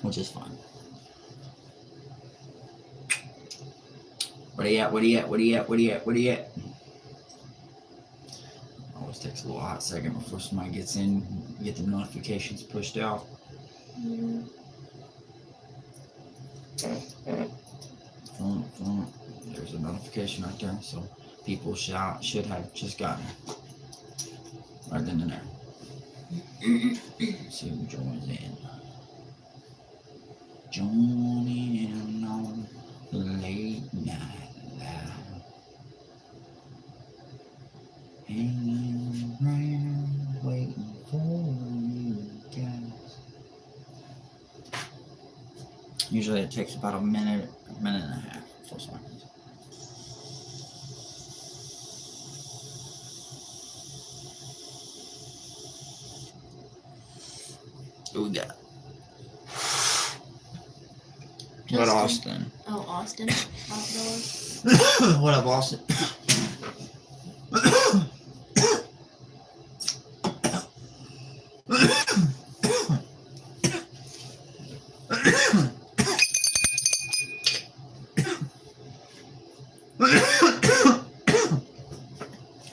which is fun. Where he at? Where he at? Where he at? Where he at? Where he at? Always takes a little hot second before somebody gets in, get the notifications pushed out. There's a notification right there, so people should have just gotten it right then and there. Let's see who joins in. Joining in on the late night live. Hanging around waiting for you guys. Usually it takes about a minute and a half before something happens. Who we got? What, Austin? Oh, Austin. What up, Austin?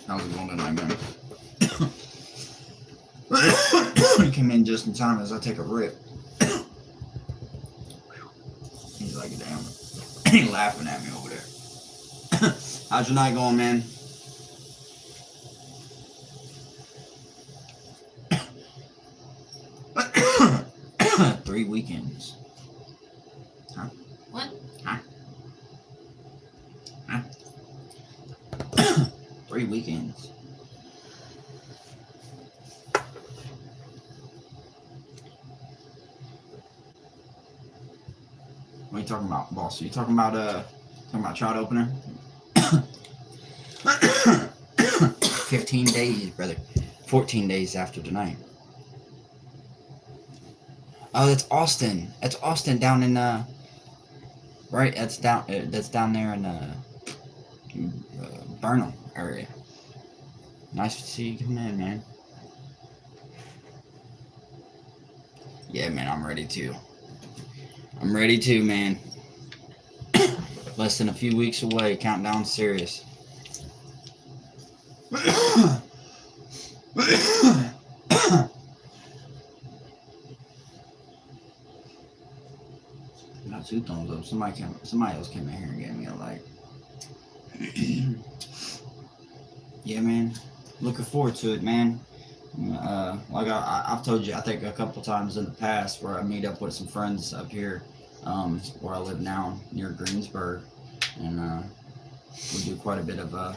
How's it going tonight, man? You came in just in time as I take a rip. He's like, damn. He's laughing at me over there. How's your night going, man? Three weekends. Huh? What? Huh? Huh? 3 weekends. What are you talking about, boss? Are you talking about child opener? 15 days, brother. 14 days after tonight. Oh, that's Austin. That's Austin down in right. That's down there in Burnham area. Nice to see you come in, man. Yeah, man, I'm ready too. I'm ready too, man. Less than a few weeks away. Countdown serious. Got 2 thumbs up. Somebody else came in here and gave me a like. Yeah, man. Looking forward to it, man. Like I've told you, I think a couple times in the past where I meet up with some friends up here, where I live now near Greensburg, and we do quite a bit of.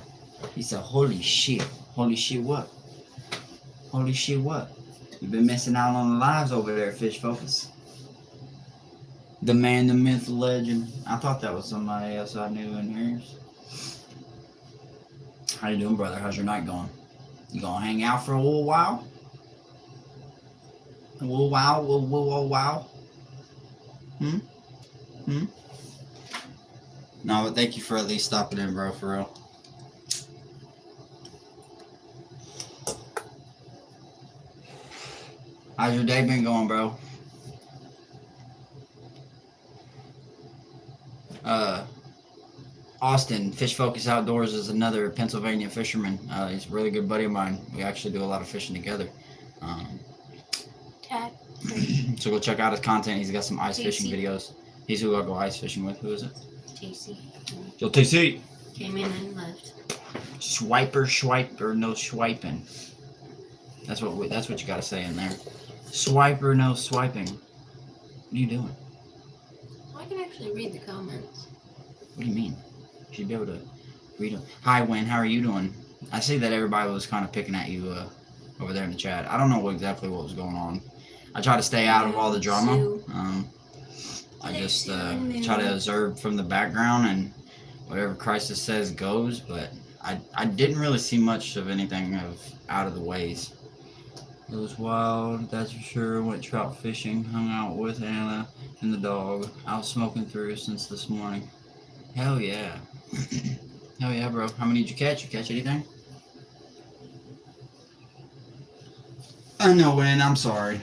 He said, "Holy shit! Holy shit! What? Holy shit! What? You've been missing out on the lives over there, Fish Focus." The man, the myth, the legend. I thought that was somebody else I knew in here. How you doing, brother? How's your night going? You gonna hang out for a little while? A little while? A little while? No, but thank you for at least stopping in, bro, for real. How's your day been going, bro? Austin, Fish Focus Outdoors is another Pennsylvania fisherman. He's a really good buddy of mine. We actually do a lot of fishing together. So go check out his content. He's got some ice fishing videos. He's who I go ice fishing with. Who is it? TC. Yo, TC. Came in and left. Swiper, no swiping. That's what you gotta say in there. Swiper, no swiping. What are you doing? I can actually read the comments. What do you mean? You should be able to read them. Hi, Wayne. How are you doing? I see that everybody was kind of picking at you over there in the chat. I don't know exactly what was going on. I try to stay out of all the drama. I just try to observe from the background, and whatever Crisis says goes, but I didn't really see much of anything out of the ways. It was wild, that's for sure. Went trout fishing, hung out with Anna and the dog. Out smoking through since this morning. Hell yeah. Hell yeah, bro. How many did you catch? You catch anything? I know, Win. I'm sorry.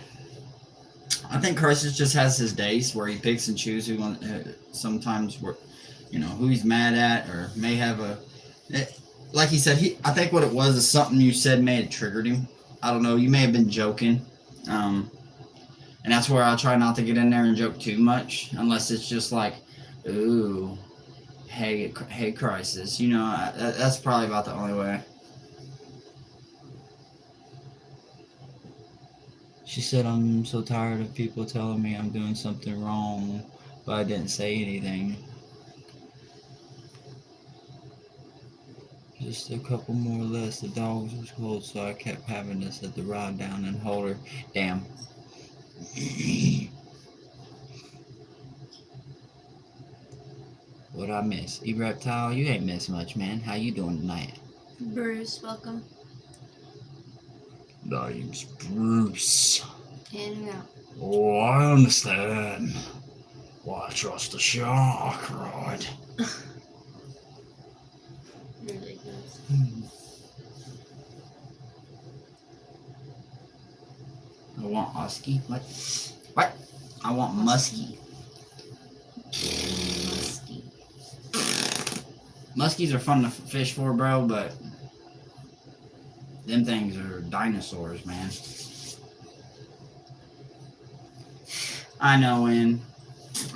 I think Crisis just has his days where he picks and chooses who sometimes where who he's mad at or may have like he said. I think what it was is something you said may have triggered him. I don't know. You may have been joking, and that's where I try not to get in there and joke too much unless it's just like, ooh, hey, Crisis. That's probably about the only way. She said, I'm so tired of people telling me I'm doing something wrong, but I didn't say anything. Just a couple more less. The dogs was cold, so I kept having to set the rod down and hold her. Damn. What I miss? E-Reptile, you ain't missed much, man. How you doing tonight? Bruce, welcome. Name's Bruce. In and out. Oh, I understand. Why trust a shark, right? Really good. I want husky. What? What? I want muskie. Musky. Muskies are fun to fish for, bro, but them things are dinosaurs, man. I know, and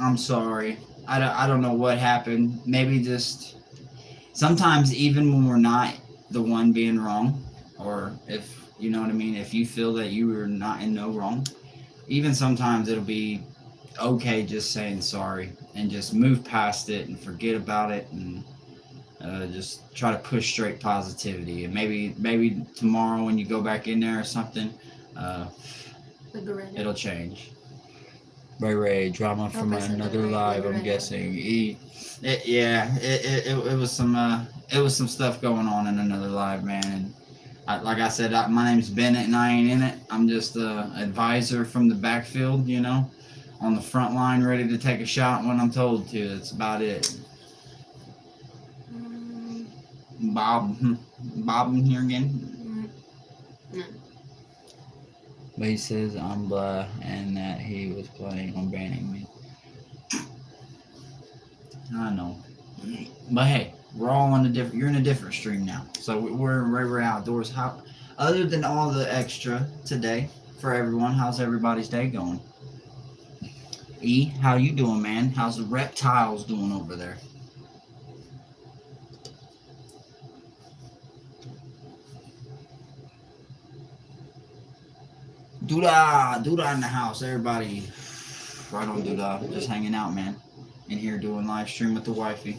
I'm sorry. I don't know what happened. Maybe just sometimes even when we're not the one being wrong, or if you know what I mean, if you feel that you were not in no wrong, even sometimes it'll be okay just saying sorry and just move past it and forget about it and just try to push straight positivity. And maybe tomorrow when you go back in there or something, it'll change. RayRay, drama from another live, I'm guessing. It was some stuff going on in another live, man. And like I said, my name's Bennett and I ain't in it. I'm just an advisor from the backfield, on the front line, ready to take a shot when I'm told to. That's about it. Bob in here again? No. But he says I'm blah and that he was planning on banning me. I know. But hey, we're all on you're in a different stream now. So we're in RayRay Outdoors. How, other than all the extra today for everyone, how's everybody's day going? E, how you doing, man? How's the reptiles doing over there? Doodah in the house, everybody. Right on, Doodah. Just hanging out, man. In here doing live stream with the wifey.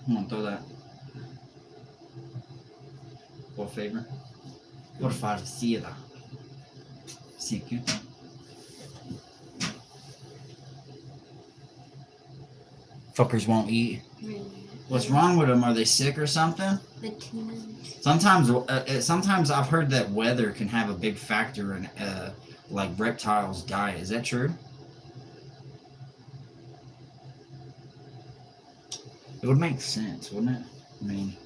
Come on, throw that. Por favor. Por favor. Thank you. Fuckers won't eat. What's wrong with them? Are they sick or something? The tuna. Sometimes I've heard that weather can have a big factor in like reptiles' diet. Is that true? It would make sense, wouldn't it? I mean,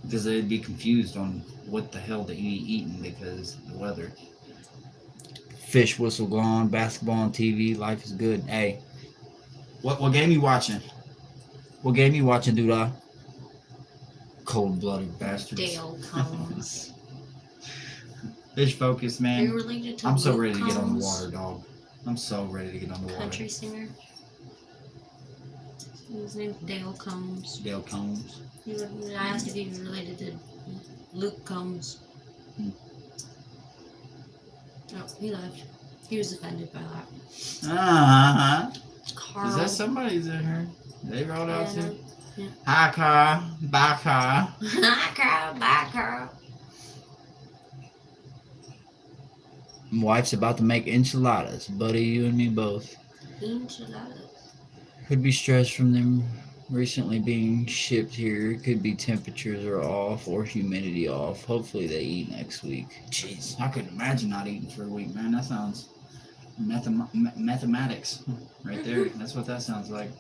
because they'd be confused on what the hell to be eating because of the weather. Fish whistle gone, basketball on TV, life is good. Hey, what game you watching? What game you watching, Doodah? Cold-blooded bastards. Dale Combs. Fish focus, man. Are you related to I'm so Luke ready to get on the Combs? water, dog. I'm so ready to get on the water. Country singer. His name's Dale Combs. Dale Combs. I asked if he was related to Luke Combs. Oh, he left. He was offended by that. Carl. Is that somebody's in here? They rolled out too? Yeah. Hi, Carl. Bye, Carl. Hi, Carl. Bye, Carl. My wife's about to make enchiladas. Buddy, you and me both. Enchiladas. Could be stress from them recently being shipped here. Could be temperatures are off or humidity off. Hopefully they eat next week. Jeez, I couldn't imagine not eating for a week, man. That sounds mathematics right there. That's what that sounds like.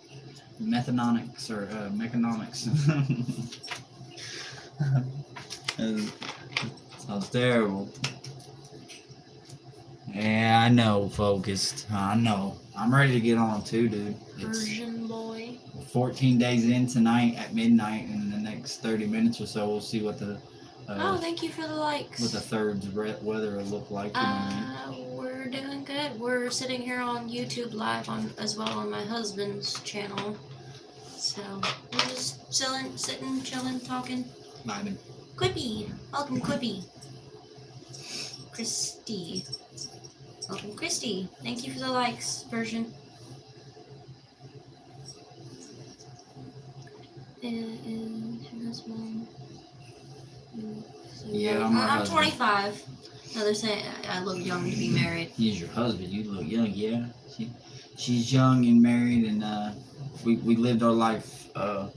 Methonomics or mechanomics. Sounds terrible. I know, focused. I know. I'm ready to get on too, dude. It's Persian boy. 14 days in tonight at midnight, and in the next 30 minutes or so, we'll see what the Thank you for the likes. what the third's weather will look like. You know what I mean? We're doing good. We're sitting here on YouTube live as well on my husband's channel. So we're just sitting, chilling, talking. Vibing. Quippy, welcome Quippy. Christy, welcome Christy. Thank you for the likes, version. Yeah, I'm 25. No, they're saying I look young to be married. He's your husband. You look young, yeah. She's young and married, and we lived our life to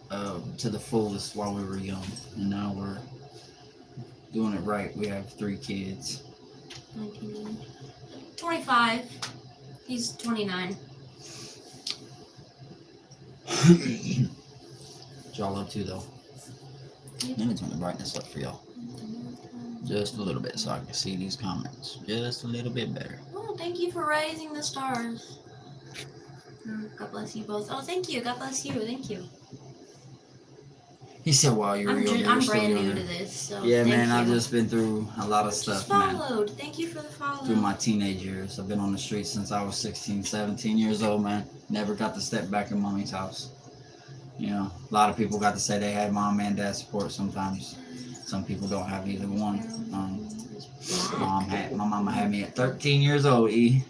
the fullest while we were young, and now we're doing it right. We have 3 kids. 25. He's 29. Y'all love too, though. Let me turn the brightness up for y'all. Just a little bit so I can see these comments. Just a little bit better. Oh, thank you for raising the stars. God bless you both. Oh, thank you. God bless you. Thank you. He said while you were younger, I'm still brand new younger. to this, so Yeah, man, you. I've just been through a lot of Just stuff, followed. man. Thank you for the follow. Through my teenage years. I've been on the streets since I was 16, 17 years old, man. Never got to step back in mommy's house. You know, a lot of people got to say they had mom and dad support sometimes. Some people don't have either one. My mama had me at 13 years old, E.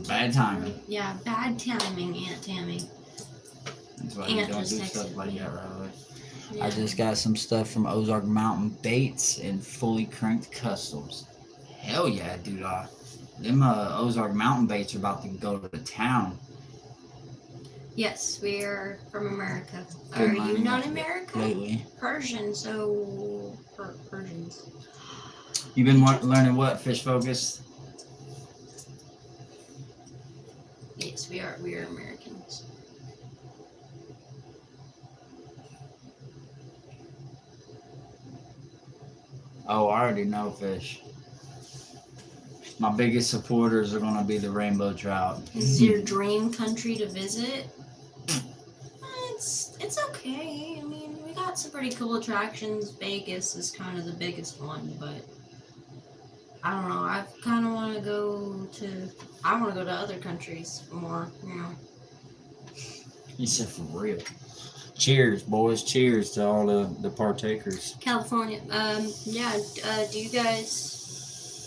Bad timing. Yeah, bad timing, Aunt Tammy. That's why Aunt you don't do just stuff texted like me. that right away. Yeah. I just got some stuff from Ozark Mountain Baits and fully cranked customs. Hell yeah, dude. Them Ozark Mountain Baits are about to go to town. Yes, we are from America. Good Are money you not America? lately. Persian, so Persians. You been learning what? Fish focus? Yes, we are. We are Americans. Oh, I already know fish. My biggest supporters are going to be the rainbow trout. Is your dream country to visit? It's okay. I mean, we got some pretty cool attractions. Vegas is kind of the biggest one, but I don't know. I kind of want to go to. I want to go to other countries more. You know. You said for real. Cheers, boys. Cheers to all the partakers. California. Yeah. Do you guys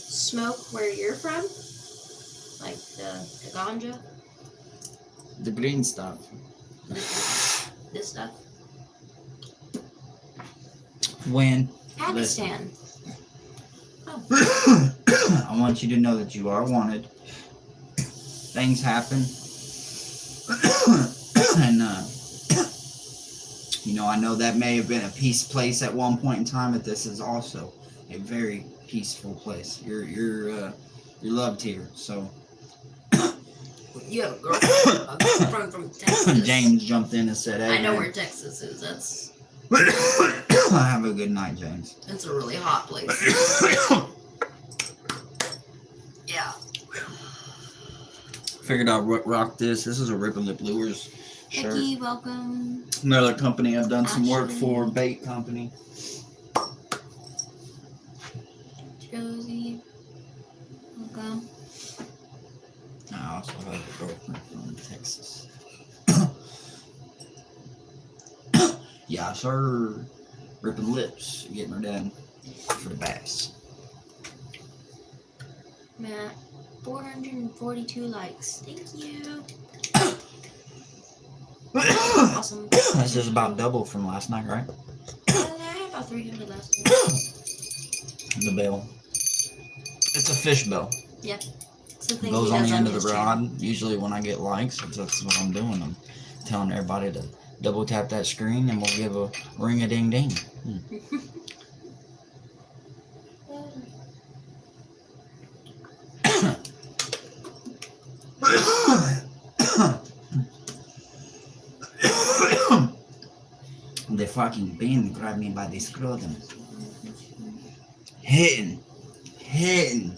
smoke where you're from? Like the ganja? The green stuff. This stuff? When? Pakistan. I want you to know that you are wanted. Things happen. And, you know, I know that may have been a peace place at one point in time, but this is also a very peaceful place. You're loved here, so. You have a girlfriend. A girlfriend from Texas. James jumped in and said, hey, I know man. where Texas is. That's Have a good night, James. It's a really hot place. Yeah. Figured I'd rock this. This is a Ripple Lip Lures shirt. Vicky, welcome. Another company I've done some work Ashley. for, bait company. Josie, welcome. I also have a girlfriend from Texas. Yeah, sir. Ripping lips, getting her done for the bass. Matt, 442 likes. Thank you. Awesome. This is about double from last night, right? I had about 300 last night. The bell. It's a fish bell. Yeah. It's the thing Goes he on does the end of his the channel. rod. Usually when I get likes, that's what I'm doing. I'm telling everybody to double tap that screen and we'll give a ring a ding ding. The fucking bean grabbed me by the scrotum. hitting.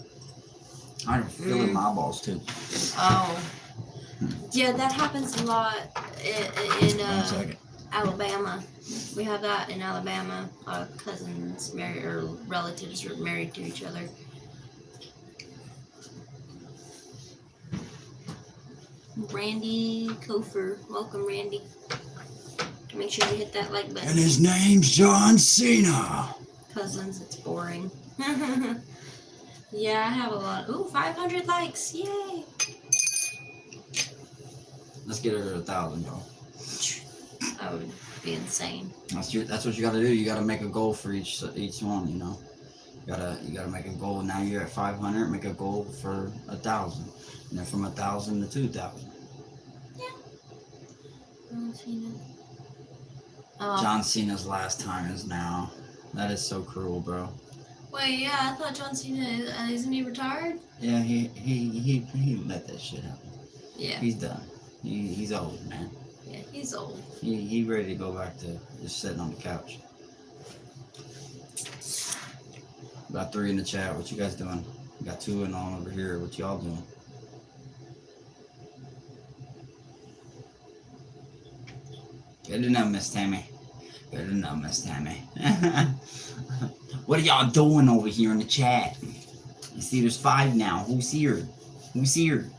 I'm feeling my balls too. Oh. Yeah, that happens a lot in 1 second. Alabama. We have that in Alabama. Cousins married or relatives are married to each other. Randy Kofer. Welcome, Randy. Make sure you hit that like button. And his name's John Cena. Cousins, it's boring. Yeah, I have a lot. Ooh, 500 likes. Yay. Let's get her to 1,000, y'all. That would be insane. That's what you gotta do. You gotta make a goal for each one, you know. You gotta make a goal. Now you're at 500, make a goal for 1,000. And then from 1,000 to 2,000. Yeah. John Cena. John Cena's last time is now. That is so cruel, bro. Wait, yeah, I thought John Cena isn't he retired? Yeah, he let that shit happen. Yeah. He's done. He's old, man. Yeah, he's old. He ready to go back to just sitting on the couch. Got 3 in the chat. What you guys doing? Got 2 and on over here. What y'all doing? Good to know, Miss Tammy. Good to know, Miss Tammy. What are y'all doing over here in the chat? You see there's 5 now. Who's here? Who's here?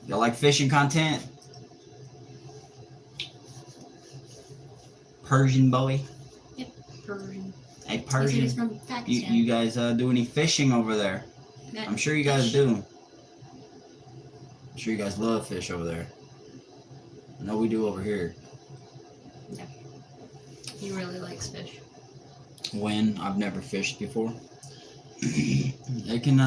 Y'all like fishing content? Persian boy? Yep, Persian. Hey, Persian. He's from Pakistan. You guys do any fishing over there? I'm sure you guys do. I'm sure you guys love fish over there. I know we do over here. Yeah. He really likes fish. When I've never fished before. It can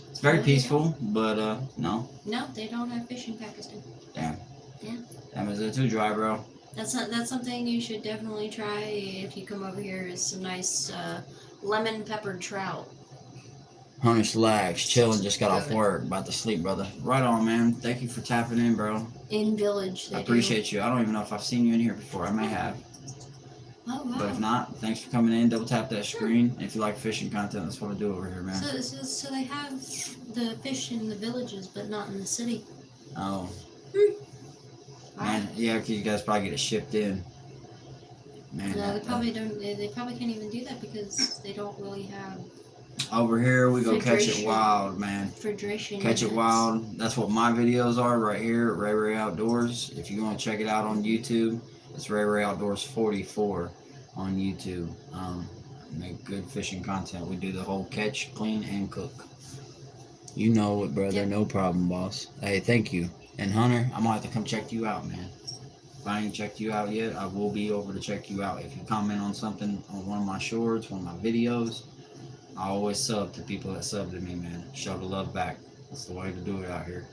it's very peaceful, but no. No, they don't have fish in Pakistan. Damn. Yeah. Damn, is it too dry, bro? That's something you should definitely try if you come over here. Is some nice lemon peppered trout. Honey slacks, chilling, just got off work, about to sleep, brother. Right on, man. Thank you for tapping in, bro. In Village, I appreciate you. I don't even know if I've seen you in here before. I may have. Oh, wow. But if not, thanks for coming in. Double tap that screen. If you like fishing content, that's what I do over here, man. So they have the fish in the villages, but not in the city. Oh. Wow. Man, yeah, because you guys probably get it shipped in. Man, No, they probably don't. They probably can't even do that because they don't really have. Over here, we go catch it wild, man. Refrigeration. Catch it wild. That's what my videos are right here at RayRay Outdoors. If you want to check it out on YouTube, it's RayRay Outdoors 44 on YouTube. Make good fishing content. We do the whole catch, clean, and cook. You know it, brother. Yep. No problem, boss. Hey, thank you. And Hunter, I'm gonna have to come check you out, man. If I ain't checked you out yet, I will be over to check you out. If you comment on something on one of my shorts, one of my videos, I always sub to people that sub to me, man. Show the love back. That's the way to do it out here.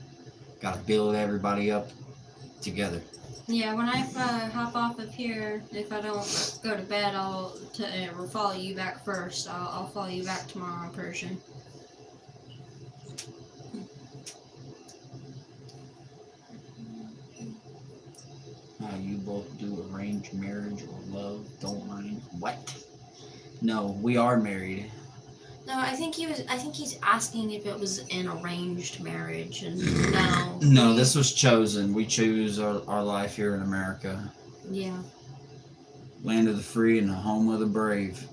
Gotta build everybody up together. Yeah, when I hop off of here, if I don't go to bed, I'll follow you back first. I'll follow you back tomorrow in Persian. You both do arranged marriage or love? Don't mind. What? No, we are married. No, I think he's asking if it was an arranged marriage, and no. No, this was chosen. We choose our life here in America. Yeah. Land of the free and the home of the brave.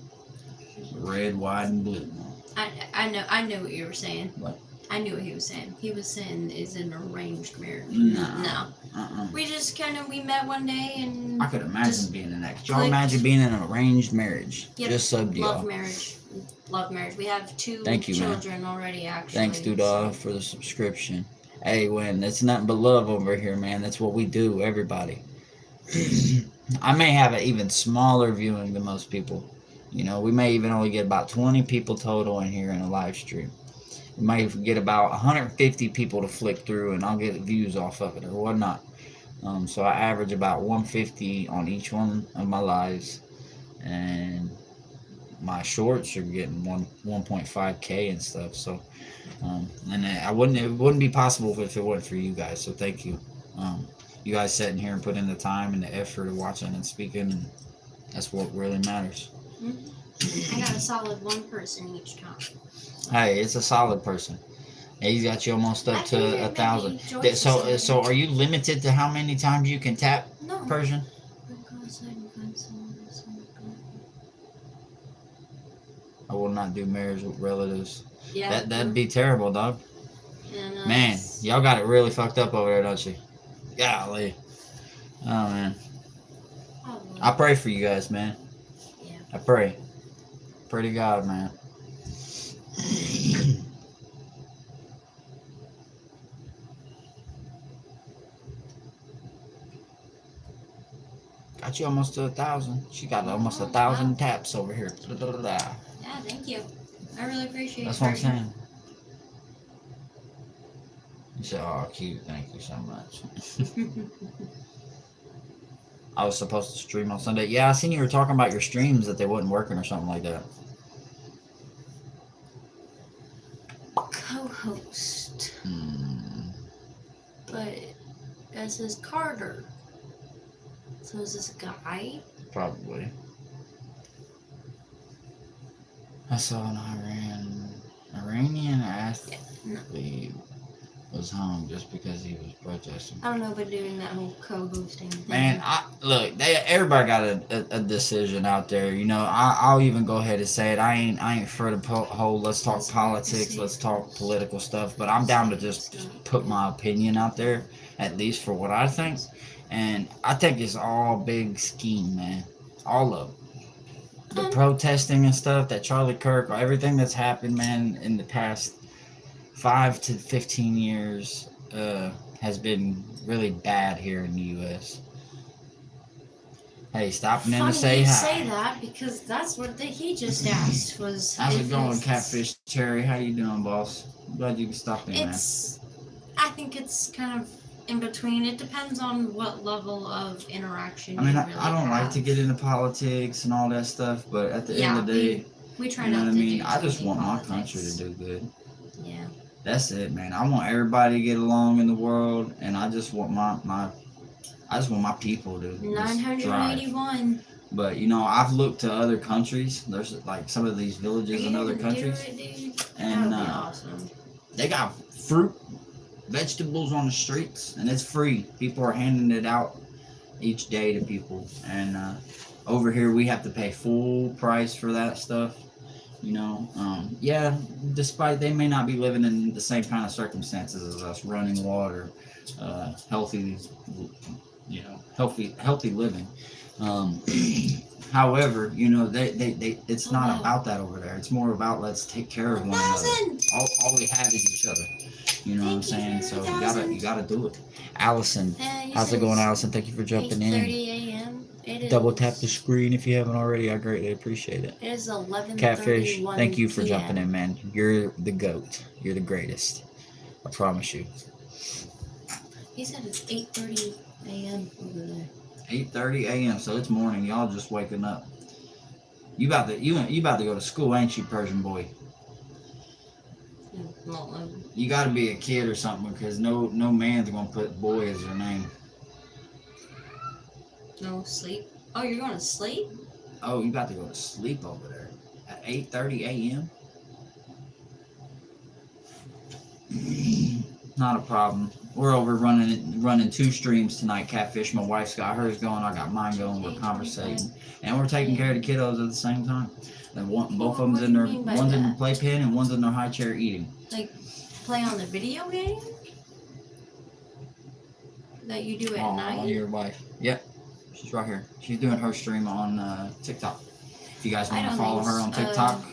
Red, white, and blue. I know what you were saying. What? I knew what he was saying. He was saying is an arranged marriage. No. We just we met one day and. I could imagine being an ex. Y'all imagine being in an arranged marriage? Yep. Just sub to y'all. Love marriage. We have 2 children already, actually. Thanks, Doodah, for the subscription. Hey, Win, that's nothing but love over here, man. That's what we do, everybody. I may have an even smaller viewing than most people. You know, we may even only get about 20 people total in here in a live stream. We might get about 150 people to flick through, and I'll get views off of it or whatnot. So I average about 150 on each one of my lives, and my shorts are getting 1.5K and stuff. So, and it wouldn't be possible if it wasn't for you guys. So thank you. You guys sitting here and putting in the time and the effort of watching and speaking, and that's what really matters. I got a solid one person each time. Hey, it's a solid person. He's got you almost up I to figured 1,000. maybe Joyce or So something. are you limited to how many times you can tap No. Persian? Go outside and find someone else in the garden. I will not do marriage with relatives. Yeah. That'd be terrible, dog. And, Man, y'all got it really fucked up over there, don't you? Golly. Oh man. I pray for you guys, man. Yeah. I pray. Pray to God, man. Got you almost to 1,000. She got almost 1,000 taps over here. Yeah, thank you. I really appreciate it. That's what I'm saying. You said, oh, cute. Thank you so much. I was supposed to stream on Sunday. Yeah, I seen you were talking about your streams that they wasn't working or something like that. Co-host. But that says Carter. So is this a guy? Probably. I saw an Iranian athlete was hung just because he was protesting. I don't know, but doing that whole co-hosting thing. Man, everybody got a decision out there. You know, I'll even go ahead and say it. I ain't for the whole let's talk politics, let's talk political stuff. But I'm down to just put my opinion out there, at least for what I think. And I think it's all big scheme, man. All of it. The protesting and stuff, that Charlie Kirk, everything that's happened, man, in the past 5 to 15 years has been really bad here in the U.S. Hey, stopping in to say hi. Funny you say that because that's what he just asked was. How's it going, Catfish Cherry? How you doing, boss? I'm glad you stopped in, man. I think it's kind of in between. It depends on what level of interaction. I mean, you really I don't like to get into politics and all that stuff, but at the end of the day, we try you know not what I to mean. do I just too want many my politics. country to do good. Yeah. That's it, man. I want everybody to get along in the world, and I just want my people to 981. But you know, I've looked to other countries. There's like some of these villages in other countries, and awesome. they got fruit, vegetables on the streets, and it's free. People are handing it out each day to people, and over here we have to pay full price for that stuff. You know, yeah, despite they may not be living in the same kind of circumstances as us, running water, healthy, you know, healthy living. However, you know, they it's not about that over there. It's more about let's take care of one another. All we have is each other. You know what I'm saying? So you gotta do it. Allison, how's it going, Allison? Thank you for jumping in. 8:30 a.m. Double tap the screen if you haven't already. I greatly appreciate it. It is 11:31 Catfish, thank you for p.m. jumping in, man. You're the GOAT. You're the greatest. I promise you. He said it's 8:30 a.m. over there. 8:30 a.m. So it's morning. Y'all just waking up. You about to go to school, ain't you, Persian boy? You got to be a kid or something because no man's gonna put boy as their name. No sleep. Oh, you're going to sleep? Oh, you about to go to sleep over there at 8:30 a.m. Not a problem. We're over running 2 streams tonight, Catfish. My wife's got hers going. I got mine going. We're conversating, and we're taking care of the kiddos at the same time. And both of them's in their one's in the playpen and one's in their high chair eating. Like play on the video game that you do at night. On your wife. Yep, she's right here. She's doing her stream on TikTok. If you guys want to follow her on TikTok.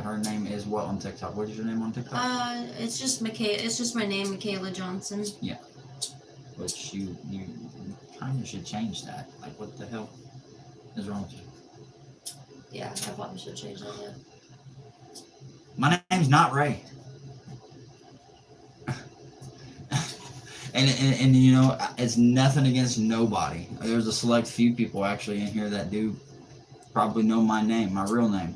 Her name is what on TikTok? What is your name on TikTok? It's just It's just my name, Michaela Johnson. Yeah. Which you kind of should change that. Like, what the hell is wrong with you? Yeah, I probably should change that. Yeah. My name's not Ray. and you know, it's nothing against nobody. There's a select few people actually in here that do probably know my name, my real name.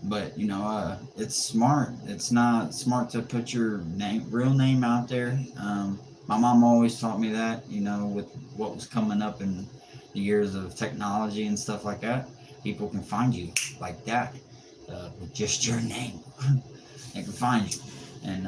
But you know, it's smart. It's not smart to put your real name out there. My mom always taught me that, you know, with what was coming up in the years of technology and stuff like that. people can find you like that with just your name. They can find you. And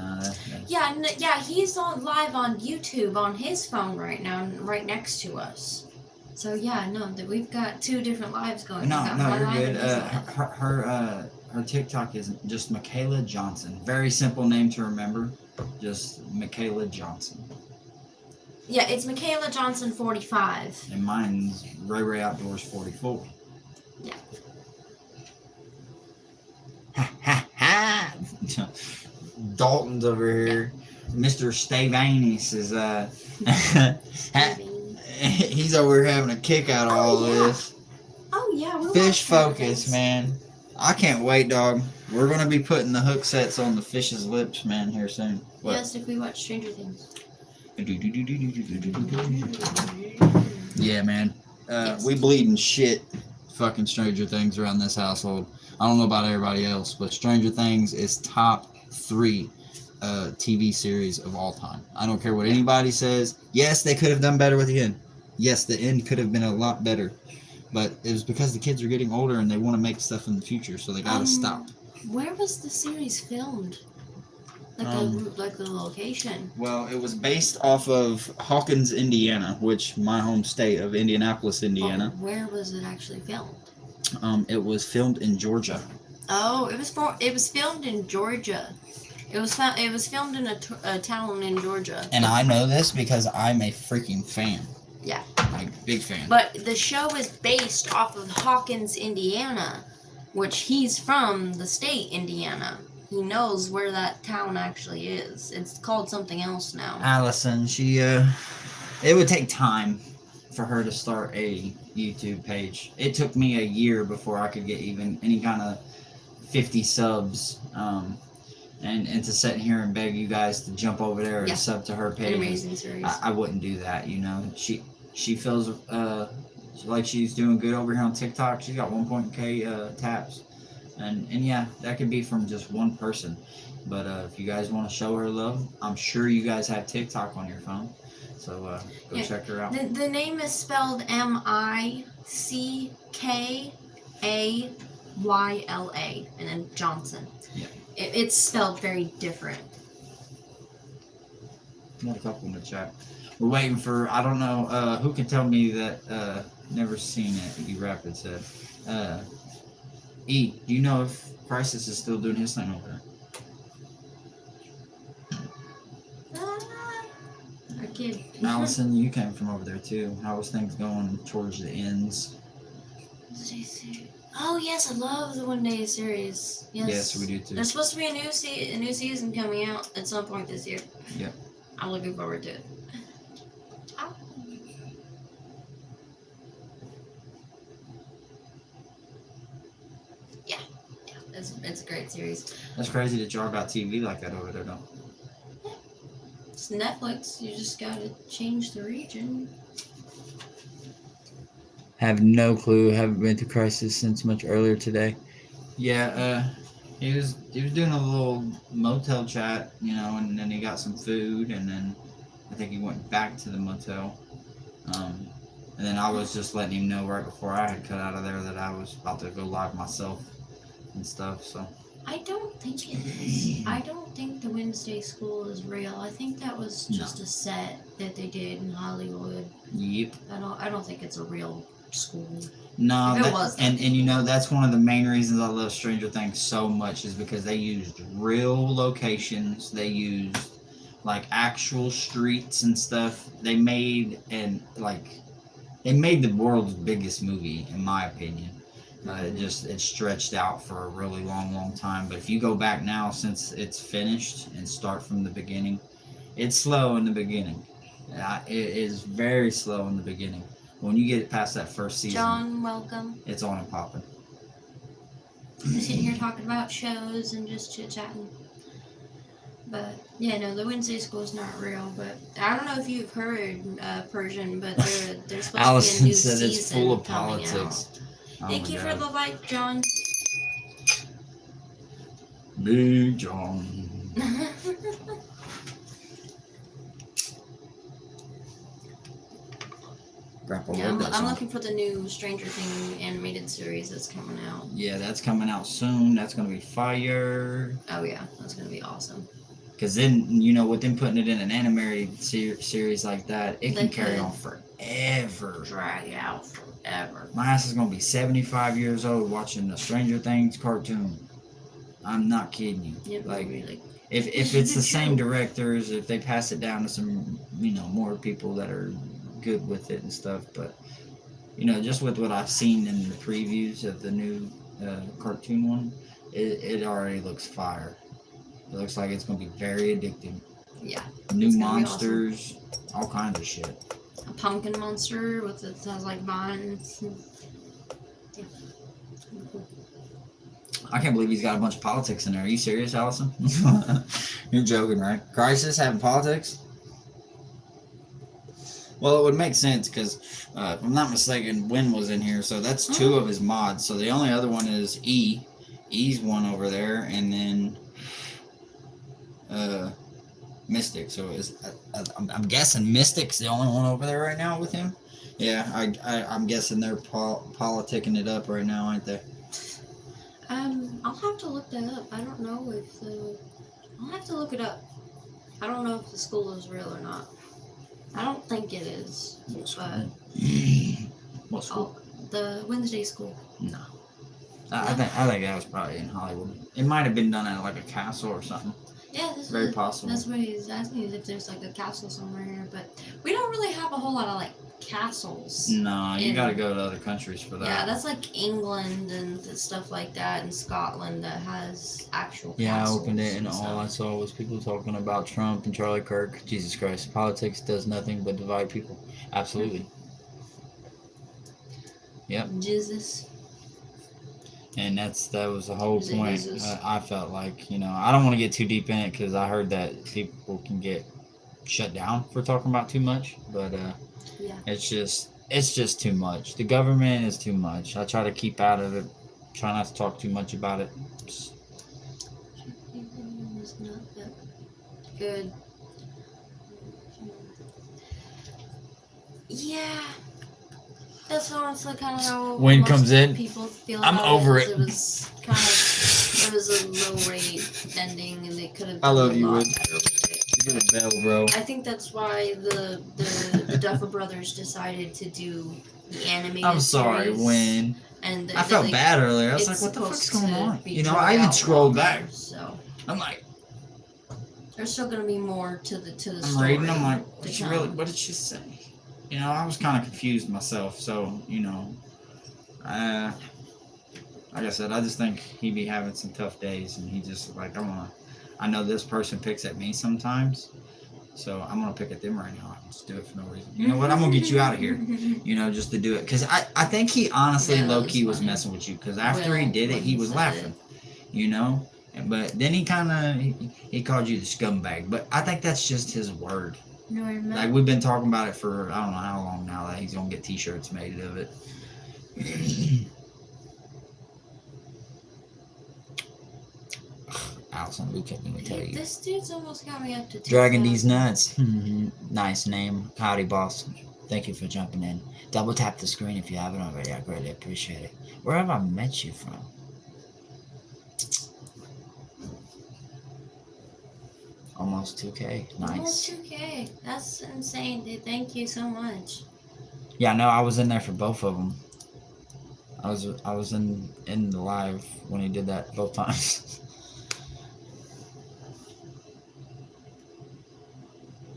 yeah, he's on live on YouTube on his phone right now, right next to us. So yeah, no, that we've got 2 different lives going. no, We've got no, my you're live good. and his live. Her TikTok is just Michaela Johnson. Very simple name to remember. Just Michaela Johnson. Yeah, it's Michaela Johnson 45. And mine's RayRay Outdoors 44. Yeah. Ha ha ha! Dalton's over here. Mr. Stavanis is he's over here having a kick out of all this. Oh yeah, we're Fish watching focus, things. man. I can't wait, dog. We're gonna be putting the hook sets on the fish's lips, man, here soon. What? Yes, if we watch Stranger Things. Yeah, man. Yes. We bleeding shit fucking Stranger Things around this household. I don't know about everybody else, but Stranger Things is top 3 TV series of all time. I don't care what anybody says. Yes, they could have done better with the end. Yes, the end could have been a lot better. But it was because the kids are getting older and they want to make stuff in the future, so they gotta stop. Where was the series filmed? Like the location? Well, it was based off of Hawkins, Indiana, which my home state of Indianapolis, Indiana. Oh, where was it actually filmed? It was filmed in Georgia. Oh, it was filmed in Georgia. It was filmed in a town in Georgia. And I know this because I'm a freaking fan. Yeah. Like, big fan. But the show is based off of Hawkins, Indiana, which he's from the state Indiana. He knows where that town actually is. It's called something else now. Allison, it would take time for her to start a YouTube page. It took me a year before I could get even any kind of 50 subs. And to sit here and beg you guys to jump over there and sub to her page. An amazing series. I wouldn't do that, you know. She feels like she's doing good over here on TikTok. She's got 1.k taps. And yeah, that could be from just one person. But if you guys want to show her love, I'm sure you guys have TikTok on your phone. So go check her out. The name is spelled Mickayla, and then Johnson. Yeah. It's spelled very different. Got a couple in the chat. We're waiting for, I don't know, who can tell me that, never seen it, E-Rapid said. E, do you know if Crisis is still doing his thing over there? Our kid. Allison, you came from over there too. How was things going towards the ends? Oh yes, I love the One Day series. Yes, we do too. There's supposed to be a new season coming out at some point this year. Yep. I'm looking forward to it. Yeah, it's a great series. That's crazy that y'all got TV like that over there, though. Yeah. It's Netflix. You just gotta change the region. Have no clue. Haven't been to Crisis since much earlier today. Yeah, he was doing a little motel chat, you know, and then he got some food, and then I think he went back to the motel. And then I was just letting him know right before I had cut out of there that I was about to go live myself and stuff. So I don't think it is. I don't think the Wednesday School is real. I think that was just a set that they did in Hollywood. Yep. I don't think it's a real school. No, If it was, and you know, that's one of the main reasons I love Stranger Things so much is because they used real locations. They used like actual streets and stuff. They made the world's biggest movie, in my opinion. It stretched out for a really long time. But if you go back now, since it's finished, and start from the beginning, it's slow in the beginning. It is very slow in the beginning. When you get past that first season, John, welcome. it's on and popping. We're sitting here talking about shows and just chit-chatting. But, yeah, no, the Wednesday School is not real. But I don't know if you've heard Persian, but there's supposed Allison to be a new said season it's full of coming politics. out. Oh Thank my you God. for the like, John. Big John. Grandpa Yeah, loved that I'm song. looking for the new Stranger Things animated series that's coming out. Yeah, that's coming out soon. That's gonna be fire. Oh yeah, that's gonna be awesome. Because then, with them putting it in an animated series like that, it can carry on forever. Drag out forever. My ass is gonna be 75 years old watching the Stranger Things cartoon. I'm not kidding you. Yeah, Like, really. if it's the same directors, if they pass it down to some, more people that are good with it and stuff, but just with what I've seen in the previews of the new cartoon one, it already looks fire. It looks like it's gonna be very addicting. Yeah. New monsters, awesome. All kinds of shit. A pumpkin monster with it has like vines. Yeah. Cool. I can't believe he's got a bunch of politics in there. Are you serious, Allison? You're joking, right? Crisis having politics? Well, it would make sense because, if I'm not mistaken, Win was in here, so that's 2 of his mods. So the only other one is E. E's one over there, and then Mystic. So I'm guessing Mystic's the only one over there right now with him. Yeah, I'm guessing they're politicking it up right now, aren't they? I'll have to look that up. I don't know if I'll have to look it up. I don't know if the school is real or not. I don't think it is. But what school? The Wednesday school. No. I think that was probably in Hollywood. It might have been done at like a castle or something. Yeah, that's very possible. That's what he's asking, is if there's like a castle somewhere here, but we don't really have a whole lot of like castles. No, you got to go to other countries for that. Yeah, that's like England and stuff like that, and Scotland that has actual castles. Yeah, I opened it and all I saw was people talking about Trump and Charlie Kirk. Jesus Christ, politics does nothing but divide people. Absolutely. Yep. Jesus. And that was the whole point. I felt like, I don't want to get too deep in it because I heard that people can get shut down for talking about too much. But yeah. It's just too much. The government is too much. I try to keep out of it. Try not to talk too much about it. It's not that good. Yeah. That's honestly kind of how Wind comes in. People feel. I'm over it. It was kind of it was a low rate ending, and they could have. I love you, Wind. You get a bell, bro. I think that's why the Duffer Brothers decided to do the animated. I'm sorry, series. Wind. And I felt bad earlier. I was like, "What the fuck's going on?" I even scrolled back. So I'm like, there's still gonna be more to the I'm story. reading. I'm like, what did she say? I was kind of confused myself. So, like I said, I just think he be having some tough days, and he just like, I know this person picks at me sometimes, so I'm gonna pick at them right now. Just do it for no reason. You know what? I'm gonna get you out of here. Just to do it, because I think he honestly low key was messing with you, because after he did it, he was laughing. But then he kind of he called you the scumbag, but I think that's just his word. No, like we've been talking about it for I don't know how long now that he's gonna get T-shirts made of it. Allison, we can't even tell you. This dude's almost got me up to Dragging these nuts. Nice name. Howdy, boss. Thank you for jumping in. Double tap the screen if you haven't already. I greatly appreciate it. Where have I met you from? Almost 2K. Nice. Almost 2K. That's insane, dude. Thank you so much. Yeah, no, I was in there for both of them. I was in the live when he did that both times.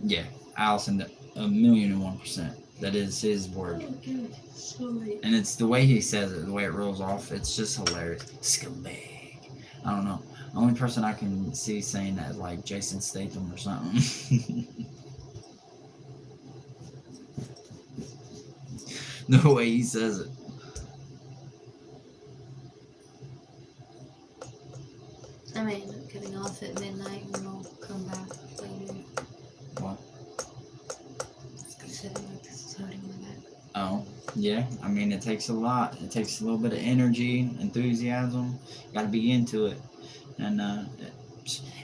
Yeah, Allison, 1,001,000%. That is his word. Oh, dude. Sorry. And it's the way he says it, the way it rolls off. It's just hilarious. Scumbag. I don't know. The only person I can see saying that is like Jason Statham or something. The way he says it. I may end up cutting off at midnight and I'll come back later. What? Considering like this is hurting my back. Oh, yeah. I mean, it takes a lot. It takes a little bit of energy, enthusiasm. Got to be into it. And,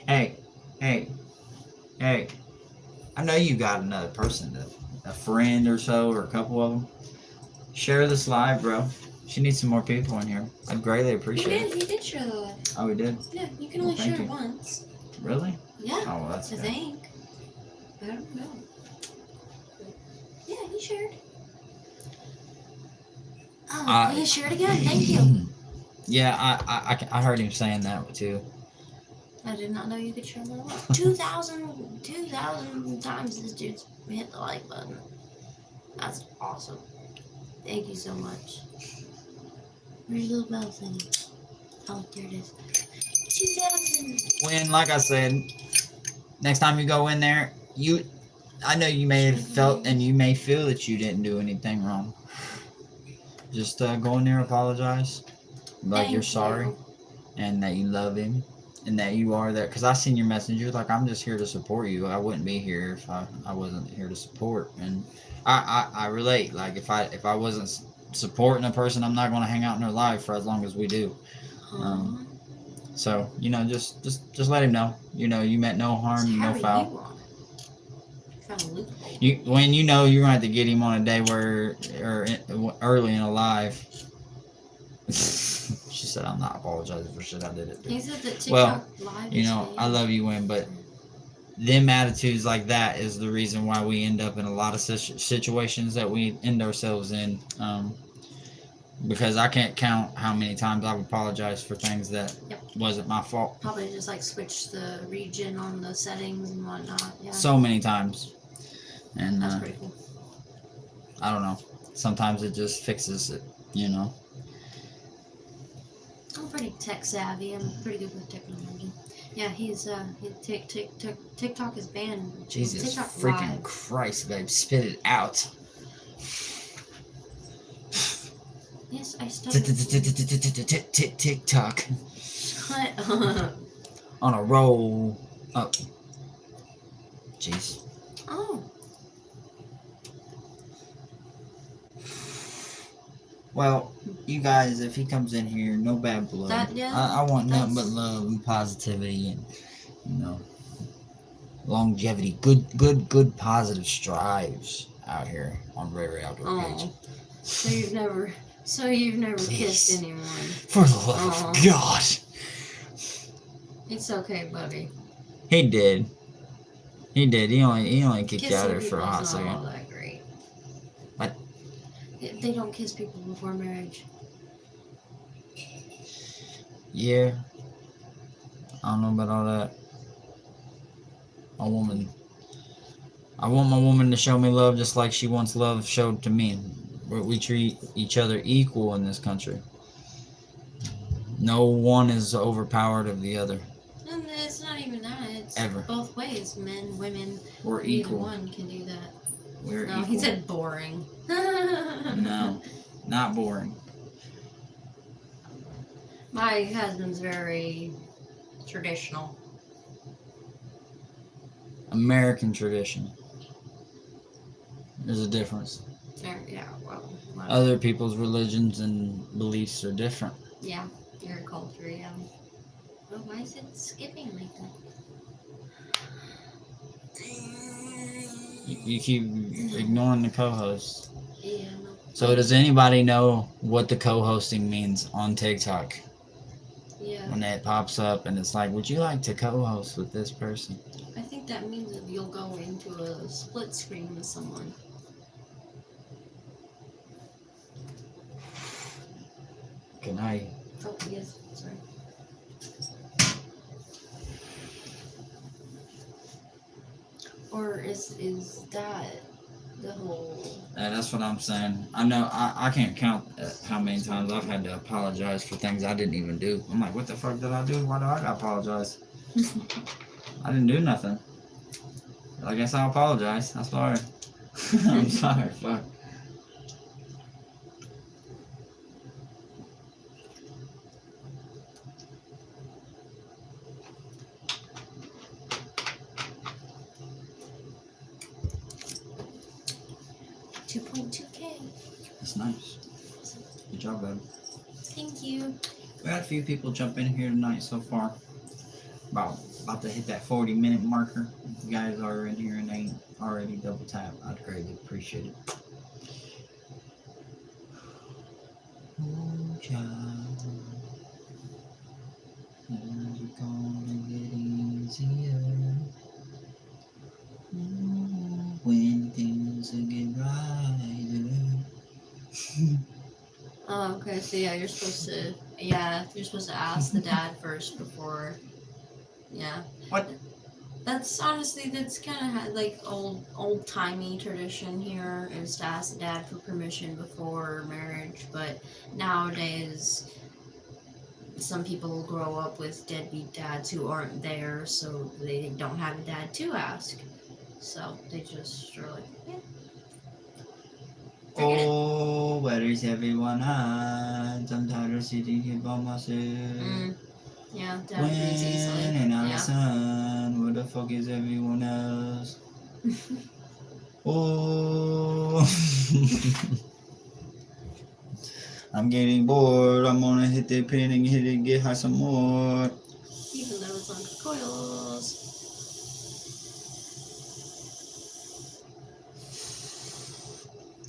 hey. I know you got another person a friend or so, or a couple of them, share this live, bro. She needs some more people in here. I'd greatly appreciate it. He did share the live. Oh, we did? Yeah, you can Well, only thank share you. it once. Really? Yeah. Oh, well, that's I good. think. I don't know. Yeah, he shared. Oh, he shared again. Thank you. Yeah, I heard him saying that too. I did not know you could share more. 2,000 times this dude's hit the like button. That's awesome. Thank you so much. Where's your little bell thing? Oh, there it is. 2,000. When, like I said, next time you go in there, I know you may have felt and you may feel that you didn't do anything wrong. Just go in there, apologize, like you're sorry, and that you love him, and that you are there. Because I seen your message. You're like, I'm just here to support you. I wouldn't be here if I wasn't here to support. And I relate. Like if I wasn't supporting a person, I'm not going to hang out in their life for as long as we do. So just let him know. You meant no harm, no foul. When you're gonna have to get him on a day or early in a live. She said, "I'm not apologizing for shit I did." He said that TikTok live I love you, Win, but them attitudes like that is the reason why we end up in a lot of situations that we end ourselves in. Because I can't count how many times I've apologized for things that wasn't my fault. Probably just like switch the region on the settings and whatnot. Yeah. So many times. And that's pretty cool. I don't know. Sometimes it just fixes it, I'm pretty tech savvy. I'm pretty good with technology. Yeah, TikTok is banned. Jesus TikTok freaking live. Christ, babe, spit it out. Yes, I started. TikTok. Shut up. On a roll. Oh. Jeez. Oh. Well, you guys, if he comes in here, no bad blood. I want nothing but love and positivity and, longevity. Good positive strives out here on RayRay Outdoor Page. So you've never Please. Kissed anyone. For the love of God. It's okay, buddy. He did. He only kicked you out of there for a hot second. All that great. What? They don't kiss people before marriage. Yeah. I don't know about all that. I want my woman to show me love just like she wants love showed to me. We treat each other equal in this country. No one is overpowered of the other. And it's not even that. It's ever. Both ways. Men, women. We're either equal. One can do that. We're no, equal. he said boring. No, not boring. My husband's very traditional. American tradition. There's a difference. Yeah, well. Other people's religions and beliefs are different. Yeah, your culture, yeah. Oh, why is it skipping like that? You keep ignoring the co-host. Yeah. No. So does anybody know what the co-hosting means on TikTok? Yeah. When it pops up and it's like, would you like to co-host with this person? I think that means that you'll go into a split screen with someone. Can I? Oh, yes. Sorry. Or is that the whole... That's what I'm saying. I know I can't count how many times I've had to apologize for things I didn't even do. I'm like, what the fuck did I do? Why do I gotta apologize? I didn't do nothing. I guess I'll apologize. I'm sorry. I'm sorry. Fuck. $2.2K. That's nice. Good job, babe. Thank you. We had a few people jump in here tonight so far. About about to hit that 40-minute marker. If you guys are in here and ain't already double tap, I'd greatly appreciate it. Oh, child, things are gonna get easier. When things will get brighter. Oh, okay. So yeah, you're supposed to ask the dad first before. Yeah. What? That's kind of like old timey tradition here is to ask the dad for permission before marriage. But nowadays, some people grow up with deadbeat dads who aren't there, so they don't have a dad to ask. So they just are like, yeah. Oh, where is everyone at? I'm tired of sitting here by myself. Yeah, dad agrees easily. And out Yeah. the sun, where the fuck is everyone else? Oh, I'm getting bored. I'm gonna hit the pin and hit it, get high some more. Even though it's on coils.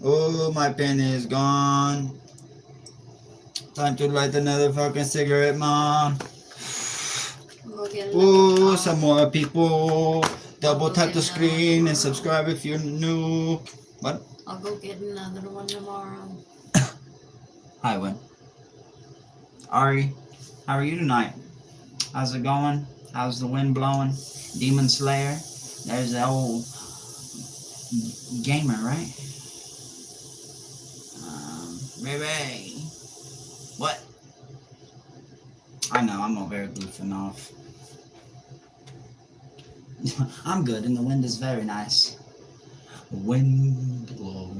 Oh, my pen is gone. Time to light another fucking cigarette, Mom. We'll get Oh, some more people. Double I'll tap get the another screen one and tomorrow. subscribe if you're new. What? I'll go get another one tomorrow. Hi, Win. Ari, how are you tonight? How's it going? How's the wind blowing? Demon Slayer. There's the old gamer, right? RayRay. What? I know, I'm over here goofing off. I'm good, and the wind is very nice. Wind blow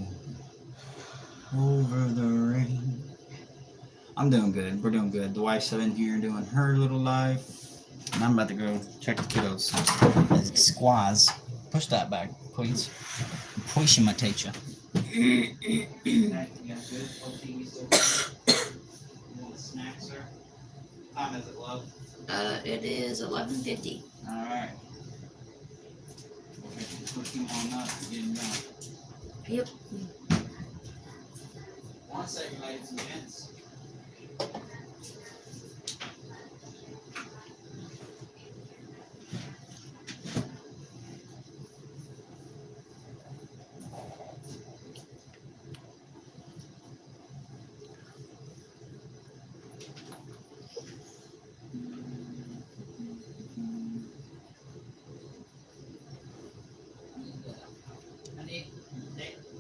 over the rain. I'm doing good. We're doing good. The wife's in here doing her little life. And I'm about to go check the kiddos. Squaws. Push that back, please. Push my teacher. Time is it, love? It is 11:50. Alright. Okay, push him on up and get him done. Yep. 1 second, ladies and gents.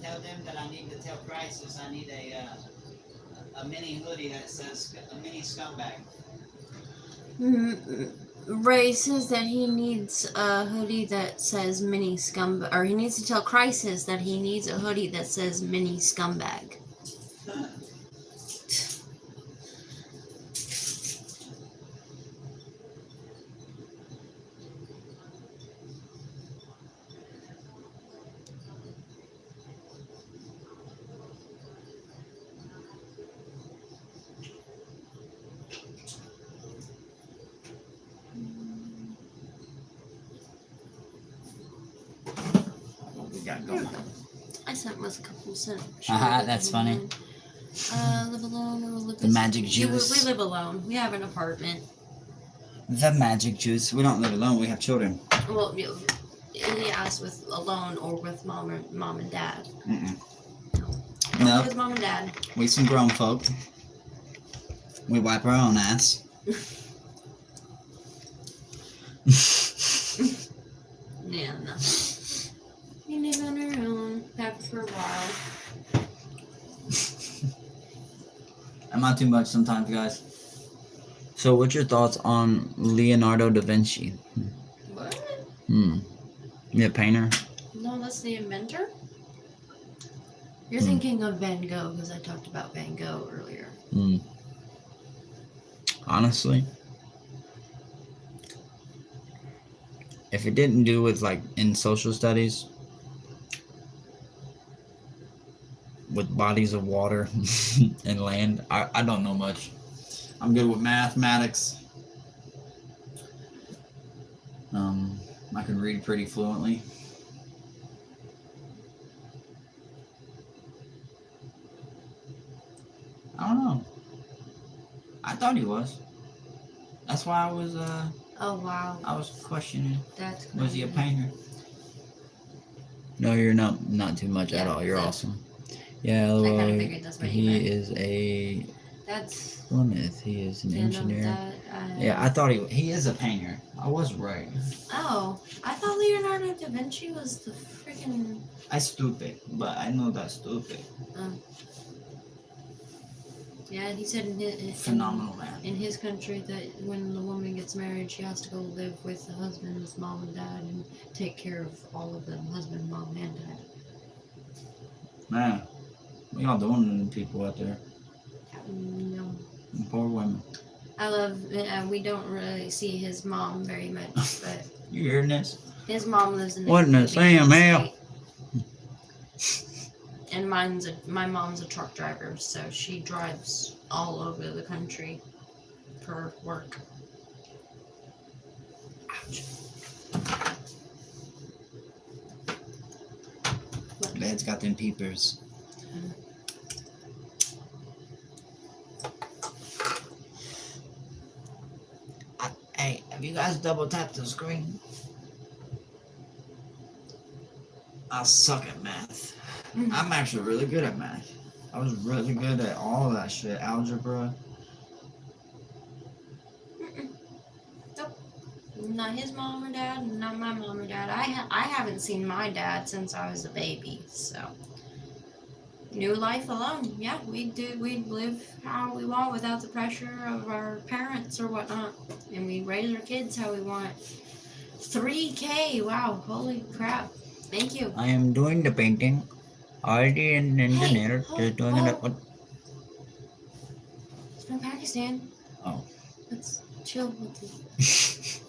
Tell them that I need to tell Crisis I need a mini hoodie that says a mini scumbag. Ray says that he needs a hoodie that says mini scumbag, or he needs to tell Crisis that he needs a hoodie that says mini scumbag. What we got going? I sent with a couple cents. That's funny. Live alone or live The magic juice. We live alone. We have an apartment. The magic juice. We don't live alone. We have children. Well, he asked with alone or with mom and dad. No. With mom and dad. We some grown folk. We wipe our own ass. Yeah, no. We live on our own. Have for a while. I'm not too much sometimes, guys. So, what's your thoughts on Leonardo da Vinci? What? You a painter? No, that's the inventor. You're thinking of Van Gogh because I talked about Van Gogh earlier. Honestly, if it didn't do with like in social studies, with bodies of water and land, I don't know much. I'm good with mathematics. I can read pretty fluently. I don't know. I thought he was. That's why I was Oh wow, I was questioning. that's crazy. Was he a painter? No, you're not too much at Yeah, all. You're that's- awesome. Yeah, I kind of otherwise, figured that's what you he meant. is a That's Plymouth. He is an engineer. that, Yeah, I thought he is a painter. I was right. Oh, I thought Leonardo da Vinci was the freaking. I stupid, but I know that's stupid. Yeah, he said Phenomenal man. in his country that when the woman gets married, she has to go live with the husband's mom and dad and take care of all of them, husband, mom, and dad. Man, what y'all doing to people out there? No. Poor women. I love. We don't really see his mom very much, but You hearing this? his mom lives in the What in the Sam hell? And my mom's a truck driver, so she drives all over the country for work. Ouch. Dad's got them peepers. Hey, have you guys double tapped the screen? I suck at math. I'm actually really good at math. I was really good at all of that shit. Algebra. Nope. Not his mom or dad, not my mom or dad. I haven't seen my dad since I was a baby, so. New life alone. Yeah, we live how we want without the pressure of our parents or whatnot. And we raise our kids how we want. 3K, wow, holy crap. Thank you. I am doing the painting. Already an engineer. Hey, Just doing it. It's from Pakistan. Oh. Let's chill with it.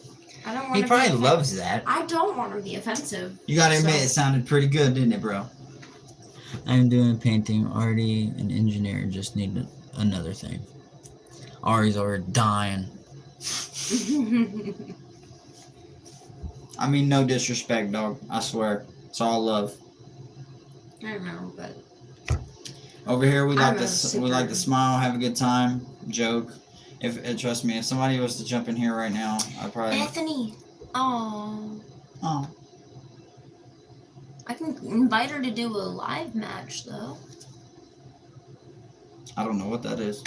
I don't want He to probably loves that. I don't want to be offensive. You gotta admit, So- it sounded pretty good, didn't it, bro? I'm doing painting. Already an engineer. Just need another thing. Ari's already dying. I mean, no disrespect, dog. I swear. It's all love. I don't know, but Over here, we like I'm a to we like to smile, have a good time, joke. If trust me, if somebody was to jump in here right now, I'd probably. Anthony. Oh. Oh. I can invite her to do a live match though. I don't know what that is.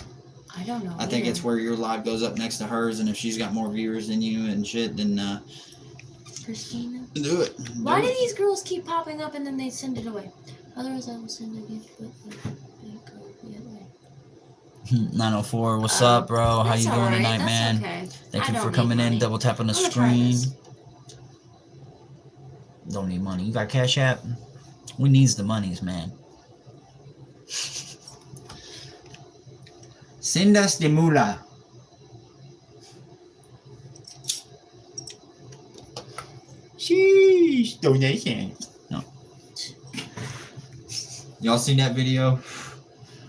I don't know. I think it's where your live goes up next to hers, and if she's got more viewers than you and shit, then Christina. do it. Why Do do it. these girls keep popping up and then they send it away? Otherwise, I will send a gift with the other way. 904, what's up, bro? How That's you doing alright, tonight, that's man? Okay. Thank I you don't for need coming in. money. Double tap on the I'm gonna try screen. this. Don't need money. You got Cash App? We needs the monies, man. Send us the moolah. Sheesh, donation. No. Y'all seen that video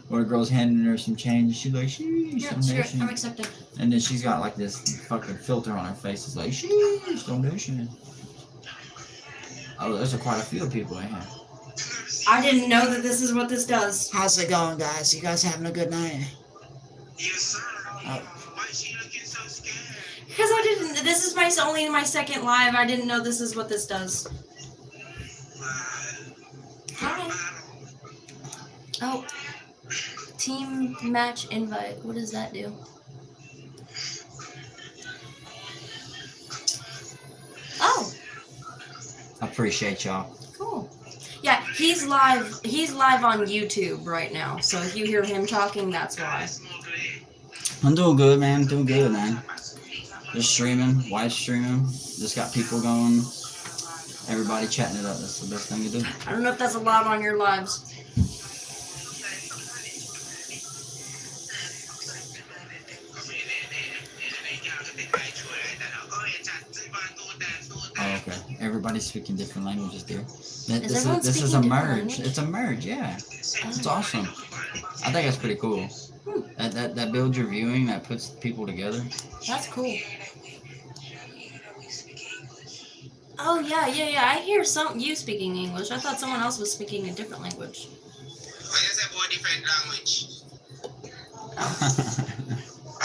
where a girl's handing her some change? She's like, sheesh, Yeah, sure. donation. I'm accepting. And then she's got like this fucking filter on her face. It's like, sheesh, donation. Oh, there's quite a few people in here. I didn't know that this is what this does. How's it going, guys? You guys having a good night? Yes, sir. Oh. Why is she looking so scared? Because I didn't. This is only my second live. I didn't know this is what this does. Hi. Oh. Team match invite. What does that do? Oh. Appreciate y'all. Cool. Yeah, he's live. He's live on YouTube right now. So if you hear him talking, that's why. I'm doing good, man. Doing good, man. Just streaming, live streaming. Just got people going. Everybody chatting it up. That's the best thing to do. I don't know if that's allowed on your lives. Oh, okay. Everybody's speaking different languages there. everyone This is speaking a different merge. language? It's a merge, yeah. It's awesome. I think that's pretty cool. That builds your viewing. That puts people together. That's cool. Oh yeah. I hear you speaking English. I thought someone else was speaking a different language. What is about different language?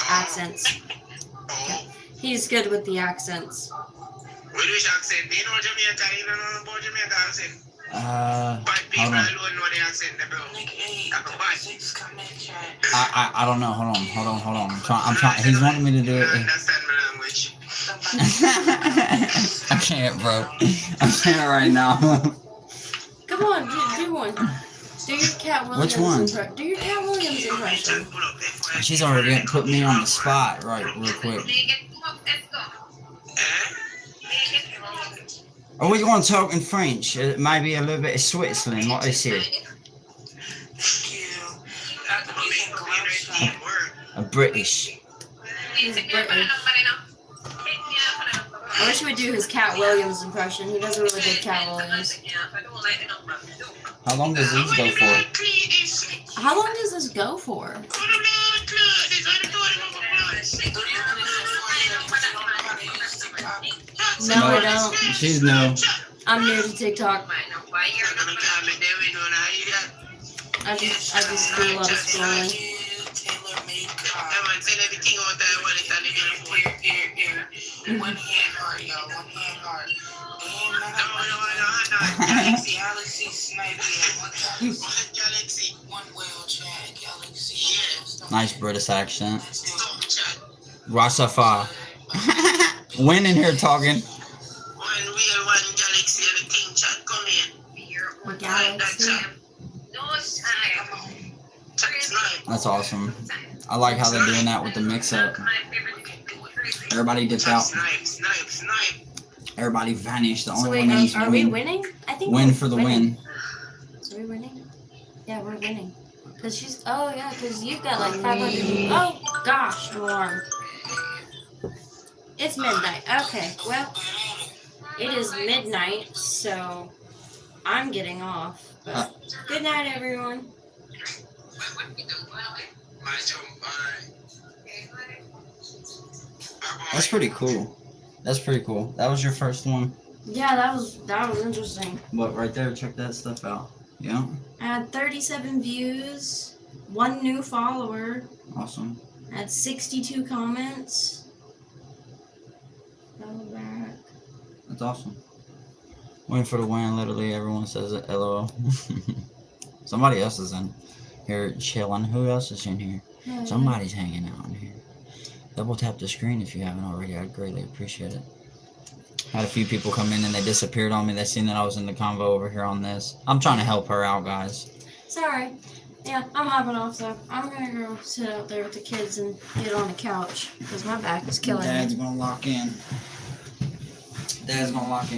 Accents. Oh. He's good with the accents. Which accent? Do you know Jamaica? You don't know about Jamaica accent? But people hold on. alone know the accent, bro. I don't know. Hold on. I'm trying. He's wanting me to do I it. understand my language. I can't, bro. I can't right now. Come on, do one. Do your Cat Williams. Which one? Do your Cat Williams impression. She's already put me on the spot, right? Real quick. Are we going to talk in French? Maybe a little bit of Switzerland, what they say. A British. He's British. I wish he would do his Cat Williams impression. He does a really good Cat Williams. How long does this go for? How long does this go for? No, I don't. She's new. I'm new to TikTok. I just do a lot of scrolling. One hand heart, y'all. One hand heart. Galaxy sniper. One whale chat. Galaxy. Nice British accent. Rasafa. Win in here talking. One real one galaxy and the king chat come in. Galaxy. That's awesome. I like how they're doing that with the mix-up. Everybody dipped out. Snipe. Everybody vanished. The So only wait, one needs are we winning? I think win we're for the winning. win. So we winning? Yeah, we're winning. Cause cause you've got like 500. Oh gosh, alarm. It's midnight. Okay, well, it is midnight, so I'm getting off. But good night, everyone. That's pretty cool. That was your first one. Yeah, that was interesting. But right there, check that stuff out. Yeah. I had 37 views, 1 new follower. Awesome. I had 62 comments. Go back. That's awesome. Win for the win. Literally, everyone says it. LOL. Somebody else is in here chilling. Who else is in here? Somebody's hanging out in here. Double tap the screen if you haven't already. I'd greatly appreciate it. Had a few people come in and they disappeared on me. They seen that I was in the convo over here on this. I'm trying to help her out, guys. Sorry. Yeah, I'm hopping off, so I'm gonna go sit out there with the kids and get on the couch because my back is killing Dad's me. gonna lock in.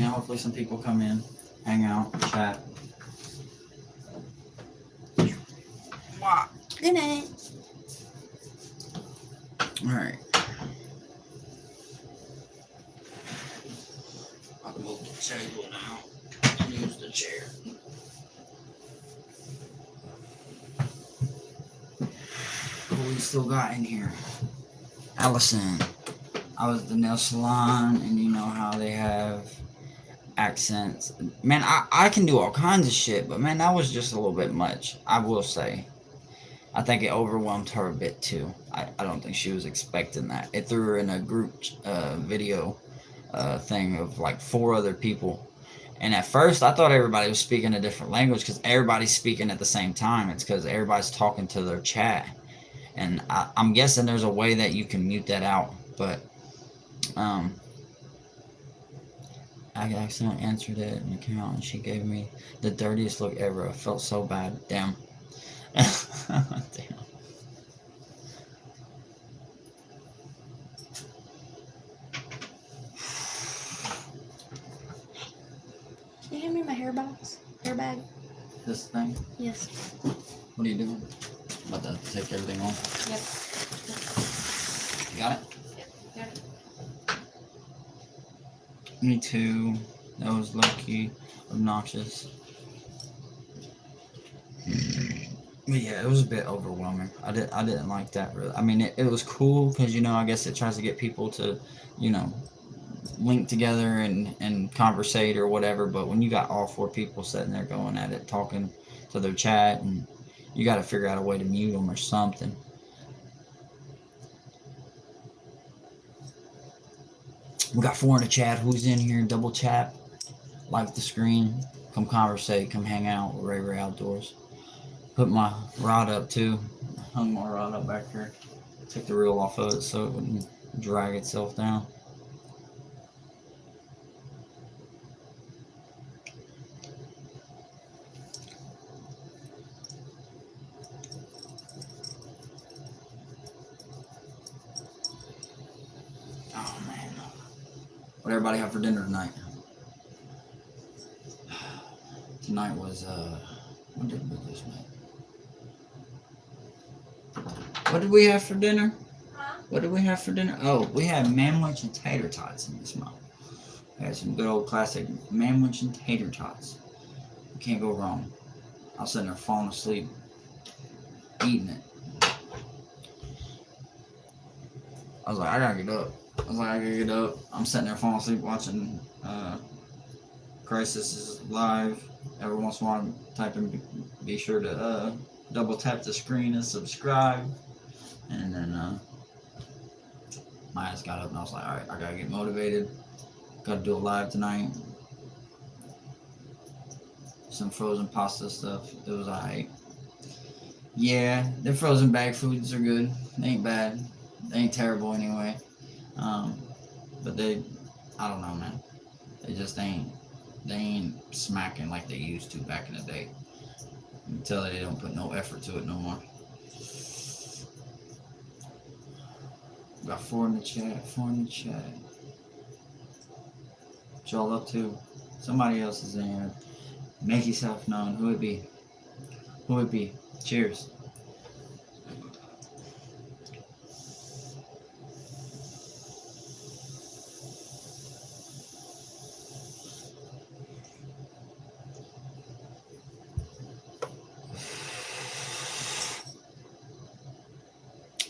Hopefully some people come in, hang out, chat. Good night. Alright. I'll move the table now. Use the chair. Who we still got in here? Allison. I was at the nail salon, and you know how they have accents. Man, I can do all kinds of shit, but man, that was just a little bit much, I will say. I think it overwhelmed her a bit too. I don't think she was expecting that. It threw her in a group video thing of like 4 other people. And at first, I thought everybody was speaking a different language because everybody's speaking at the same time. It's because everybody's talking to their chat. And I'm guessing there's a way that you can mute that out. But I accidentally answered it in the account and she gave me the dirtiest look ever. I felt so bad. Damn. Damn. Can you hand me my hair bag? This thing? Yes. What are you doing? About to take everything off? Yep. You got it? Yep. Got it. Me too. That was low-key obnoxious. But yeah, it was a bit overwhelming. I didn't like that really. I mean, it was cool because, you know, I guess it tries to get people to, you know, link together and conversate or whatever. But when you got all 4 people sitting there going at it, talking to their chat, and you got to figure out a way to mute them or something. We got 4 in the chat. Who's in here? Double chat, like the screen, come conversate, come hang out with RayRay Outdoors. Put my rod up too. Hung my rod up back here. Took the reel off of it so it wouldn't drag itself down. Oh man. What everybody have for dinner tonight? Tonight was what did we just make? What did we have for dinner? Huh? What did we have for dinner? Oh, we had manwich and tater tots in this month. We had some good old classic manwich and tater tots. You can't go wrong. I was sitting there falling asleep, eating it. I was like, I gotta get up. I'm sitting there falling asleep watching Crisis is Live. Every once in a while, type in, be sure to double tap the screen and subscribe. And then my ass got up and I was like, alright, I gotta get motivated. Gotta do a live tonight. Some frozen pasta stuff. It was alright. Yeah, the frozen bag foods are good. They ain't bad. They ain't terrible anyway. But I don't know, man. They just ain't smacking like they used to back in the day. You can tell that they don't put no effort to it no more. Got 4 in the chat. What y'all up to? Somebody else is in here. Make yourself known. Who it be? Cheers.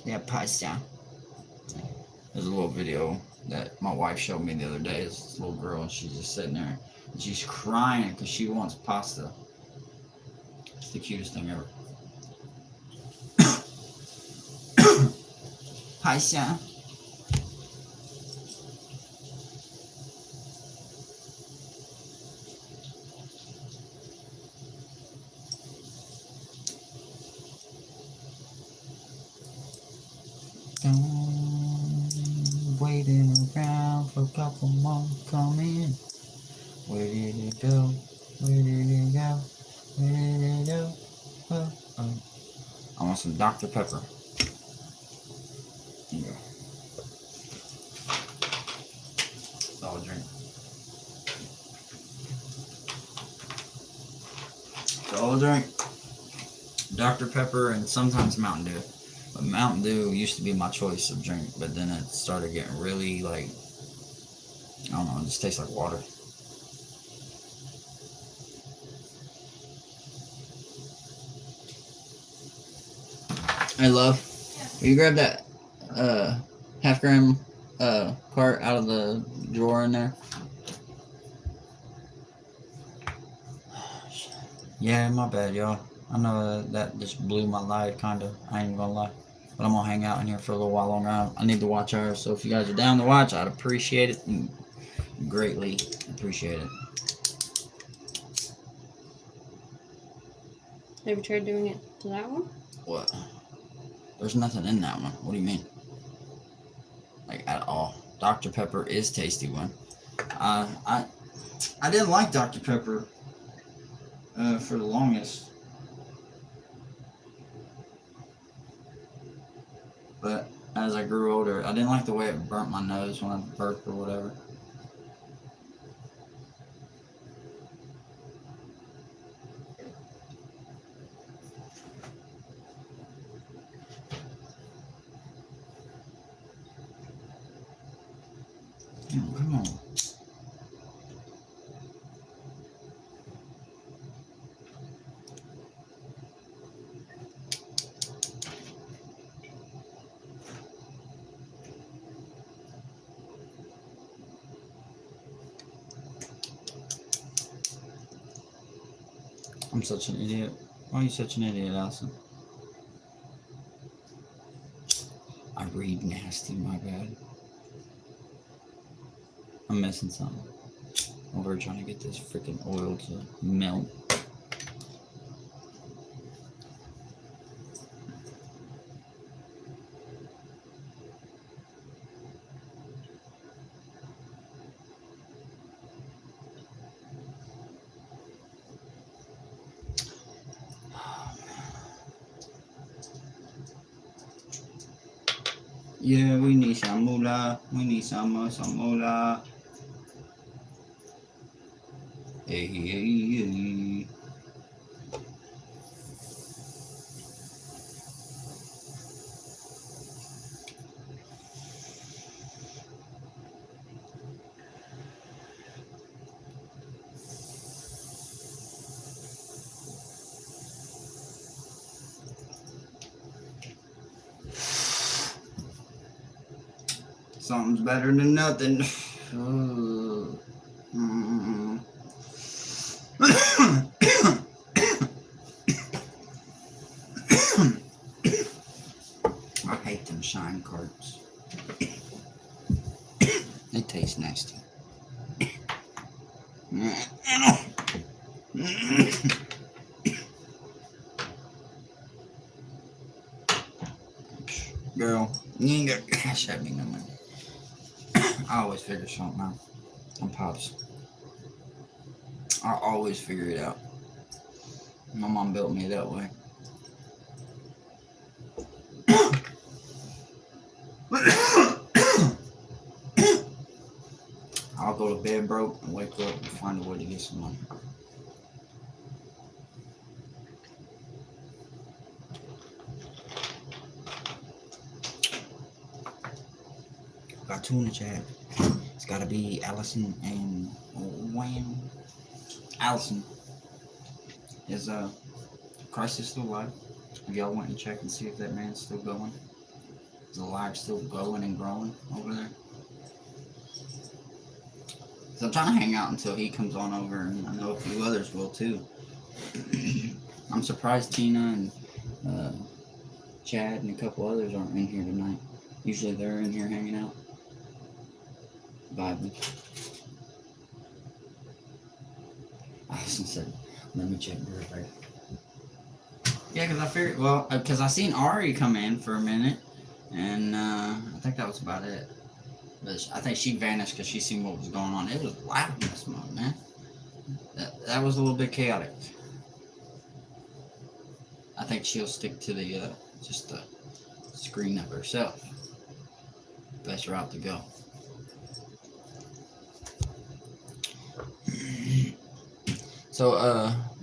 Yeah, pasta. There's a little video that my wife showed me the other day. It's this little girl, and she's just sitting there, and she's crying because she wants pasta. It's the cutest thing ever. Pasta. Waiting around for a couple more to come in. Where did it go? Oh. I want some Dr. Pepper. Here you go. Solid drink. Solid drink. Dr. Pepper and sometimes Mountain Dew. But Mountain Dew used to be my choice of drink, but then it started getting really like, I don't know, it just tastes like water. Hey, love. Yeah. Will you grab that half-gram cart out of the drawer in there? Yeah, my bad, y'all. I know that just blew my light, kinda. I ain't gonna lie. But I'm gonna hang out in here for a little while longer. I need to watch ours, so if you guys are down to watch, I'd appreciate it. Greatly appreciate it. Have you tried doing it to that one? What? There's nothing in that one. What do you mean? Like, at all. Dr. Pepper is tasty one. I didn't like Dr. Pepper for the longest. But as I grew older, I didn't like the way it burnt my nose when I burped or whatever. Oh, come on. I'm such an idiot. Why are you such an idiot, Allison? I read nasty, my bad. I'm missing something. Over here trying to get this freaking oil to melt. Yeah, we need some moolah. We need some moolah. Hey, hey, hey. Something's better than nothing. I hate them shine carts. They taste nasty. Girl, you ain't got cash at me no money. I always figure something out. I'm Pops. I always figure it out. My mom built me that way. I'll go to bed broke and wake up and find a way to get some money. Got two in the chat. It's gotta be Allison and Wham. Allison. Is Christ is still alive? If y'all went and check and see if that man's still going? Is the live still going and growing over there? So I'm trying to hang out until he comes on over, and I know a few others will too. I'm surprised Tina and Chad and a couple others aren't in here tonight. Usually they're in here hanging out, vibing. Allison said, "Let me check RayRay." Yeah, because I figured, well, because I seen Ari come in for a minute, and I think that was about it. But I think she vanished because she seen what was going on. It was loud in this mode, man. That was a little bit chaotic. I think she'll stick to the just the screen of herself. Best route to go. So,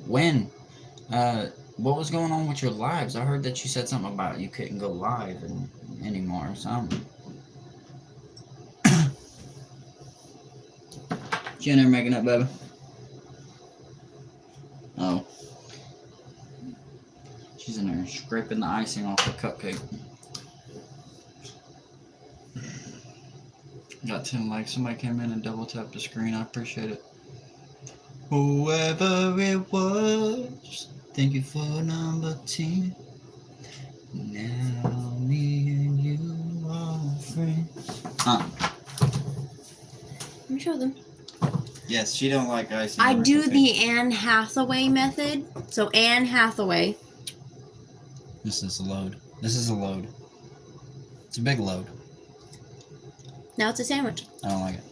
when, what was going on with your lives? I heard that you said something about you couldn't go live anymore or something. She in there making up, baby? Oh. She's in there scraping the icing off the cupcake. Got 10 likes. Somebody came in and double tapped the screen. I appreciate it. Whoever it was, thank you for number 10. Now me and you are friends. Let me show them. Yes, she don't like icing. I do the Anne Hathaway method. So Anne Hathaway. This is a load. This is a load. It's a big load. Now it's a sandwich. I don't like it.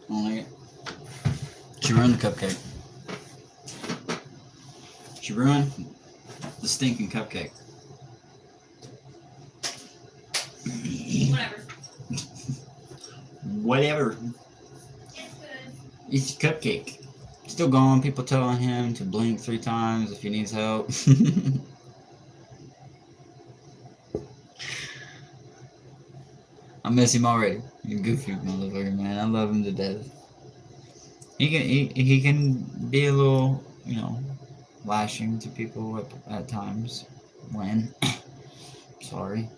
I don't like it. She ruined the cupcake. She ruined the stinking cupcake. Whatever. Whatever. It's a cupcake. Still going. People telling him to blink 3 times if he needs help. I miss him already. You goofy motherfucker, man. I love him to death. He can be a little, you know, lashing to people at times. When sorry.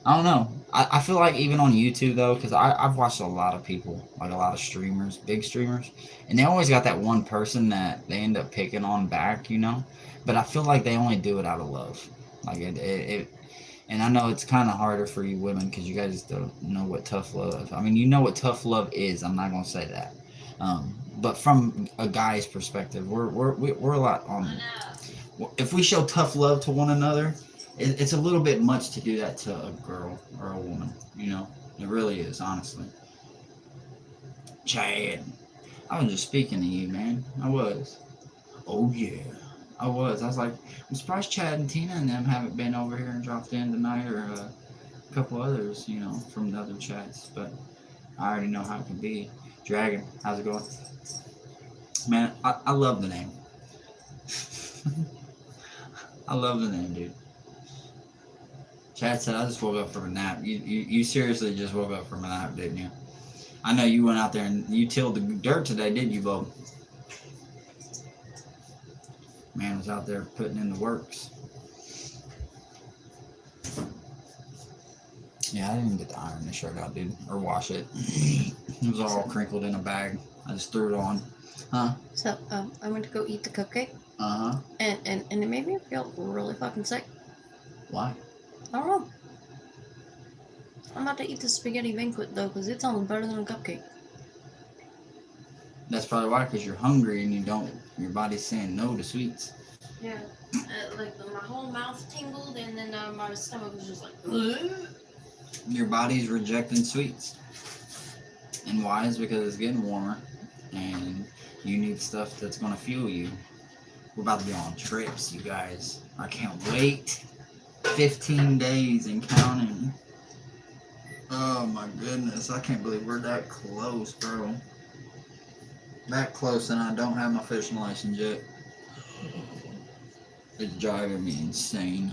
I don't know. I feel like even on YouTube though, because I've watched a lot of people, like a lot of streamers, big streamers, and they always got that one person that they end up picking on back, you know. But I feel like they only do it out of love. Like and I know it's kind of harder for you women because you guys don't know what tough love. I mean, you know what tough love is. I'm not gonna say that. But from a guy's perspective, we're a lot on. If we show tough love to one another, it's a little bit much to do that to a girl or a woman. You know, it really is, honestly. Chad, I was just speaking to you, man. I was. Oh yeah, I was. I was like, I'm surprised Chad and Tina and them haven't been over here and dropped in tonight, or a couple others, you know, from the other chats. But I already know how it can be. Dragon, how's it going? Man, I love the name. I love the name, dude. Chad said, I just woke up from a nap. You seriously just woke up from a nap, didn't you? I know you went out there and you tilled the dirt today, didn't you, Bo? Man was out there putting in the works. Yeah, I didn't even get to iron the shirt out, dude. Or wash it. It was all crinkled in a bag. I just threw it on. Huh? So, I went to go eat the cupcake. Uh-huh. And it made me feel really fucking sick. Why? I don't know. I'm about to eat the spaghetti banquet, though, because it sounds better than a cupcake. That's probably why, because you're hungry and your body's saying no to sweets. Yeah. Like, my whole mouth tingled, and then my stomach was just like, ugh. Your body's rejecting sweets. And why? Is because it's getting warmer, and you need stuff that's going to fuel you. We're about to be on trips, you guys. I can't wait. 15 days and counting. Oh my goodness, I can't believe we're that close, bro. That close, and I don't have my fishing license yet. It's driving me insane.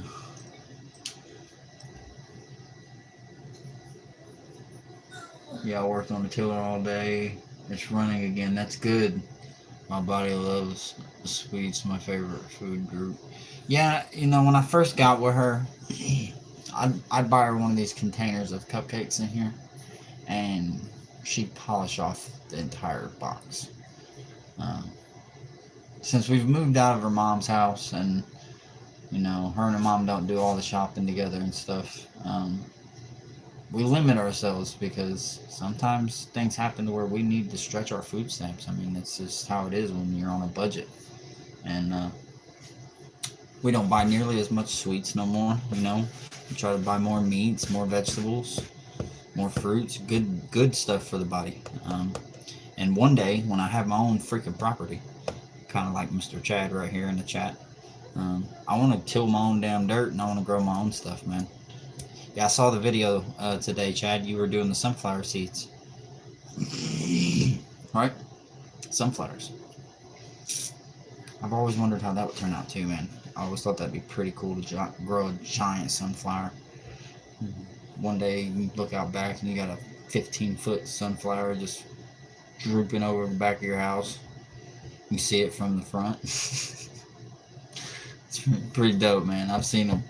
Yeah, I worked on the tiller all day. It's running again. That's good. My body loves the sweets, my favorite food group. Yeah, you know, when I first got with her, I'd buy her one of these containers of cupcakes in here, and she'd polish off the entire box. Since we've moved out of her mom's house, and, you know, her and her mom don't do all the shopping together and stuff, we limit ourselves because sometimes things happen to where we need to stretch our food stamps. I mean, it's just how it is when you're on a budget. And we don't buy nearly as much sweets no more, you know. We try to buy more meats, more vegetables, more fruits, good stuff for the body. And one day, when I have my own freaking property, kind of like Mr. Chad right here in the chat, I want to till my own damn dirt, and I want to grow my own stuff, man. Yeah, I saw the video today, Chad. You were doing the sunflower seeds. Right? Sunflowers. I've always wondered how that would turn out too, man. I always thought that'd be pretty cool to grow a giant sunflower. One day you look out back and you got a 15-foot sunflower just drooping over the back of your house. You see it from the front. It's pretty dope, man. I've seen them.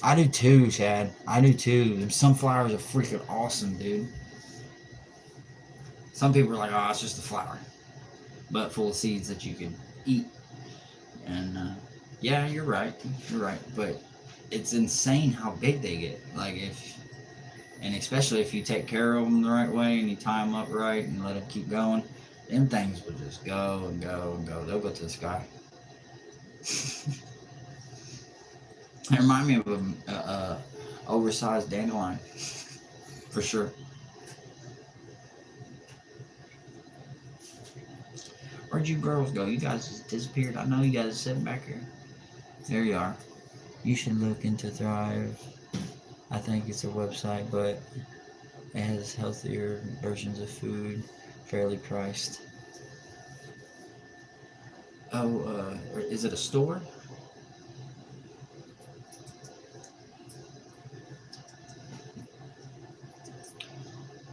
I do too, Chad. I do too. Them sunflowers are freaking awesome, dude. Some people are like, oh, it's just a flower. But full of seeds that you can eat. And, yeah, you're right. You're right. But it's insane how big they get. Like, and especially if you take care of them the right way and you tie them up right and let them keep going, them things will just go and go and go. They'll go to the sky. They remind me of a oversized dandelion, for sure. Where'd you girls go? You guys just disappeared. I know you guys are sitting back here. There you are. You should look into Thrive. I think it's a website, but it has healthier versions of food, fairly priced. Oh, is it a store?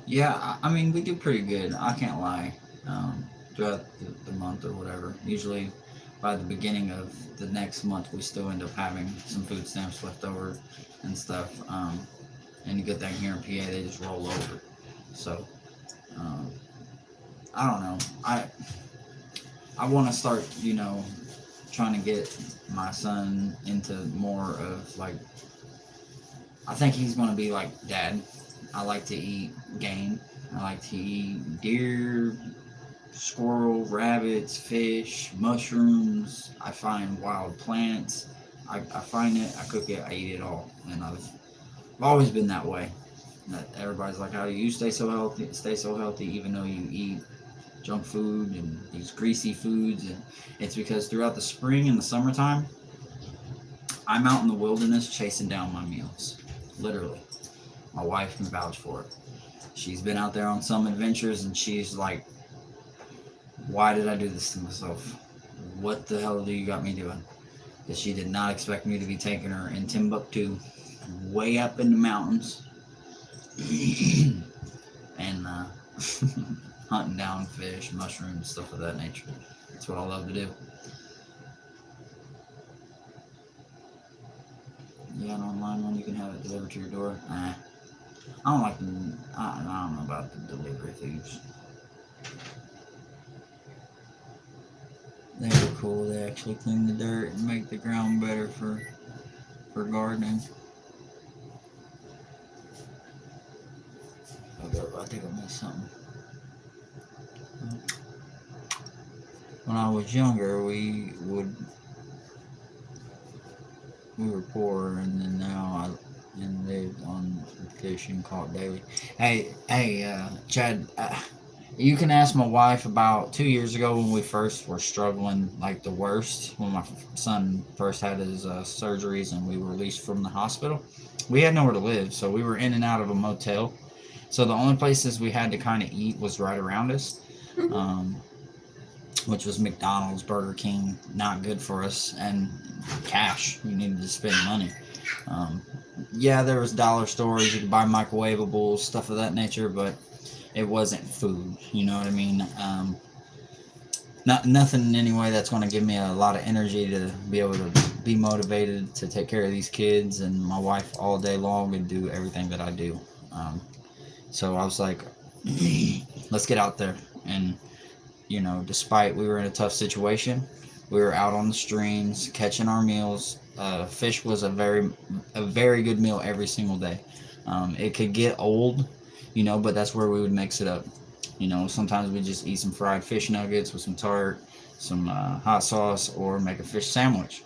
Yeah, I mean, we do pretty good. I can't lie. Throughout the month or whatever. Usually by the beginning of the next month, we still end up having some food stamps left over and stuff. And the good thing here in PA, they just roll over. So, I don't know. I want to start, trying to get my son into more of like, I think he's going to be like Dad. I like to eat game. I like to eat deer, squirrel, rabbits, fish, mushrooms. I find wild plants. I find it, I cook it, I eat it all. And I've always been that way. That everybody's like, how do you stay so healthy even though you eat junk food and these greasy foods? And it's because throughout the spring and the summertime, I'm out in the wilderness chasing down my meals. Literally. My wife can vouch for it. She's been out there on some adventures and she's like, why did I do this to myself? What the hell do you got me doing? Because she did not expect me to be taking her in Timbuktu, way up in the mountains, and hunting down fish, mushrooms, stuff of that nature. That's what I love to do. You got an online one, you can have it delivered to your door. I don't like them. I don't know about the delivery thieves. They were cool. They actually clean the dirt and make the ground better for gardening. I think I missed something. When I was younger, we were poor, and then now I lived on fishing, caught daily. Hey, Chad. You can ask my wife about 2 years ago when we first were struggling like the worst, when my son first had his surgeries and we were released from the hospital. We had nowhere to live, so we were in and out of a motel. So the only places we had to kind of eat was right around us, which was McDonald's, Burger King, not good for us, and cash. We needed to spend money. Yeah, there was dollar stores, you could buy microwavables, stuff of that nature, but it wasn't food, you know what I mean? Nothing anyway that's going to give me a lot of energy to be able to be motivated to take care of these kids and my wife all day long and do everything that I do. So I was like, let's get out there. And, despite we were in a tough situation, we were out on the streams catching our meals. Fish was a very good meal every single day. It could get old, but that's where we would mix it up. Sometimes we just eat some fried fish nuggets with some tart, some hot sauce, or make a fish sandwich,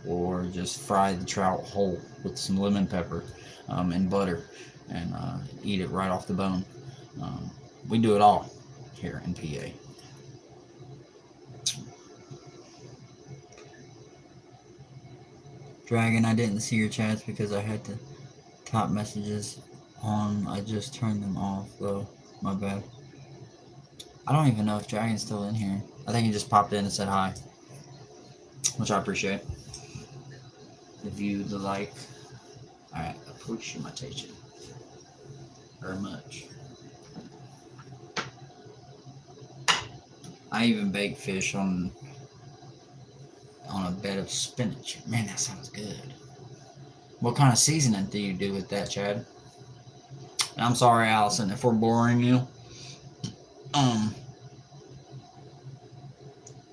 or just fry the trout whole with some lemon pepper and butter, and eat it right off the bone. We do it all here in PA. Dragon, I didn't see your chats because I had the top messages on. I just turned them off though. My bad. I don't even know if Dragon's still in here. I think he just popped in and said hi, which I appreciate. The view, the like. I appreciate you very much. I even bake fish on a bed of spinach. Man, that sounds good. What kind of seasoning do you do with that, Chad? And I'm sorry, Allison, if we're boring you.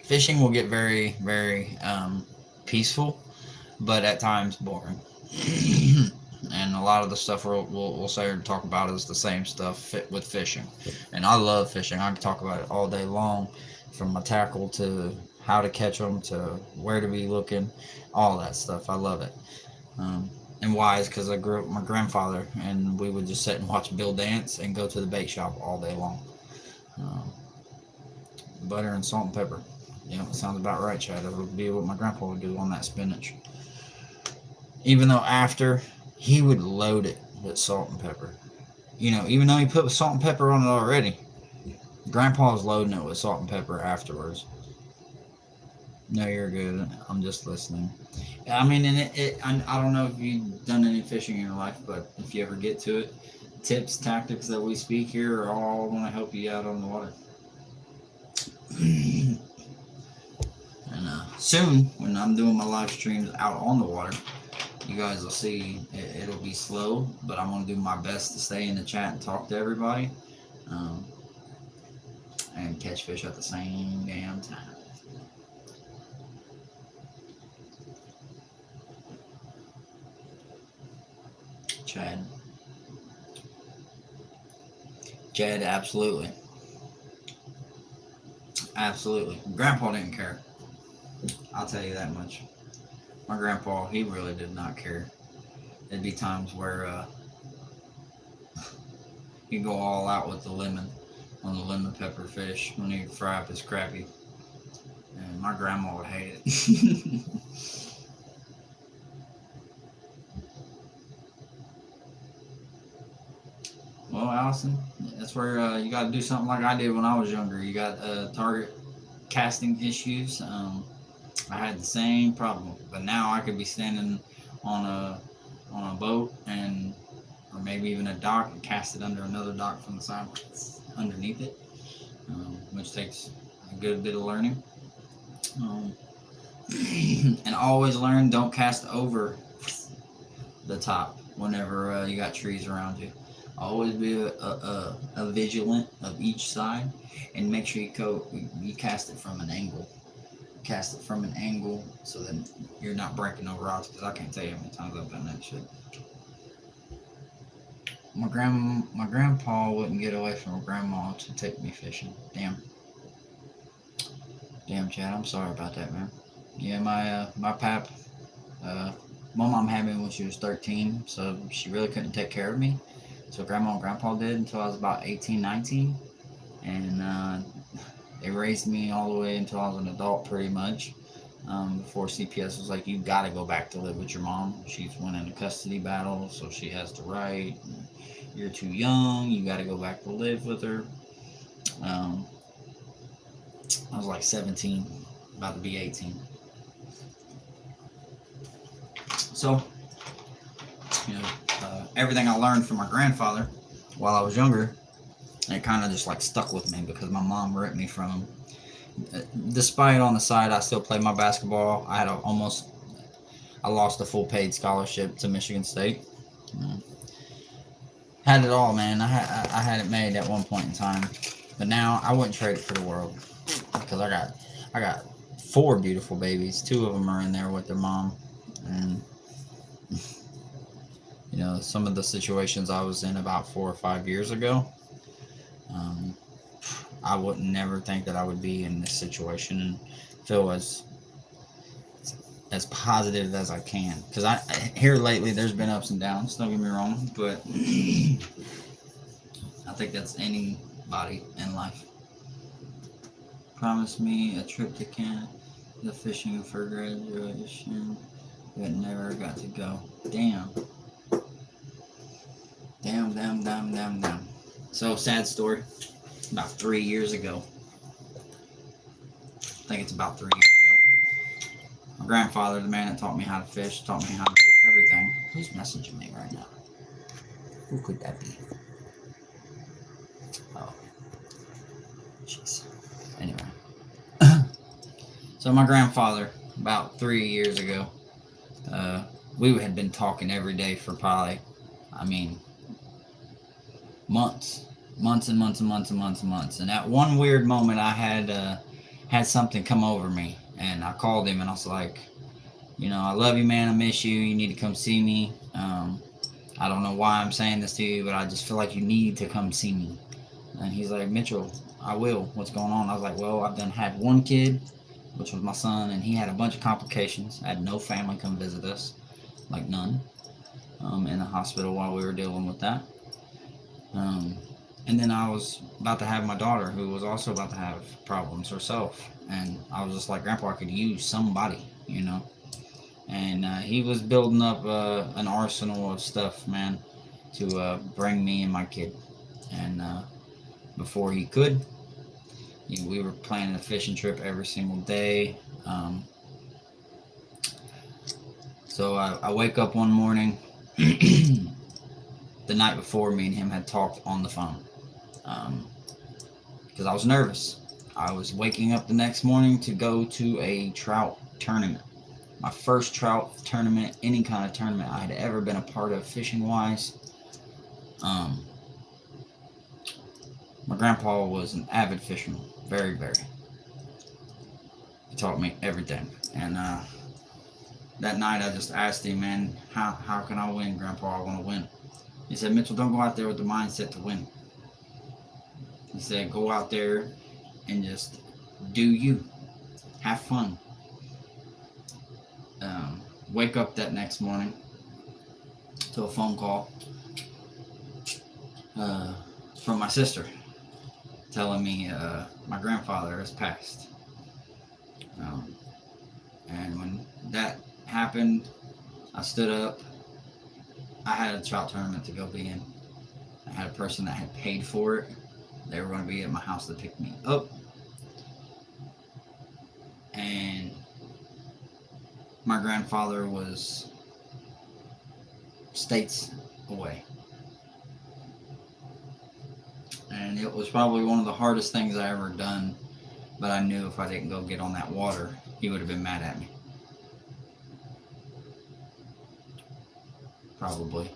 Fishing will get very, very peaceful, but at times boring. And a lot of the stuff we'll say or talk about is the same stuff with fishing. And I love fishing. I can talk about it all day long, from my tackle to how to catch them to where to be looking, all that stuff. I love it. And why is because I grew up with my grandfather, and we would just sit and watch Bill dance and go to the bait shop all day long. Butter and salt and pepper. Yeah, it sounds about right, Chad. That would be what my grandpa would do on that spinach. Even though after, he would load it with salt and pepper. Even though he put salt and pepper on it already, Grandpa was loading it with salt and pepper afterwards. No, you're good. I'm just listening. I mean, and I don't know if you've done any fishing in your life, but if you ever get to it, tips, tactics that we speak here are all going to help you out on the water. And soon, when I'm doing my live streams out on the water, you guys will see it'll be slow, but I'm going to do my best to stay in the chat and talk to everybody. And catch fish at the same damn time. Chad, absolutely. Absolutely. Grandpa didn't care. I'll tell you that much. My grandpa, he really did not care. There'd be times where he'd go all out with the lemon on the lemon pepper fish when he'd fry up his crappie. And my grandma would hate it. Well, Allison, that's where you got to do something like I did when I was younger. You got target casting issues. I had the same problem, but now I could be standing on a boat and or maybe even a dock and cast it under another dock from the side underneath it, which takes a good bit of learning. And always learn, don't cast over the top whenever you got trees around you. Always be a vigilant of each side, and make sure you cast it from an angle. Cast it from an angle so that you're not breaking no rocks, because I can't tell you how many times I've done that shit. My grandpa wouldn't get away from my grandma to take me fishing. Damn, Chad, I'm sorry about that, man. Yeah, my pap, my mom had me when she was 13, so she really couldn't take care of me. So grandma and grandpa did until I was about 18, 19. And they raised me all the way until I was an adult, pretty much. Before CPS was like, you got to go back to live with your mom. She's winning a custody battle, so she has the right. You're too young. You got to go back to live with her. I was like 17, about to be 18. So, everything I learned from my grandfather while I was younger, it kind of just like stuck with me because my mom ripped me from him. Despite on the side, I still played my basketball. I lost a full paid scholarship to Michigan State. Had it all, man. I had it made at one point in time, but now I wouldn't trade it for the world because I got 4 beautiful babies. 2 of them are in there with their mom, and some of the situations I was in about 4 or 5 years ago, I would never think that I would be in this situation and feel as positive as I can. Because here lately, there's been ups and downs. Don't get me wrong, but I think that's anybody in life. Promised me a trip to Canada, fishing for graduation, but never got to go. Damn. So, sad story. About 3 years ago. I think it's about 3 years ago. My grandfather, the man that taught me how to fish, taught me how to do everything. Who's messaging me right now? Who could that be? Oh. Jeez. Anyway. So my grandfather, about 3 years ago, we had been talking every day for probably, months. And at one weird moment, I had something come over me, and I called him, and I was like, I love you, man. I miss you. You need to come see me. I don't know why I'm saying this to you, but I just feel like you need to come see me. And he's like, Mitchell, I will. What's going on? I was like, well, I've had 1 kid, which was my son, and he had a bunch of complications. I had no family come visit us, like none, in the hospital while we were dealing with that. And then I was about to have my daughter, who was also about to have problems herself. And I was just like, Grandpa, I could use somebody, And he was building up an arsenal of stuff, man, to bring me and my kid. And before he could, we were planning a fishing trip every single day. So I wake up one morning. The night before, me and him had talked on the phone. Because I was nervous. I was waking up the next morning to go to a trout tournament. my first trout tournament, any kind of tournament I had ever been a part of fishing wise. My grandpa was an avid fisherman, very, very. He taught me everything, and that night I just asked him, man, how can I win, Grandpa? I want to win. He said, Mitchell, don't go out there with the mindset to win. He said, go out there and just do you. Have fun. Wake up that next morning to a phone call from my sister telling me my grandfather has passed. And when that happened, I stood up. I had a trout tournament to go be in. I had a person that had paid for it. They were going to be at my house to pick me up. And my grandfather was states away. And it was probably one of the hardest things I ever done. But I knew if I didn't go get on that water, he would have been mad at me. Probably.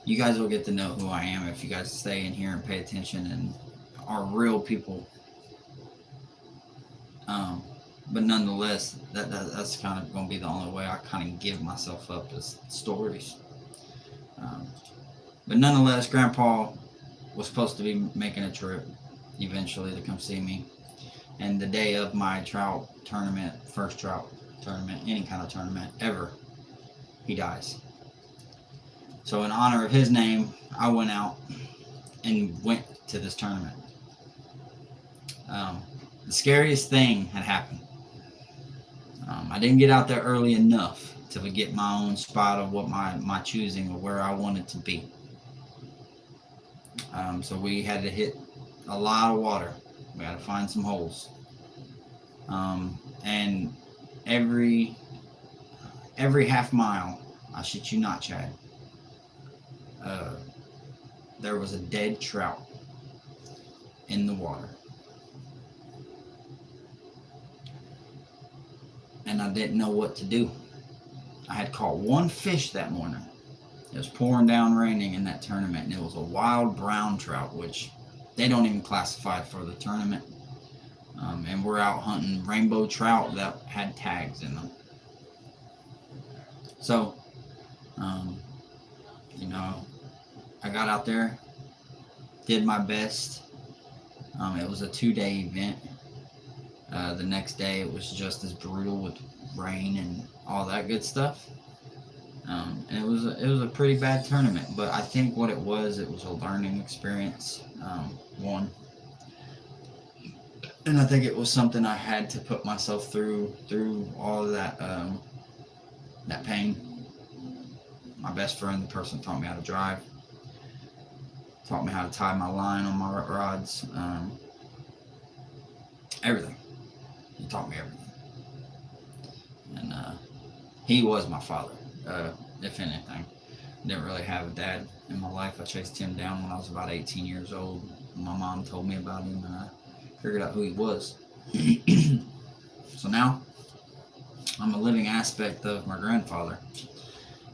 You guys will get to know who I am if you guys stay in here and pay attention and are real people. But nonetheless, that's kind of going to be the only way I kind of give myself up is stories. But nonetheless, Grandpa was supposed to be making a trip eventually to come see me. And the day of my trout tournament, first trout tournament, any kind of tournament ever, he dies. So in honor of his name, I went out and went to this tournament. The scariest thing had happened. I didn't get out there early enough to get my own spot of what my choosing or where I wanted to be. So we had to hit a lot of water. We had to find some holes. And every half mile, I shit you not, Chad, there was a dead trout in the water. And I didn't know what to do. I had caught one fish that morning. It was pouring down raining in that tournament, and it was a wild brown trout, which they don't even classify for the tournament. And we're out hunting rainbow trout that had tags in them. So, I got out there, did my best. It was a 2-day event. The next day it was just as brutal with rain and all that good stuff. And it was a pretty bad tournament, but I think what it was a learning experience. One, and I think it was something I had to put myself through all of that that pain. My best friend, the person taught me how to drive, taught me how to tie my line on my rods, everything. He taught me everything. And he was my father, if anything. Didn't really have a dad in my life. I chased him down when I was about 18 years old. My mom told me about him, and I figured out who he was. So now, I'm a living aspect of my grandfather.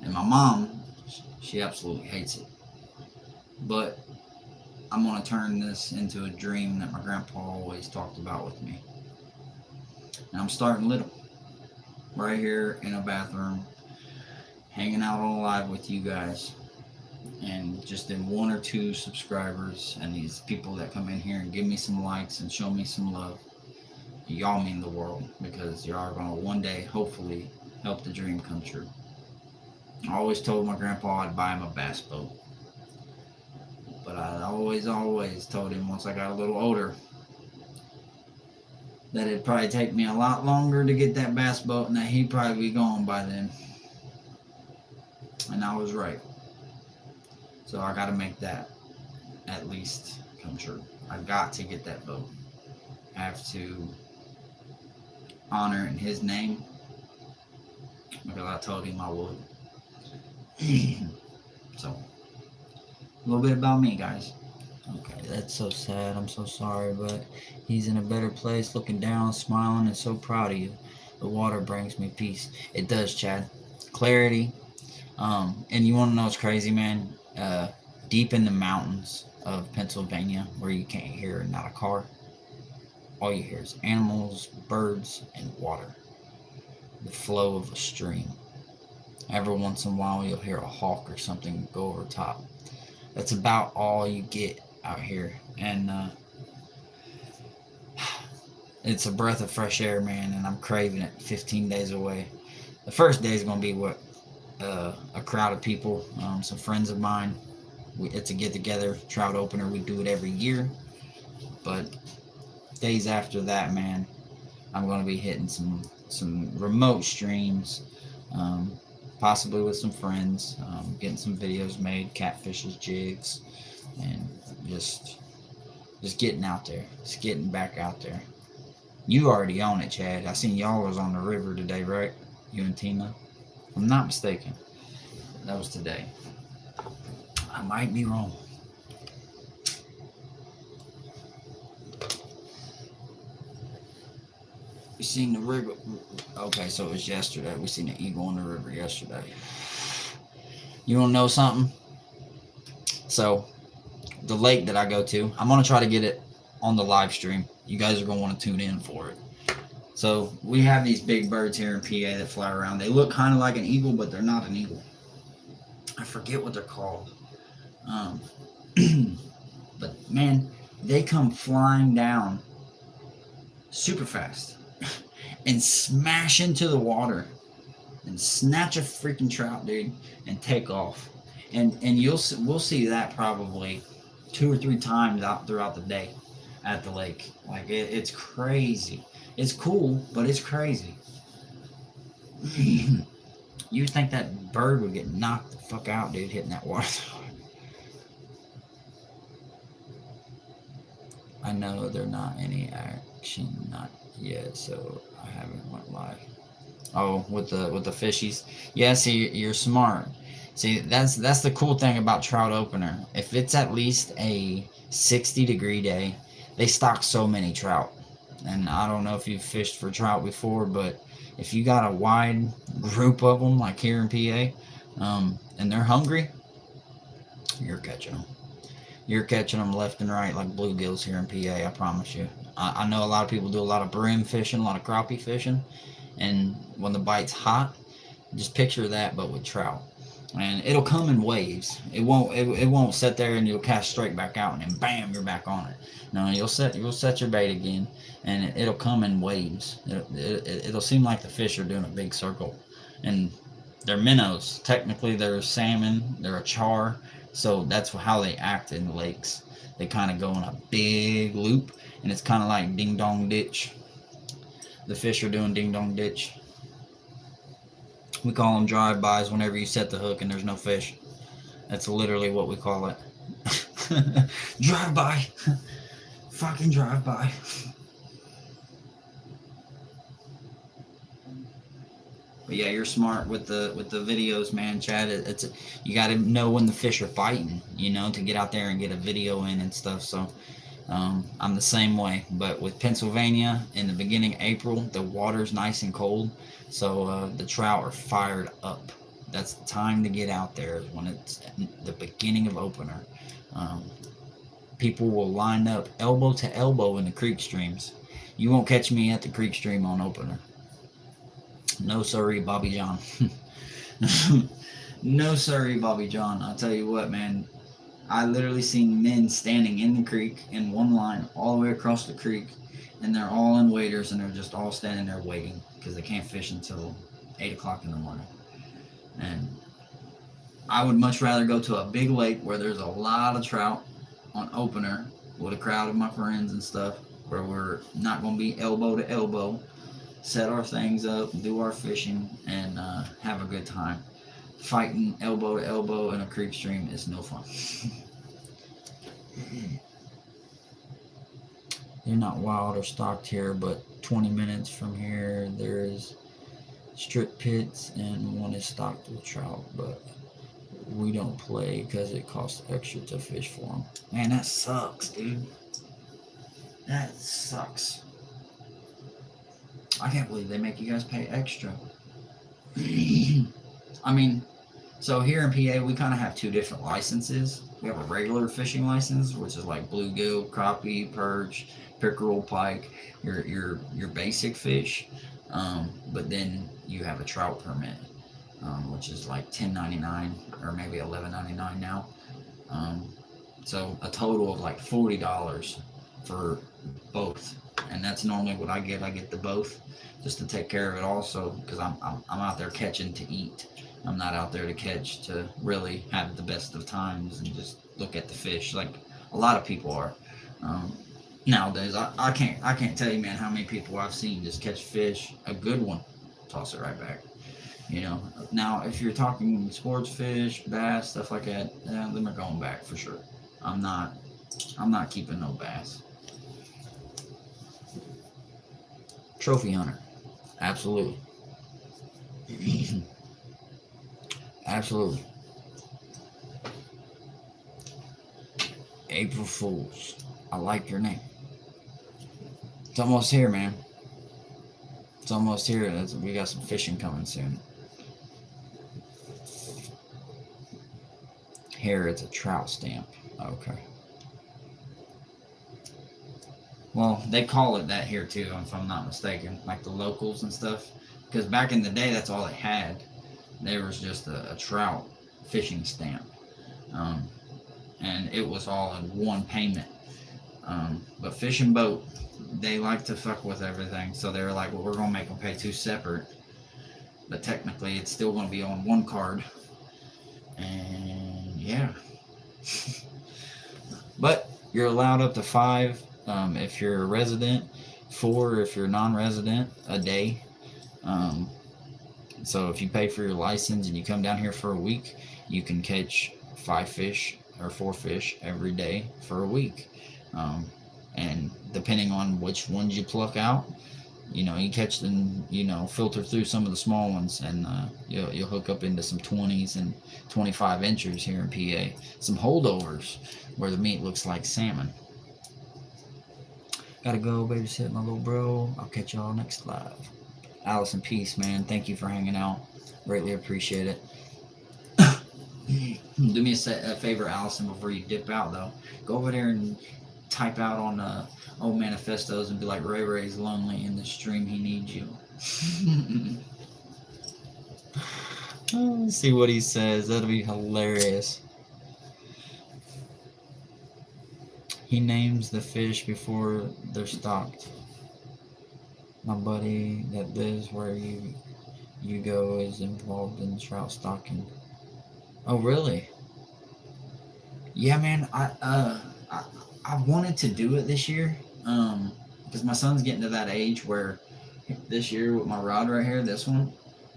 And my mom, she absolutely hates it. But I'm going to turn this into a dream that my grandpa always talked about with me. And I'm starting little. Right here in a bathroom, hanging out on live with you guys. And just in 1 or 2 subscribers and these people that come in here and give me some likes and show me some love. Y'all mean the world, because y'all are going to one day, hopefully, help the dream come true. I always told my grandpa I'd buy him a bass boat. But I always told him once I got a little older that it'd probably take me a lot longer to get that bass boat and that he'd probably be gone by then. And I was right. So I got to make that at least come true. I got to get that boat. I have to honor in his name, because I told him I would. So, a little bit about me, guys. Okay, that's so sad. I'm so sorry, but he's in a better place, looking down, smiling, and so proud of you. The water brings me peace. It does, Chad. Clarity. And you want to know what's crazy, man? Deep in the mountains of Pennsylvania, where you can't hear not a car, all you hear is animals, birds, and water. The flow of a stream. Every once in a while, you'll hear a hawk or something go over top. That's about all you get out here, and it's a breath of fresh air, man. And I'm craving it. 15 days away. The first day is gonna be what a crowd of people, some friends of mine. It's a get together trout opener. We do it every year, but days after that, man, I'm gonna be hitting some remote streams, possibly with some friends, getting some videos made, catfishes, jigs, and just getting out there, just getting back out there. You already own it, Chad. I seen y'all was on the river today, right? You and Tina. If I'm not mistaken. That was today. I might be wrong. We seen the river. Okay, so it was yesterday. We seen the eagle on the river yesterday. You want to know something? So, the lake that I go to, I'm going to try to get it on the live stream. You guys are going to want to tune in for it. So, we have these big birds here in PA that fly around. They look kind of like an eagle, but they're not an eagle. I forget what they're called. But, man, they come flying down super fast and smash into the water and snatch a freaking trout, dude, and take off. And we'll see that probably 2 or 3 times out throughout the day at the lake. Like it's crazy. It's cool, but it's crazy. You'd think that bird would get knocked the fuck out, dude, hitting that water. I know they're not any action, not yet, so I haven't went live. Oh, with the fishies. Yeah, see, you're smart. See, that's the cool thing about trout opener. If it's at least a 60-degree day, they stock so many trout. And I don't know if you've fished for trout before, but if you got a wide group of them, like here in PA, and they're hungry, you're catching them. You're catching them left and right like bluegills here in PA, I promise you. I know a lot of people do a lot of brim fishing, a lot of crappie fishing, and when the bite's hot, just picture that, but with trout. And it'll come in waves. It won't sit there and you'll cast straight back out and then bam, you're back on it. No, you'll set your bait again, and it'll come in waves. It'll seem like the fish are doing a big circle, and they're minnows. Technically, they're salmon. They're a char. So that's how they act in the lakes. They kind of go in a big loop, and it's kind of like ding dong ditch. The fish are doing ding dong ditch. We call them drive-bys whenever you set the hook and there's no fish. That's literally what we call it. Drive-by. Fucking drive-by. But yeah, you're smart with the videos, man, Chad. You got to know when the fish are biting, to get out there and get a video in and stuff. So I'm the same way. But with Pennsylvania, in the beginning of April, the water's nice and cold, so the trout are fired up. That's the time to get out there, when it's the beginning of opener. People will line up elbow to elbow in the creek streams. You won't catch me at the creek stream on opener. No sorry, Bobby John. No sorry, Bobby John. I'll tell you what, man. I literally seen men standing in the creek in one line all the way across the creek, and they're all in waders, and they're just all standing there waiting because they can't fish until 8 o'clock in the morning. And I would much rather go to a big lake where there's a lot of trout on opener with a crowd of my friends and stuff, where we're not going to be elbow to elbow, set our things up, do our fishing, and have a good time. Fighting elbow to elbow in a creek stream is no fun. They're not wild or stocked here, but 20 minutes from here there's strip pits and one is stocked with trout. But We don't play because it costs extra to fish for them. Man, that sucks, dude. That sucks. I can't believe they make you guys pay extra. I mean, so here in PA, we kind of have two different licenses. We have a regular fishing license, which is like bluegill, crappie, perch, pickerel, pike, your basic fish. But then you have a trout permit, which is like $10.99 or maybe $11.99 now. So a total of like $40 for both, and that's normally what I get. I get the both just to take care of it also, because I'm out there catching to eat. I'm not out there to catch to really have the best of times and just look at the fish like a lot of people are nowadays. I can't tell you, man, how many people I've seen just catch fish, a good one, toss it right back. You know, now if you're talking sports fish, bass, stuff like that, them are going back for sure. I'm not keeping no bass. Trophy hunter, absolutely. Absolutely. April Fools. I like your name. It's almost here, man. It's almost here. We got some fishing coming soon. Here, it's a trout stamp. Okay. Well, they call it that here too, if I'm not mistaken, like the locals and stuff. Because back in the day, that's all they had. There was just a trout fishing stamp, and it was all in one payment. But Fish and Boat, they like to fuck with everything, so they were like, well, we're gonna make them pay two separate, but technically it's still gonna be on one card. And yeah. But you're allowed up to 5 if you're a resident, 4 if you're non-resident, a day. So if you pay for your license and you come down here for a week, you can catch 5 fish or 4 fish every day for a week. And depending on which ones you pluck out, you know, you catch them, you know, filter through some of the small ones, and you'll hook up into some 20s and 25 inchers here in PA. Some holdovers where the meat looks like salmon. Gotta go babysit my little bro. I'll catch y'all next live. Allison, peace, man. Thank you for hanging out. Greatly appreciate it. Do me a favor, Allison, before you dip out, though. Go over there and type out on old manifestos and be like, RayRay's lonely in the stream. He needs you. Let's see what he says. That'll be hilarious. He names the fish before they're stocked. My buddy that lives where you go is involved in trout stocking. Oh, really? Yeah, man. I wanted to do it this year, because my son's getting to that age where this year with my rod right here, this one,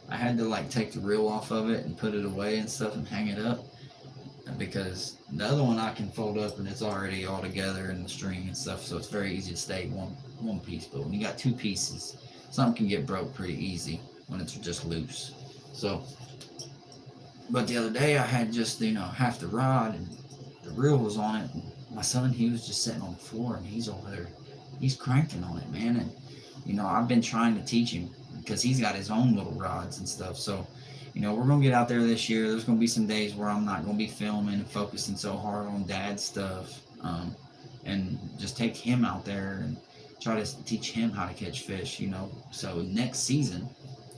I had to like take the reel off of it and put it away and stuff and hang it up, because the other one I can fold up and it's already all together in the string and stuff, so it's very easy to stay one piece. But when you got 2 pieces, something can get broke pretty easy when it's just loose. So, but the other day I had just, you know, half the rod and the reel was on it. And my son, he was just sitting on the floor and he's over there, he's cranking on it, man. And you know, I've been trying to teach him because he's got his own little rods and stuff. So, you know, we're going to get out there this year. There's going to be some days where I'm not going to be filming and focusing so hard on dad stuff, and just take him out there and try to teach him how to catch fish, you know. So next season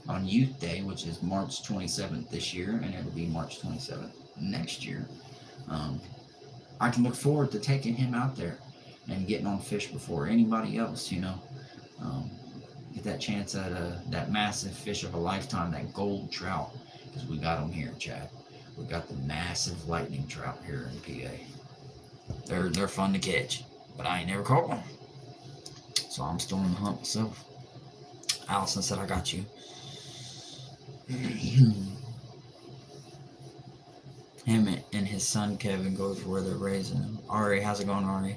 on Youth Day, which is March 27th this year, and it'll be March 27th next year, I can look forward to taking him out there and getting on fish before anybody else, you know. Get that chance at that massive fish of a lifetime, that gold trout, because we got them here, Chad. We got the massive lightning trout here in PA. They're fun to catch, but I ain't never caught one, so I'm still on the hunt myself. Allison said, I got you. Him and his son Kevin goes where they're raising him. Ari, how's it going, Ari?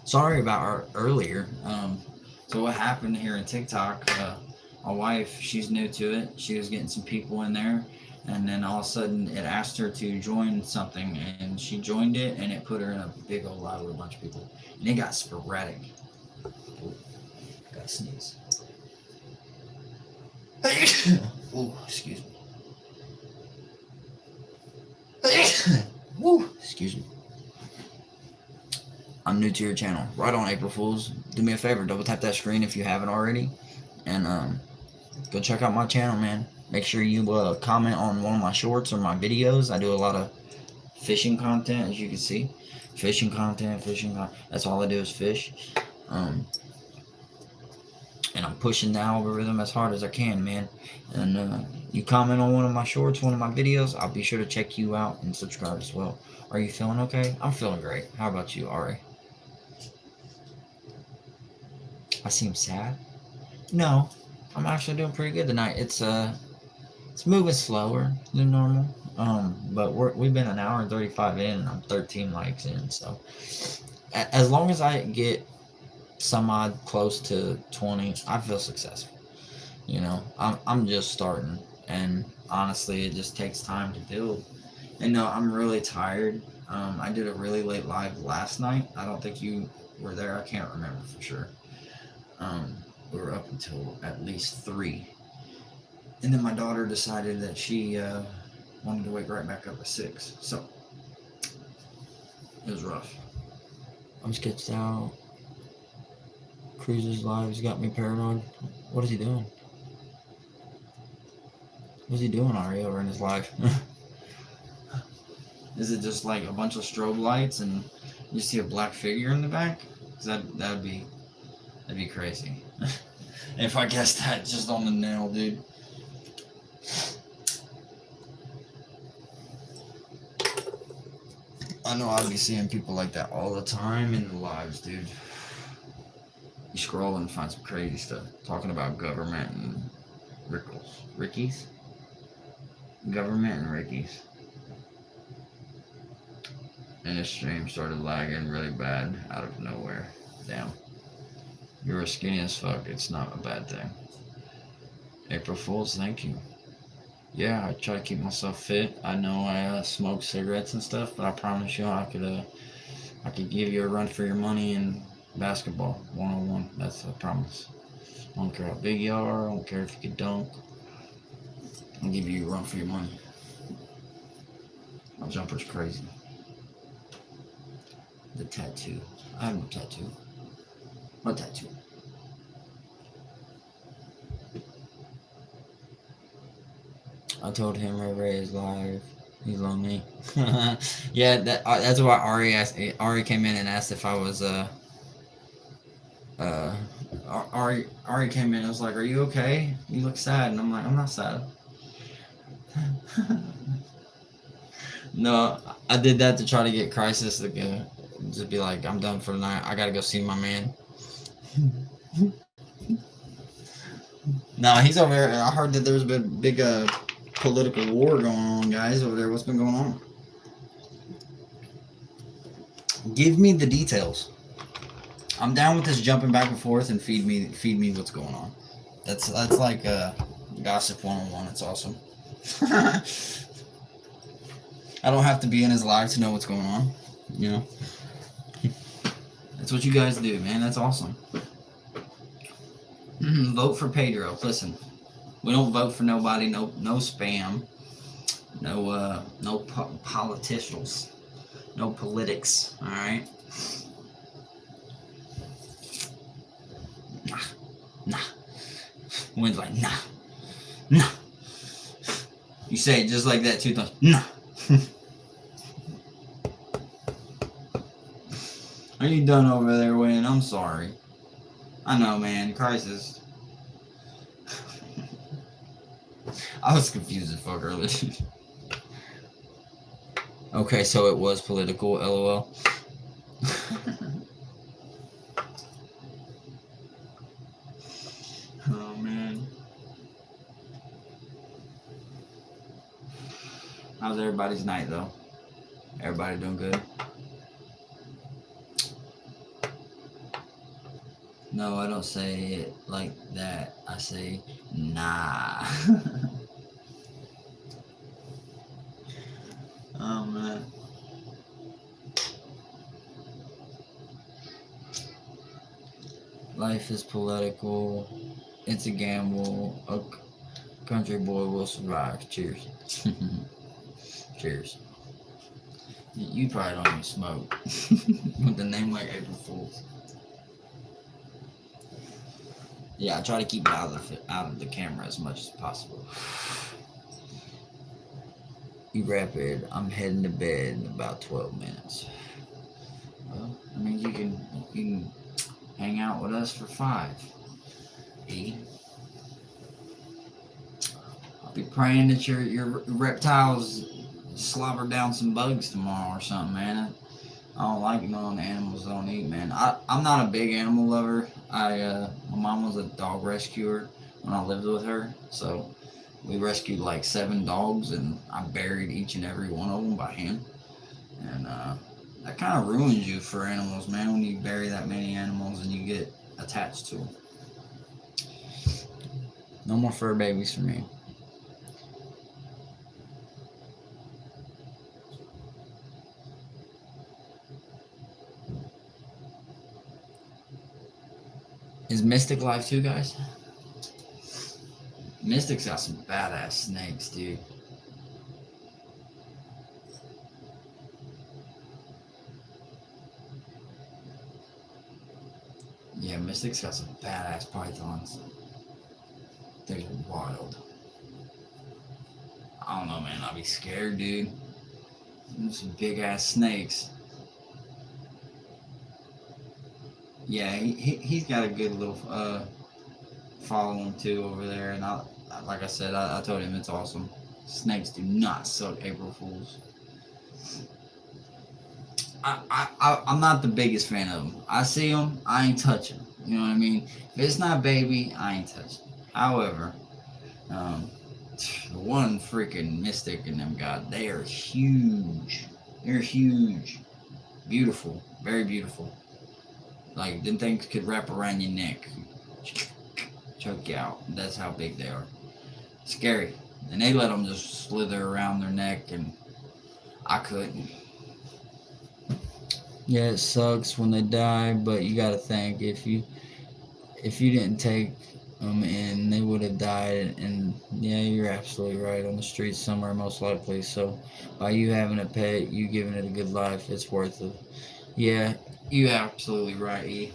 Sorry about earlier. So what happened here in TikTok, my wife, she's new to it. She was getting some people in there, and then all of a sudden it asked her to join something, and she joined it, and it put her in a big old live with a bunch of people, and it got sporadic. Ooh, gotta sneeze. Ooh, excuse me. Woo, excuse me. I'm new to your channel. Right on, April Fools. Do me a favor, double tap that screen if you haven't already, and go check out my channel, man. Make sure you comment on one of my shorts or my videos. I do a lot of fishing content, as you can see. Fishing content. That's all I do is fish. And I'm pushing the algorithm as hard as I can, man. And you comment on one of my shorts, one of my videos, I'll be sure to check you out and subscribe as well. Are you feeling okay? I'm feeling great. How about you, Ari? I seem sad? No, I'm actually doing pretty good tonight. It's moving slower than normal. But we've been an hour and 35 in, and I'm 13 likes in. So as long as I get some odd close to 20, I feel successful. You know, I'm just starting, and honestly, it just takes time to build. And no, I'm really tired. I did a really late live last night. I don't think you were there. I can't remember for sure. We were up until at least 3. And then my daughter decided that she wanted to wake right back up at 6. So it was rough. I'm sketched out. Cruz's lives got me paranoid. What is he doing? What's he doing, Ari, over in his life? Is it just like a bunch of strobe lights and you see a black figure in the back? Cause that'd be crazy. If I guessed that just on the nail, dude. I know I'd be seeing people like that all the time in the lives, dude. You scroll and find some crazy stuff. Talking about government and Rickies? Government and Rickies. And this stream started lagging really bad out of nowhere. Damn. You were skinny as fuck. It's not a bad thing. April Fools, thank you. Yeah, I try to keep myself fit. I know I smoke cigarettes and stuff, but I promise you I could give you a run for your money in basketball, 1-on-1. That's a promise. I don't care how big you are. I don't care if you can dunk. I'll give you a run for your money. My jumper's crazy. The tattoo. I have no tattoo. What tattoo? I told him RayRay is live. He's lonely. Yeah, that's why Ari asked. Ari came in and asked if I was Ari came in and was like, "Are you okay? You look sad." And I'm like, "I'm not sad." No, I did that to try to get Crisis to go, just be like, "I'm done for the night. I gotta go see my man." No, he's over there. I heard that there's been a big political war going on, guys, over there. What's been going on? Give me the details. I'm down with this jumping back and forth and feed me what's going on. That's like gossip 101. It's awesome. I don't have to be in his live to know what's going on. You know, that's what you guys do, man. That's awesome. Vote for Pedro. Listen, we don't vote for nobody. No spam. No politicians. No politics. All right. Nah. Wind's like nah. You say it just like that 2 times. Nah. Are you done over there, Wayne? I'm sorry. I know, man. Crisis. I was confused as fuck earlier. Okay, so it was political, LOL. Oh, man. How's everybody's night, though? Everybody doing good? No, I don't say it like that. I say, nah. Life is political. It's a gamble. A country boy will survive. Cheers. Cheers. You probably don't even smoke. With the name like April Fools. Yeah, I try to keep it out of the camera as much as possible. You rapid. I'm heading to bed in about 12 minutes. Well, I mean, you can hang out with us for 5. E. I'll be praying that your reptiles slobber down some bugs tomorrow or something, man. I don't like knowing animals don't eat, man. I'm not a big animal lover. My mom was a dog rescuer when I lived with her, so we rescued like 7 dogs, and I buried each and every one of them by hand. And that kind of ruins you for animals, man, when you bury that many animals and you get attached to them. No more fur babies for me. Is Mystic live too, guys? Mystic's got some badass snakes, dude. Yeah, Mystic's got some badass pythons. They're wild. I don't know, man. I'll be scared, dude. There's some big ass snakes. Yeah, he's got a good little following too over there, and like I said, I told him it's awesome. Snakes do not suck, April Fools. I'm not the biggest fan of them. I see them, I ain't touching them. You know what I mean? If it's not baby, I ain't touching. However, the one freaking Mystic and them God, they are huge. They're huge, beautiful, very beautiful. Like, them things could wrap around your neck, choke you out. That's how big they are. Scary. And they let them just slither around their neck, and I couldn't. Yeah, it sucks when they die, but you gotta think, if you didn't take them in, they would have died. And yeah, you're absolutely right, on the streets somewhere most likely. So by you having a pet, you giving it a good life, it's worth it. Yeah, you absolutely right, E.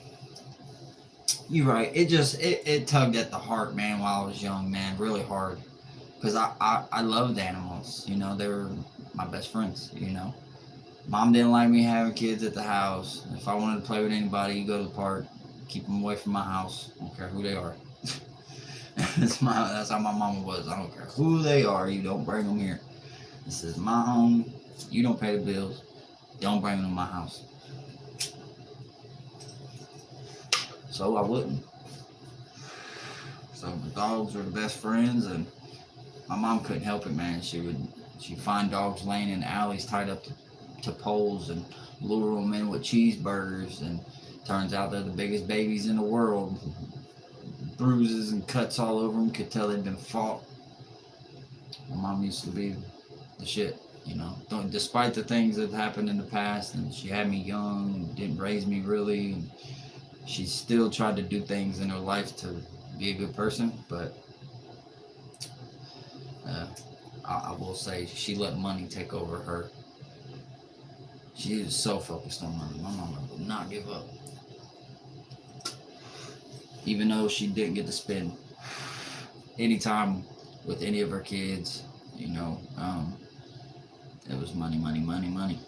You're right. It tugged at the heart, man, while I was young, man, really hard. Because I loved animals, you know, they were my best friends, you know. Mom didn't like me having kids at the house. If I wanted to play with anybody, you go to the park, keep them away from my house. I don't care who they are. That's how my mama was. I don't care who they are, you don't bring them here. This is my home. You don't pay the bills. Don't bring them to my house. So I wouldn't. So the dogs were the best friends, and my mom couldn't help it, man. She'd find dogs laying in alleys tied up to poles and lure them in with cheeseburgers, and turns out they're the biggest babies in the world. Bruises and cuts all over them, could tell they'd been fought. My mom used to be the shit, you know. Despite the things that happened in the past, and she had me young and didn't raise me really, and she still tried to do things in her life to be a good person, but I will say she let money take over her. She was so focused on money. My mama would not give up. Even though she didn't get to spend any time with any of her kids, you know, it was money, money, money, money.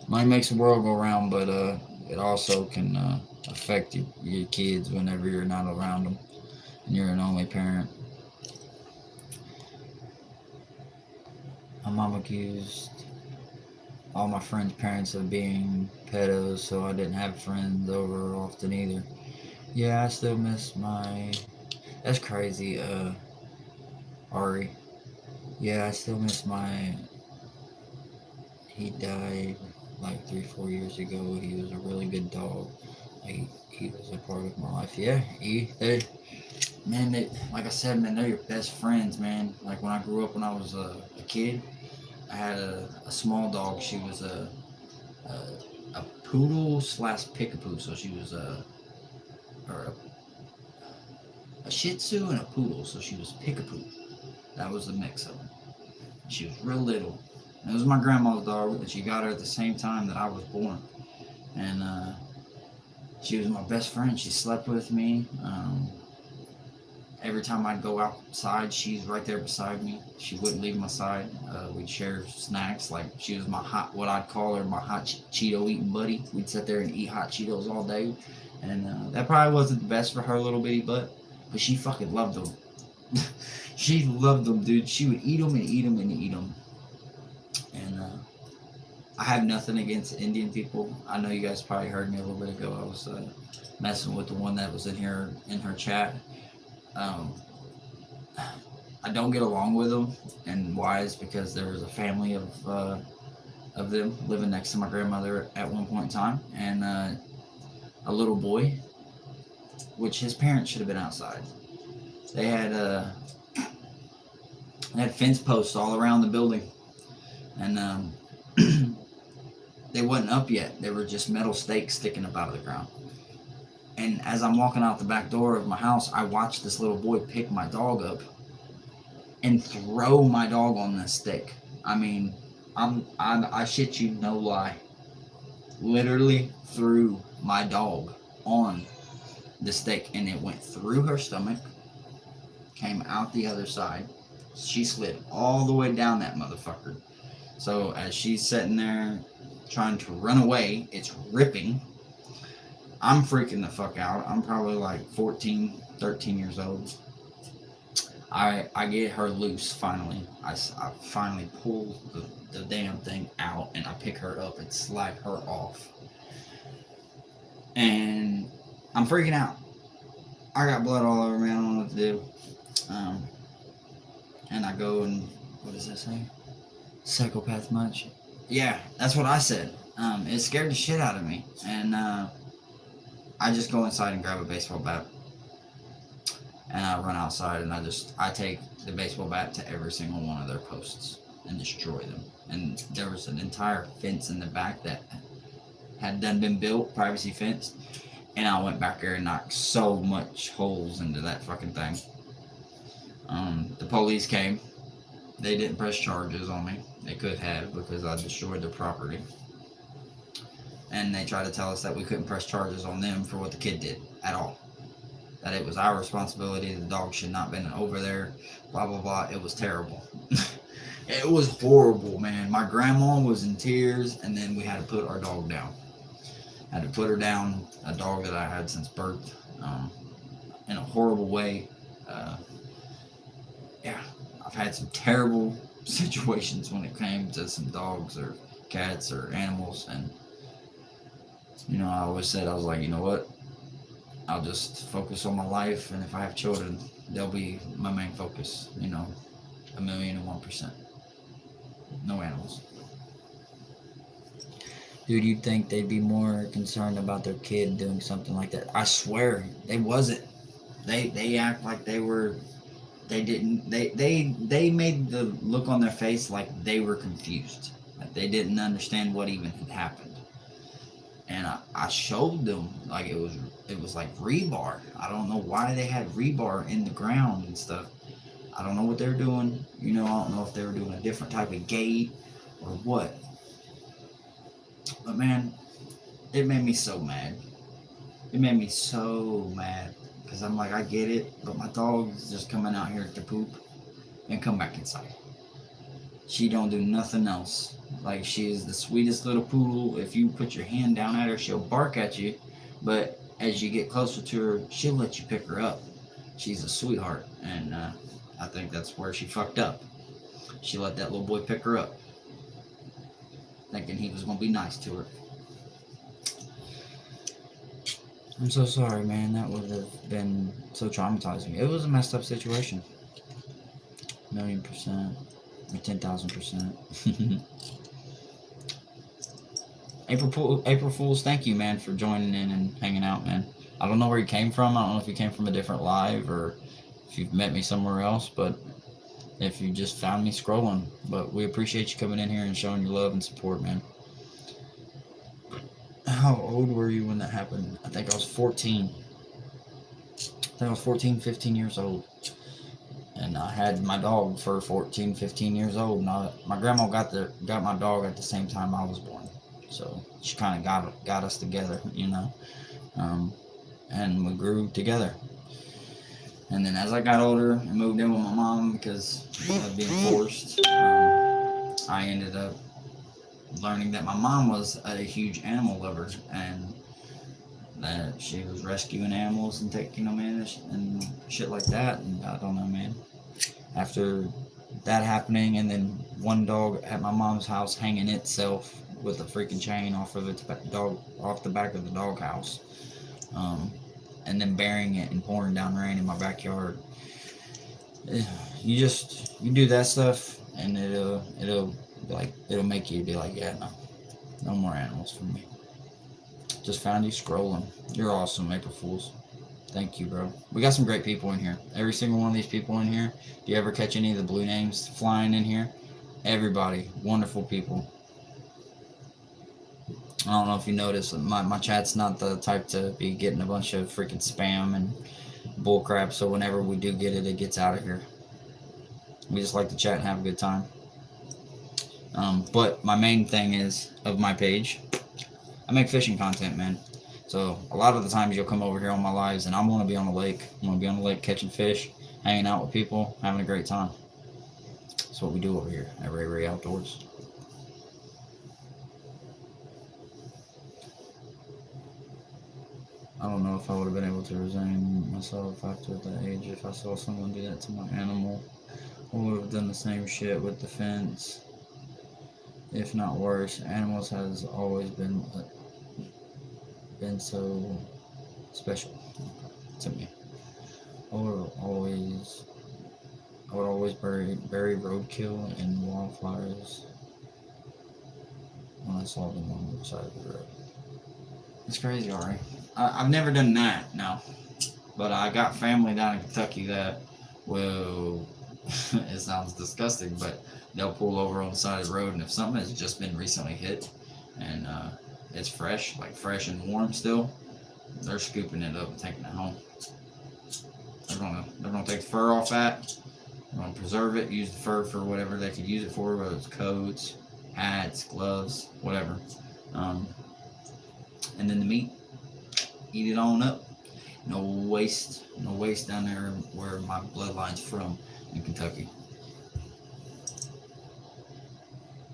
Money makes the world go round, but it also can affect your kids whenever you're not around them and you're an only parent. My mom accused all my friends' parents of being pedos, so I didn't have friends over often either. Yeah, I still miss my... That's crazy, Ari. Yeah, I still miss my... He died like 3-4 years ago. He was a really good dog. He was a part of my life. Yeah, like I said, man, they're your best friends, man. Like when I grew up, when I was a kid, I had a small dog. She was a poodle slash pickapoo. So she was or a Shih Tzu and a poodle. So she was pickapoo. That was the mix of them. She was real little. And it was my grandma's dog, and she got her at the same time that I was born. And she was my best friend. She slept with me. Every time I'd go outside, she's right there beside me. She wouldn't leave my side. We'd share snacks. Like, she was my what I'd call her, my hot Cheeto eating buddy. We'd sit there and eat hot Cheetos all day. And that probably wasn't the best for her little bitty butt, but she fucking loved them. She loved them, dude. She would eat them and eat them and eat them. And I have nothing against Indian people. I know you guys probably heard me a little bit ago. I was messing with the one that was in here in her chat. I don't get along with them, and why is because there was a family of them living next to my grandmother at one point in time, and a little boy, which his parents should have been outside. They had fence posts all around the building, and they wasn't up yet. They were just metal stakes sticking up out of the ground. And as I'm walking out the back door of my house, I watched this little boy pick my dog up and throw my dog on this stick. I mean, I shit you no lie. Literally threw my dog on the stick, and it went through her stomach, came out the other side. She slid all the way down that motherfucker. So as she's sitting there trying to run away, it's ripping. I'm freaking the fuck out. I'm probably like 14, 13 years old. I get her loose finally. I finally pull the damn thing out, and I pick her up and slide her off. And I'm freaking out. I got blood all over me. I don't know what to do. And I go and, what does that say? Psychopath much? Yeah, that's what I said. It scared the shit out of me. And I just go inside and grab a baseball bat. And I run outside, and I take the baseball bat to every single one of their posts and destroy them. And there was an entire fence in the back that had done been built, privacy fence. And I went back there and knocked so much holes into that fucking thing. The police came. They didn't press charges on me. They could have, because I destroyed their property. And they tried to tell us that we couldn't press charges on them for what the kid did at all. That it was our responsibility, the dog should not have been over there, blah, blah, blah. It was terrible. It was horrible, man. My grandma was in tears, and then we had to put our dog down. Had to put her down, a dog that I had since birth, in a horrible way. Yeah, I've had some terrible situations when it came to some dogs or cats or animals, and you know, I always said, I was like, you know what, I'll just focus on my life, and if I have children, they'll be my main focus, you know, 1,001%. No animals. Dude, you'd think they'd be more concerned about their kid doing something like that. I swear, they wasn't. They act like they were, they didn't, they made the look on their face like they were confused. Like they didn't understand what even had happened. And I showed them, like it was like rebar. I don't know why they had rebar in the ground and stuff. I don't know what they're doing. You know, I don't know if they were doing a different type of gate or what. But man, it made me so mad. It made me so mad. Because I'm like, I get it, but my dog's just coming out here to poop and come back inside. She don't do nothing else. Like, she is the sweetest little poodle. If you put your hand down at her, she'll bark at you. But as you get closer to her, she'll let you pick her up. She's a sweetheart. And I think that's where she fucked up. She let that little boy pick her up, thinking he was going to be nice to her. I'm so sorry, man. That would have been so traumatizing. It was a messed up situation. 1,000,000%. Or 10,000%. April Fools, thank you, man, for joining in and hanging out, man. I don't know where you came from. I don't know if you came from a different live or if you've met me somewhere else, but if you just found me scrolling. But we appreciate you coming in here and showing your love and support, man. How old were you when that happened? I think I was 14. I think I was 14, 15 years old. And I had my dog for 14, 15 years old. And my grandma got my dog at the same time I was born. So she kind of got us together, you know. And we grew together. And then as I got older and moved in with my mom because of being forced, I ended up learning that my mom was a huge animal lover and that she was rescuing animals and taking them in and shit like that. And I don't know, man. After that happening, and then one dog at my mom's house hanging itself with a freaking chain off of off the back of the doghouse, and then burying it and pouring down rain in my backyard. You do that stuff, and it'll make you be like, yeah, no more animals for me. Just found you scrolling. You're awesome, April Fools. Thank you, bro. We got some great people in here. Every single one of these people in here. Do you ever catch any of the blue names flying in here? Everybody. Wonderful people. I don't know if you noticed, my chat's not the type to be getting a bunch of freaking spam and bullcrap, so whenever we do get it, it gets out of here. We just like to chat and have a good time. But my main thing is, of my page, I make fishing content, man. So a lot of the times you'll come over here on my lives and I'm going to be on the lake. I'm going to be on the lake catching fish, hanging out with people, having a great time. That's what we do over here at RayRay Outdoors. I don't know if I would have been able to resign myself after that age if I saw someone do that to my animal. I would have done the same shit with the fence, if not worse. Animals has always been so special to me. I would always bury roadkill and wildflowers when I saw them on the side of the road. It's crazy, Ari. I've never done that, no. But I got family down in Kentucky that will, it sounds disgusting, but they'll pull over on the side of the road, and if something has just been recently hit and it's fresh and warm still, they're scooping it up and taking it home. They're gonna take the fur off that. They're gonna preserve it, use the fur for whatever they could use it for, whether it's coats, hats, gloves, whatever. And then the meat, eat it on up. No waste down there where my bloodline's from in Kentucky.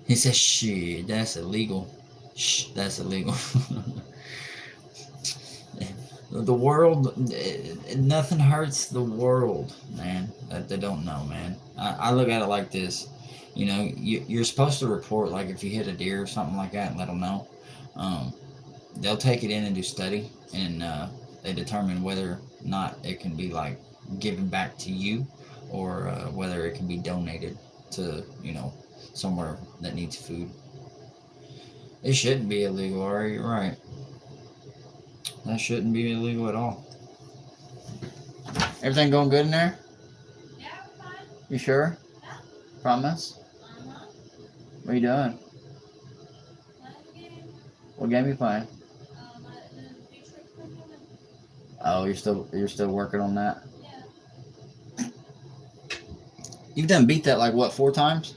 He says, shit, that's illegal. Shh, that's illegal. The world, nothing hurts the world, man, that they don't know, man. I look at it like this. You know, you're supposed to report, like, if you hit a deer or something like that and let them know. They'll take it in and do study, and they determine whether or not it can be, like, given back to you, or whether it can be donated to, you know, somewhere that needs food. It shouldn't be illegal, Ari. You're right. That shouldn't be illegal at all. Everything going good in there? Yeah, fine. You sure? Yeah. Promise? Uh-huh. What are you doing? Game. What game are you playing? Oh, you're still working on that? Yeah. You've done beat that like what, 4 times?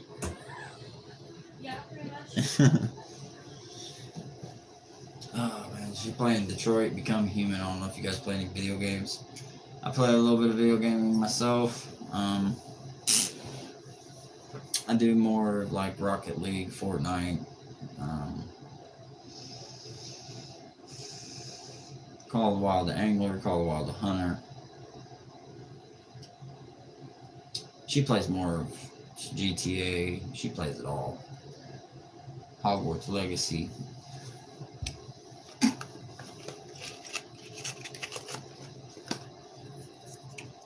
Yeah, pretty much. Oh man, she's playing Detroit Become Human. I don't know if you guys play any video games. I play a little bit of video gaming myself. I do more like Rocket League, Fortnite, Call of the Wild the Angler, Call of the Wild the Hunter. She plays more of GTA. She plays it all. Hogwarts Legacy.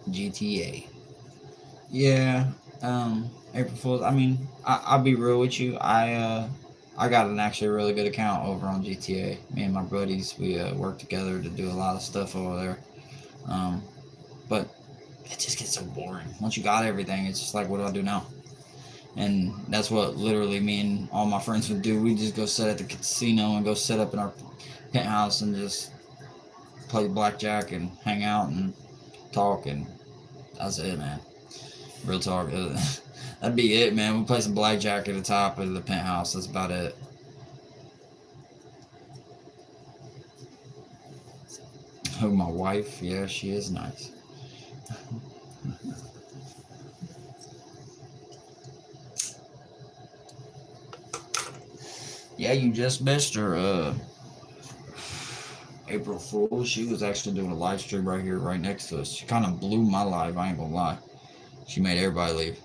GTA. Yeah, April Fools. I mean, I'll be real with you. I got an actually really good account over on GTA. Me and my buddies, we work together to do a lot of stuff over there. But it just gets so boring. Once you got everything, it's just like, what do I do now? And that's what literally me and all my friends would do. We just go sit at the casino and go set up in our penthouse and just play blackjack and hang out and talk, and that's it, man. Real talk. That'd be it, man. We play some blackjack at the top of the penthouse. That's about it. Oh, my wife? Yeah, she is nice. Yeah, you just missed her. April Fool. She was actually doing a live stream right here, right next to us. She kind of blew my live, I ain't gonna lie. She made everybody leave.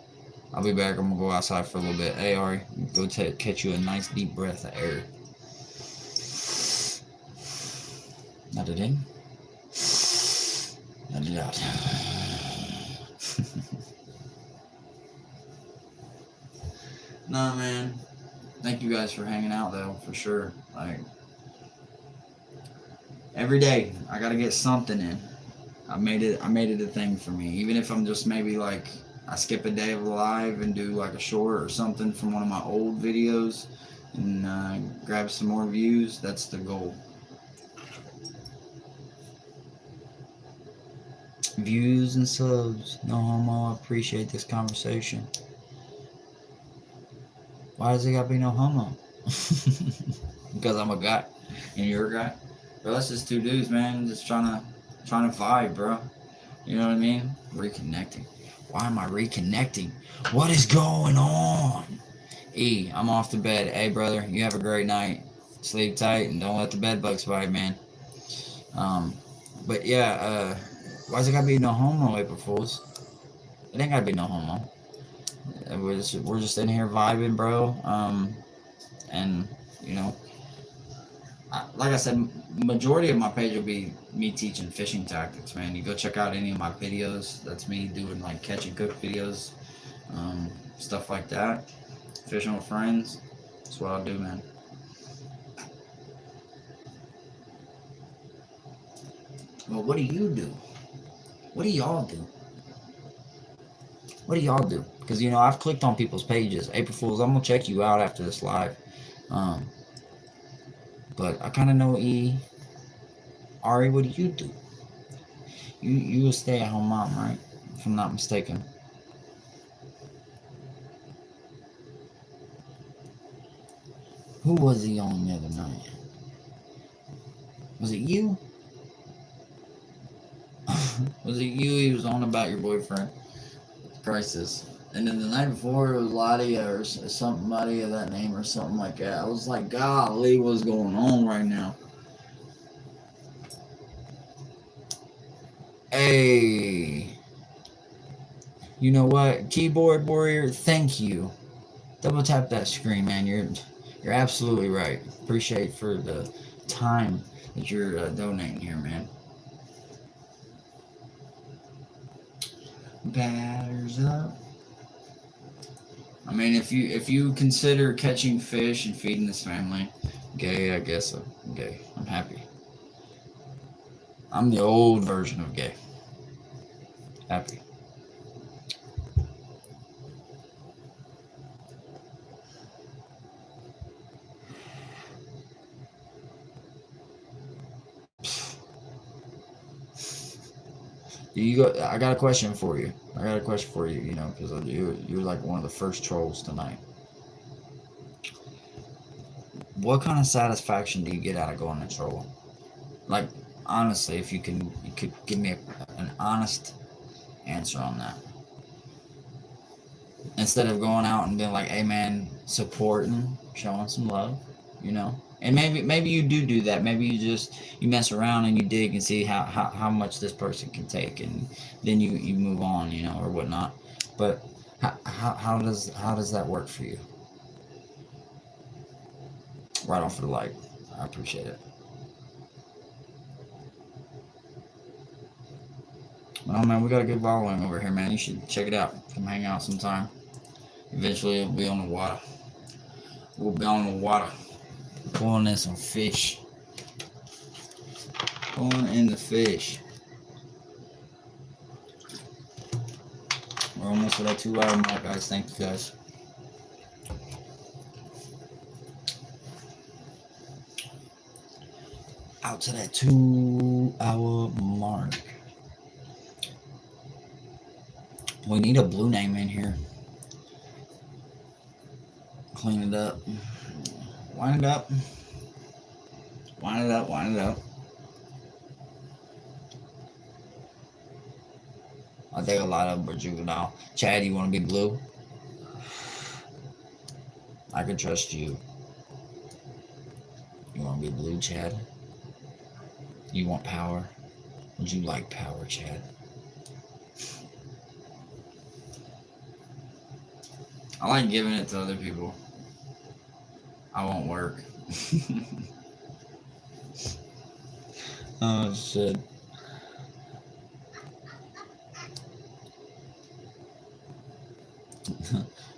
I'll be back. I'm gonna go outside for a little bit. Hey, Ari, go catch you a nice deep breath of air. Let it in. Let it out. Nah, man. Thank you guys for hanging out, though, for sure. Like, every day, I gotta get something in. I made it a thing for me. Even if I'm just maybe like, I skip a day of live and do like a short or something from one of my old videos and grab some more views. That's the goal. Views and subs. No homo. I appreciate this conversation. Why does it gotta be no homo? Because I'm a guy and you're a guy. Bro, that's just two dudes, man. Just trying to vibe, bro. You know what I mean? Reconnecting. Why am I reconnecting? What is going on? E, I'm off to bed. Hey, brother, you have a great night. Sleep tight and don't let the bed bugs bite, man. But yeah, why's it gotta be no homo, April Fools? It ain't gotta be no homo. We're just in here vibing, bro. And you know, like I said, majority of my page will be me teaching fishing tactics, man. You go check out any of my videos. That's me doing like catch and cook videos, stuff like that. Fishing with friends. That's what I'll do, man. Well, what do you do? What do y'all do? What do y'all do? Because, you know, I've clicked on people's pages. April Fools, I'm going to check you out after this live. But I kind of know E. Ari, what do you do? You a stay-at-home mom, right? If I'm not mistaken. Who was he on the other night? Was it you? Was it you? He was on about your boyfriend. Crisis. And then the night before it was Lottie or somebody of that name or something like that. I was like, golly, what's going on right now? Hey. You know what? Keyboard warrior, thank you. Double tap that screen, man. You're absolutely right. Appreciate for the time that you're donating here, man. Batters up. I mean, if you consider catching fish and feeding this family gay, I guess I'm gay. I'm happy. I'm the old version of gay. Happy. I got a question for you. You know, because you're like one of the first trolls tonight. What kind of satisfaction do you get out of going to troll? Like, honestly, if you could give me an honest answer on that. Instead of going out and being like, hey man, supporting, showing some love, you know? And maybe you do that. Maybe you mess around and you dig and see how much this person can take, and then you move on, you know, or whatnot. But how does that work for you? Right on for the like. I appreciate it. Oh man, we got a good following over here, man. You should check it out. Come hang out sometime. Eventually it'll be on the water. We'll be on the water. Pulling in some fish. Pulling in the fish. We're almost at that 2-hour mark, guys. Thank you, guys. out to that 2-hour mark. We need a blue name in here. Clean it up. Wind it up. Wind it up. Wind it up. I think a lot of them are juvenile. Chad, you want to be blue? I can trust you. You want to be blue, Chad? You want power? Would you like power, Chad? I like giving it to other people. I won't work. Oh, shit.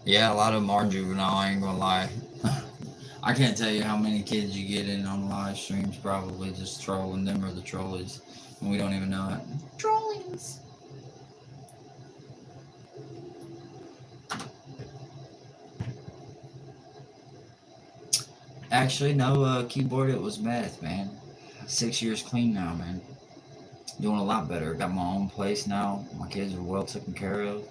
Yeah, a lot of them are juvenile, I ain't gonna lie. I can't tell you how many kids you get in on live streams probably just trolling them or the trolleys. And we don't even know it. Trolleys. Actually, no keyboard, it was meth, man. 6 years clean now, man. Doing a lot better. Got my own place now. My kids are well taken care of.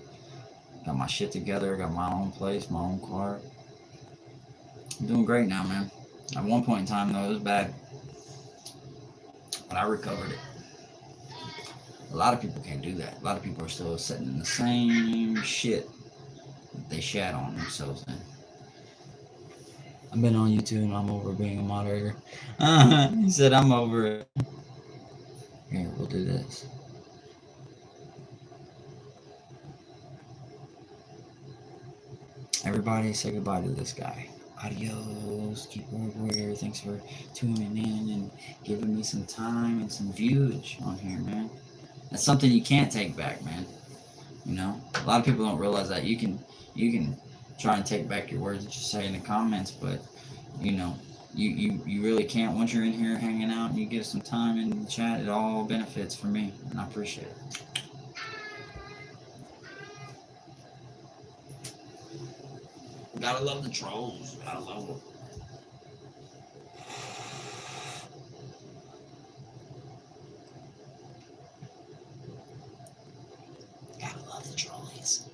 Got my shit together. Got my own place, my own car. I'm doing great now, man. At one point in time, though, it was bad. But I recovered it. A lot of people can't do that. A lot of people are still sitting in the same shit that they shat on themselves in. I've been on YouTube and I'm over being a moderator. He said I'm over it. Here, we'll do this. Everybody say goodbye to this guy. Adios, keyboard warrior. Thanks for tuning in and giving me some time and some views on here, man. That's something you can't take back, man. You know, a lot of people don't realize that you can try and take back your words that you say in the comments, but you know, you really can't. Once you're in here hanging out and you give some time in the chat, it all benefits for me, and I appreciate it. Gotta love the trolls. Gotta love them. Gotta love the trolleys.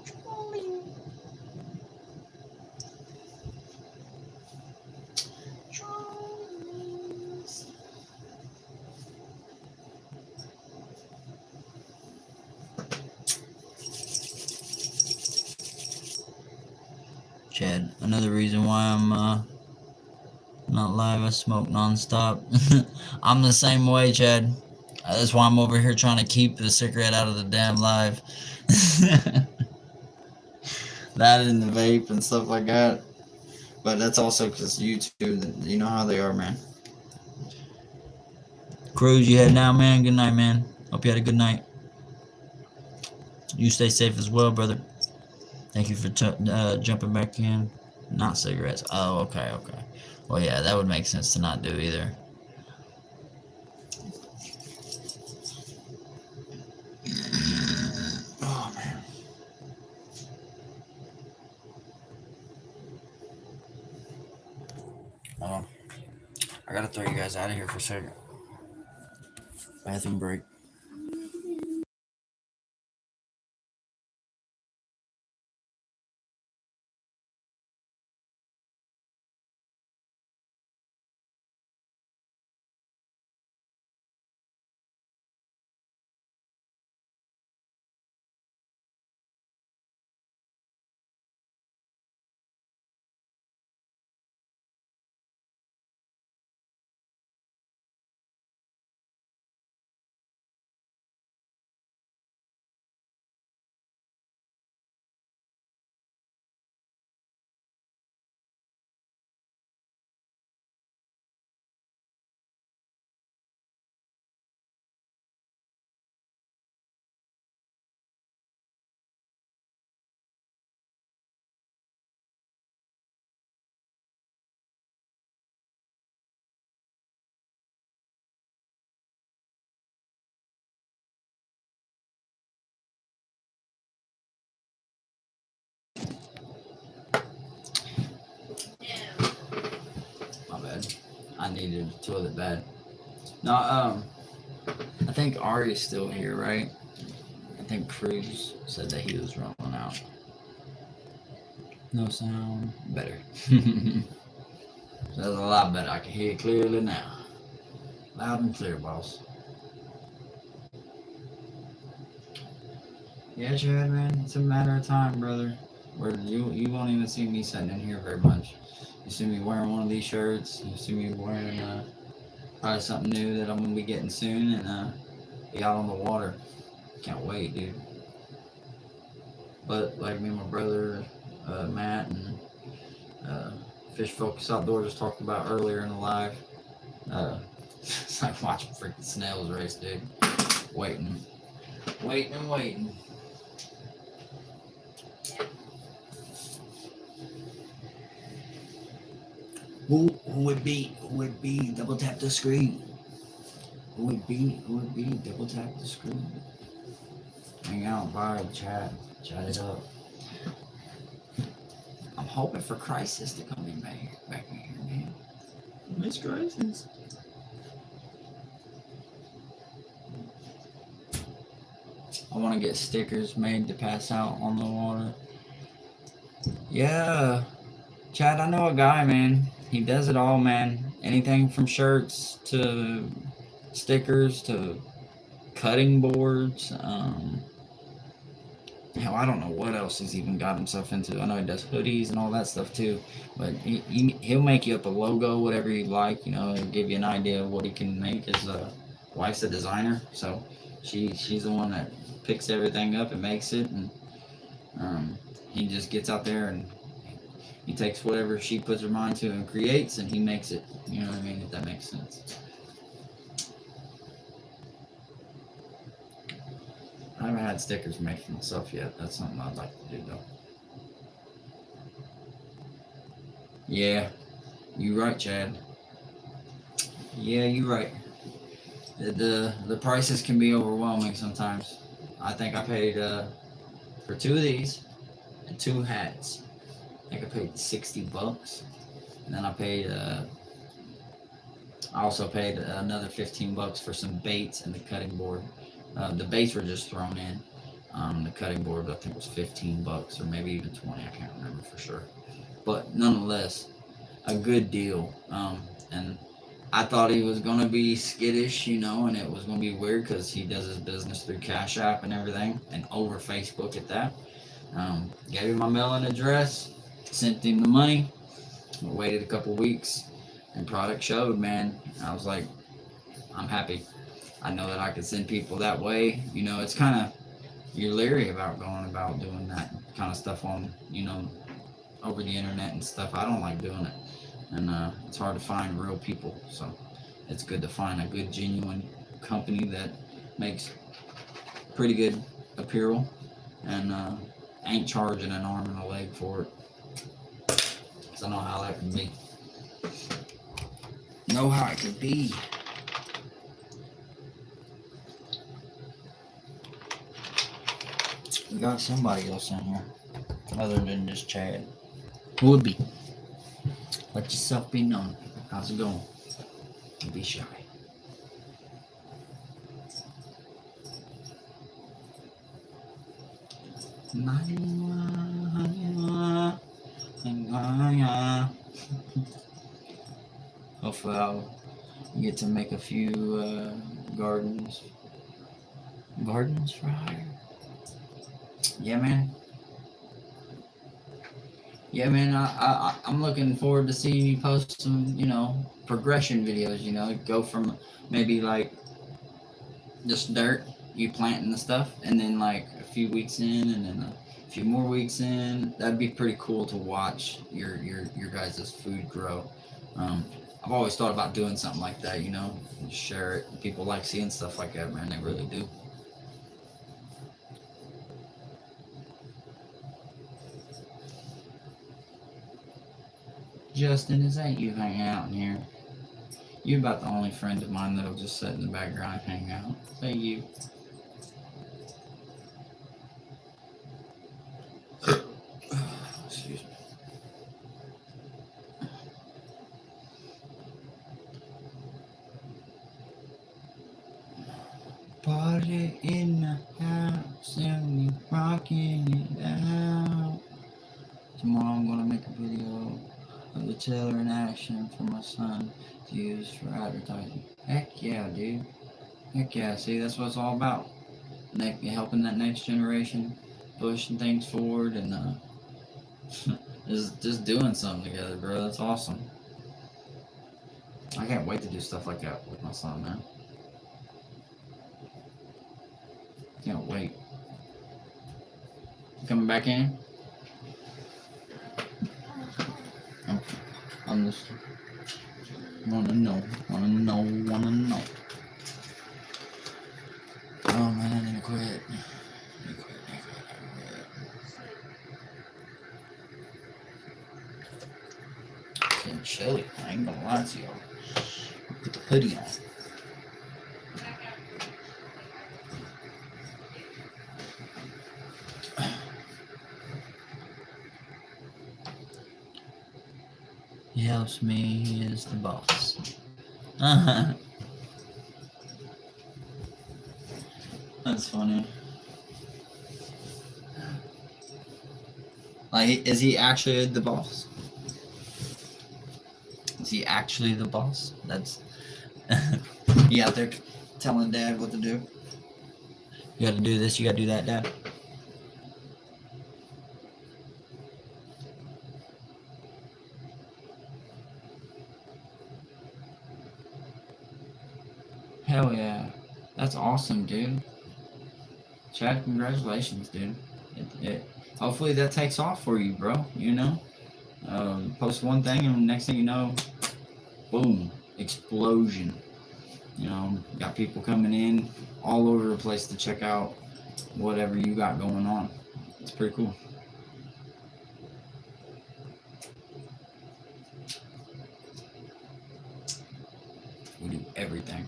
Trolling. Trolleys. Chad, another reason why I'm not live, I smoke nonstop. I'm the same way, Chad. That's why I'm over here trying to keep the cigarette out of the damn live. That and the vape and stuff like that. But that's also because YouTube, you know how they are, man. Cruz, you head now, man. Good night, man. Hope you had a good night. You stay safe as well, brother. Thank you for jumping back in. Not cigarettes. Oh, okay, okay. Well, yeah, that would make sense to not do either. Oh, man. I gotta throw you guys out of here for a second. Bathroom break. needed a toilet bad. No, I think Ari's still here, right? I think Cruz said that he was rolling out. No sound. Better. That's a lot better. I can hear it clearly now. Loud and clear, boss. Yeah, Chad, man. It's a matter of time, brother. Where you won't even see me sitting in here very much. You see me wearing one of these shirts. You see me wearing probably something new that I'm gonna be getting soon, and be out on the water. Can't wait, dude. But like me and my brother, Matt, and Fish Focus Outdoors just talked about earlier in the live. It's like watching freaking snails race, dude. Waiting. Who would be double tap the screen? Who would be double tap the screen? Hang out, vibe, chat it up. I'm hoping for Crisis to come in back in here, man. Miss Crisis. I want to get stickers made to pass out on the water. Yeah, Chad, I know a guy, man. He does it all, man. Anything from shirts to stickers to cutting boards. Hell, I don't know what else he's even got himself into. I know he does hoodies and all that stuff too. But he'll make you up a logo, whatever you like. You know, he'll give you an idea of what he can make. His wife's a designer, so she's the one that picks everything up and makes it, and he just gets out there and he takes whatever she puts her mind to and creates, and he makes it. You know what I mean? If that makes sense. I haven't had stickers made for myself yet. That's something I'd like to do, though. Yeah, you right, Chad. Yeah, you right. The prices can be overwhelming sometimes. I think I paid for 2 of these and 2 hats. I think I paid $60, and then I also paid another $15 for some baits and the cutting board. The baits were just thrown in. The cutting board I think was $15 or maybe even 20. I can't remember for sure, but nonetheless, a good deal. And I thought he was gonna be skittish, you know, and it was gonna be weird because he does his business through Cash App and everything, and over Facebook at that. Gave him my mailing address, sent him the money, waited a couple weeks, and product showed, man. I was like, I'm happy. I know that I could send people that way. You know, it's kind of, you're leery about going about doing that kind of stuff on, you know, over the internet and stuff. I don't like doing it. And it's hard to find real people. So it's good to find a good, genuine company that makes pretty good apparel and ain't charging an arm and a leg for it. Because I know how that can be. Know how it can be. We got somebody else in here other than just Chad. Who would be? Let yourself be known. How's it going? Don't be shy. Hopefully I'll get to make a few gardens for hire. Yeah, man. Yeah, man. I'm looking forward to seeing you post some, you know, progression videos. You know, go from maybe like just dirt, you planting the stuff, and then like a few weeks in, and then a few more weeks in. That'd be pretty cool to watch your guys' food grow. I've always thought about doing something like that. You know, share it. People like seeing stuff like that, man. They really do. Justin, is that you hanging out in here? You're about the only friend of mine that'll just sit in the background and hang out. Say you. Excuse me. party in the house and we rocking it out. Tomorrow I'm gonna make a video of the trailer in action for my son to use for advertising. Heck yeah, dude. Heck yeah, see, that's what it's all about. Helping that next generation, pushing things forward, and just doing something together, bro. That's awesome. I can't wait to do stuff like that with my son, man. Can't wait. You coming back in? I'm just wanna know. Oh man, I need to quit. It's getting chilly. I ain't gonna lie to y'all. Put the hoodie on. He helps me, he is the boss. That's funny. Like, is he actually the boss? Is he actually the boss? That's you out there telling Dad what to do? You gotta do this, you gotta do that, Dad. Hell yeah. That's awesome, dude. Chad, congratulations, dude. Hopefully that takes off for you, bro. You know? Post one thing and next thing you know, boom, explosion. You know, got people coming in all over the place to check out whatever you got going on. It's pretty cool. We do everything.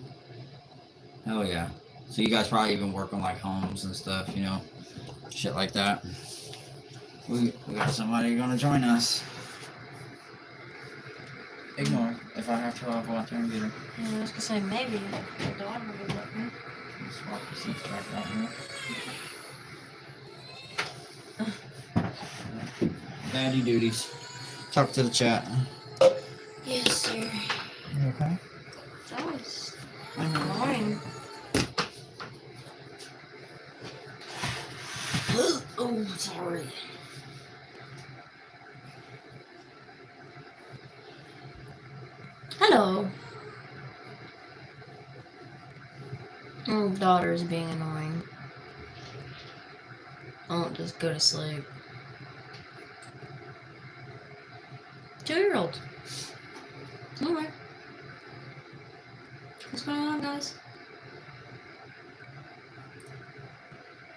Hell yeah. So you guys probably even work on like homes and stuff, you know, shit like that. We got somebody gonna join us. Ignore. If I have to, I'll go out there and get her. Yeah, I was gonna say maybe the daughter would let me. Swap the seats back out here. Daddy duties. Talk to the chat. Yes, sir. You okay? That was annoying. Oh, sorry. Hello. Oh, daughter is being annoying. I won't just go to sleep. 2-year-old. Alright. What's going on, guys?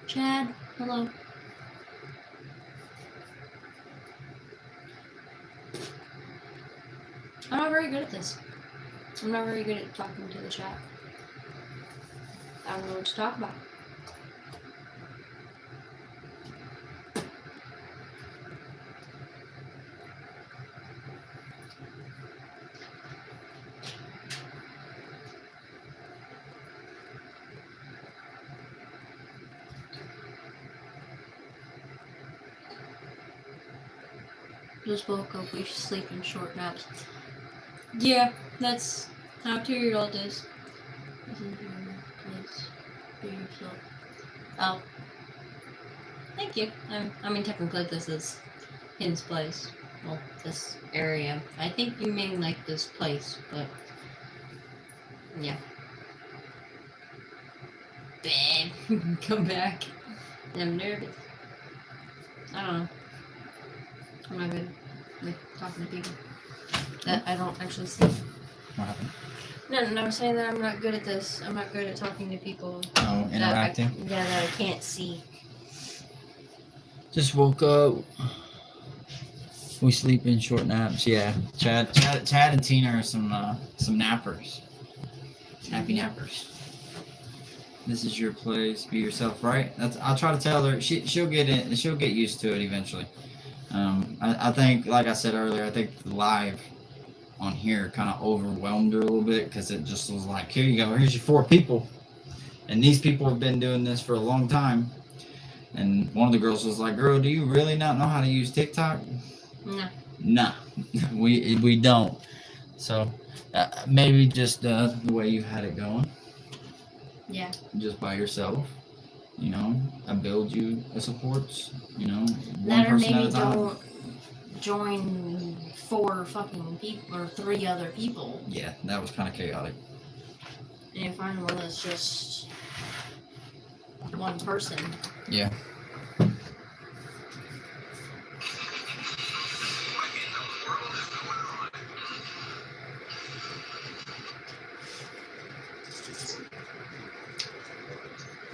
Chad, hello. I'm not very good at this. I'm not very good at talking to the chat. I don't know what to talk about. Just woke up, we should sleep in short naps. Yeah, that's how a 2-year-old is. Be yourself. Oh. Thank you. I mean, technically this is his place. Well, this area. I think you mean like this place, but yeah. Babe, come back. I'm nervous. I don't know. I'm not good with talking to people. That I don't actually see. What happened? No, I'm saying that I'm not good at this. I'm not good at talking to people. Oh, interacting? That I can't see. Just woke up. We sleep in short naps. Yeah, Chad and Tina are some nappers. Happy nappers. This is your place. Be yourself, right? I'll try to tell her. She'll get it. She'll get used to it eventually. I think, like I said earlier, I think the live on here kind of overwhelmed her a little bit because it just was like, here you go. Here's your 4 people. And these people have been doing this for a long time. And one of the girls was like, "Girl, do you really not know how to use TikTok?" No. Nah, we don't. So maybe just the way you had it going, Yeah. just by yourself. You know, I build you a support. You know, one That or person at maybe a time. don't join 4 fucking people or 3 other people. Yeah, that was kind of chaotic. And you find one that's just one person. Yeah.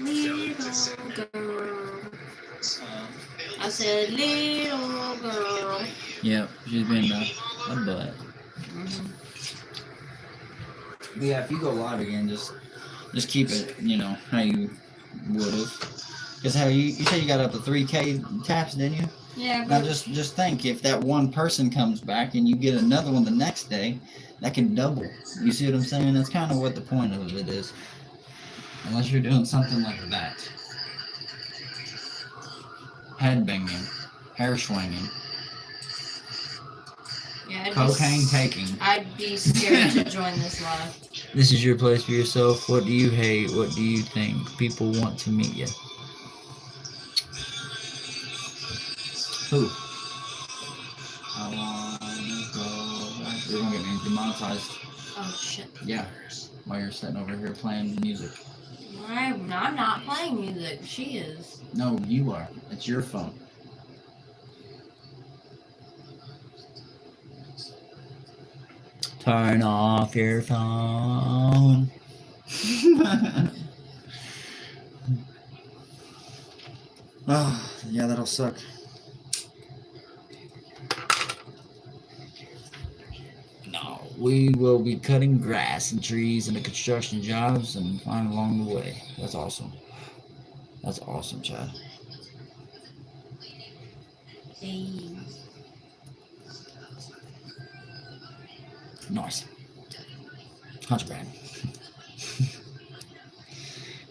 Little girl. I said, little girl. Yep, she's been a butt. Mm-hmm. But yeah, if you go live again, just keep it, you know, how you would have. Because how you said you got up to 3K taps, didn't you? Yeah, Now but just think, if that one person comes back and you get another one the next day, that can double. You see what I'm saying? That's kind of what the point of it is. Unless you're doing something like that. Head banging, hair swinging, yeah, cocaine taking. I'd be scared to join this live. This is your place for yourself. What do you hate? What do you think? People want to meet you. Who? I wanna go back. You're gonna get me demonetized. Oh shit. Yeah. While you're sitting over here playing music. I'm not playing music. She is. No, you are. It's your phone. Turn off your phone. Oh, yeah, that'll suck. No, we will be cutting grass and trees and the construction jobs and flying along the way. That's awesome. That's awesome, Chad. Hey. Nice. 100 grand.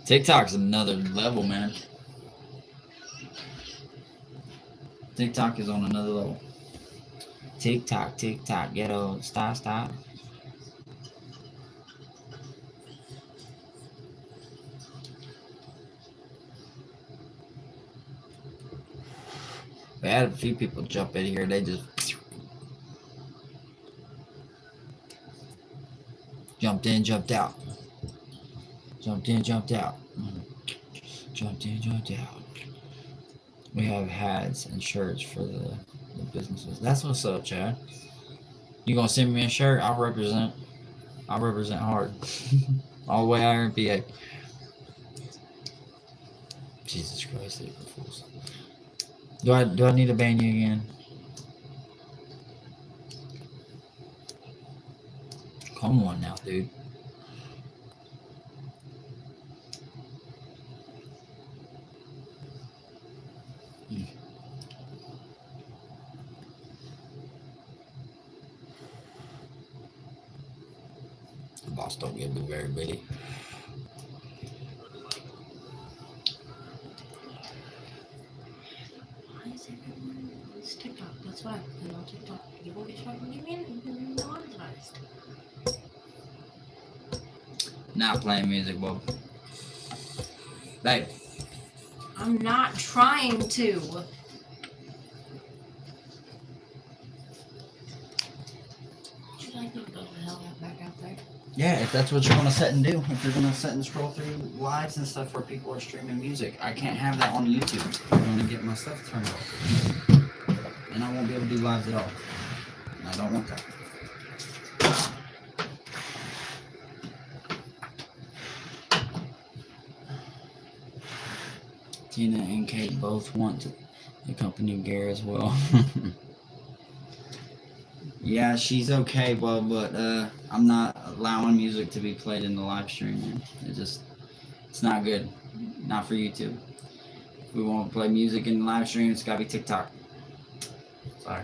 TikTok's another level, man. TikTok is on another level. TikTok, ghetto, stop. We had a few people jump in here. They just jumped in, jumped out. Jumped in, jumped out. Jumped in, jumped out. We have hats and shirts for the businesses. That's what's up, Chad. You gonna send me a shirt? I'll represent hard. All the way out here in PA. Jesus Christ, April Fools. Do I need to ban you again? Come on now, dude. The boss don't get to be very bitty. Why is everyone on this TikTok? That's why. Because on TikTok, you won't get fucking demonetized. Not playing music, Bob. Babe. I'm not trying to. Would you like me to go the hell back out there? Yeah, if that's what you're gonna sit and do. If you're gonna sit and scroll through lives and stuff where people are streaming music, I can't have that on YouTube. I'm gonna get my stuff turned off, and I won't be able to do lives at all. And I don't want that. Tina and Kate both want to accompany Gary as well. Yeah, she's okay, well, but I'm not allowing music to be played in the live stream, man. It's not good. Not for YouTube. If we want to play music in the live stream, it's gotta be TikTok. Sorry.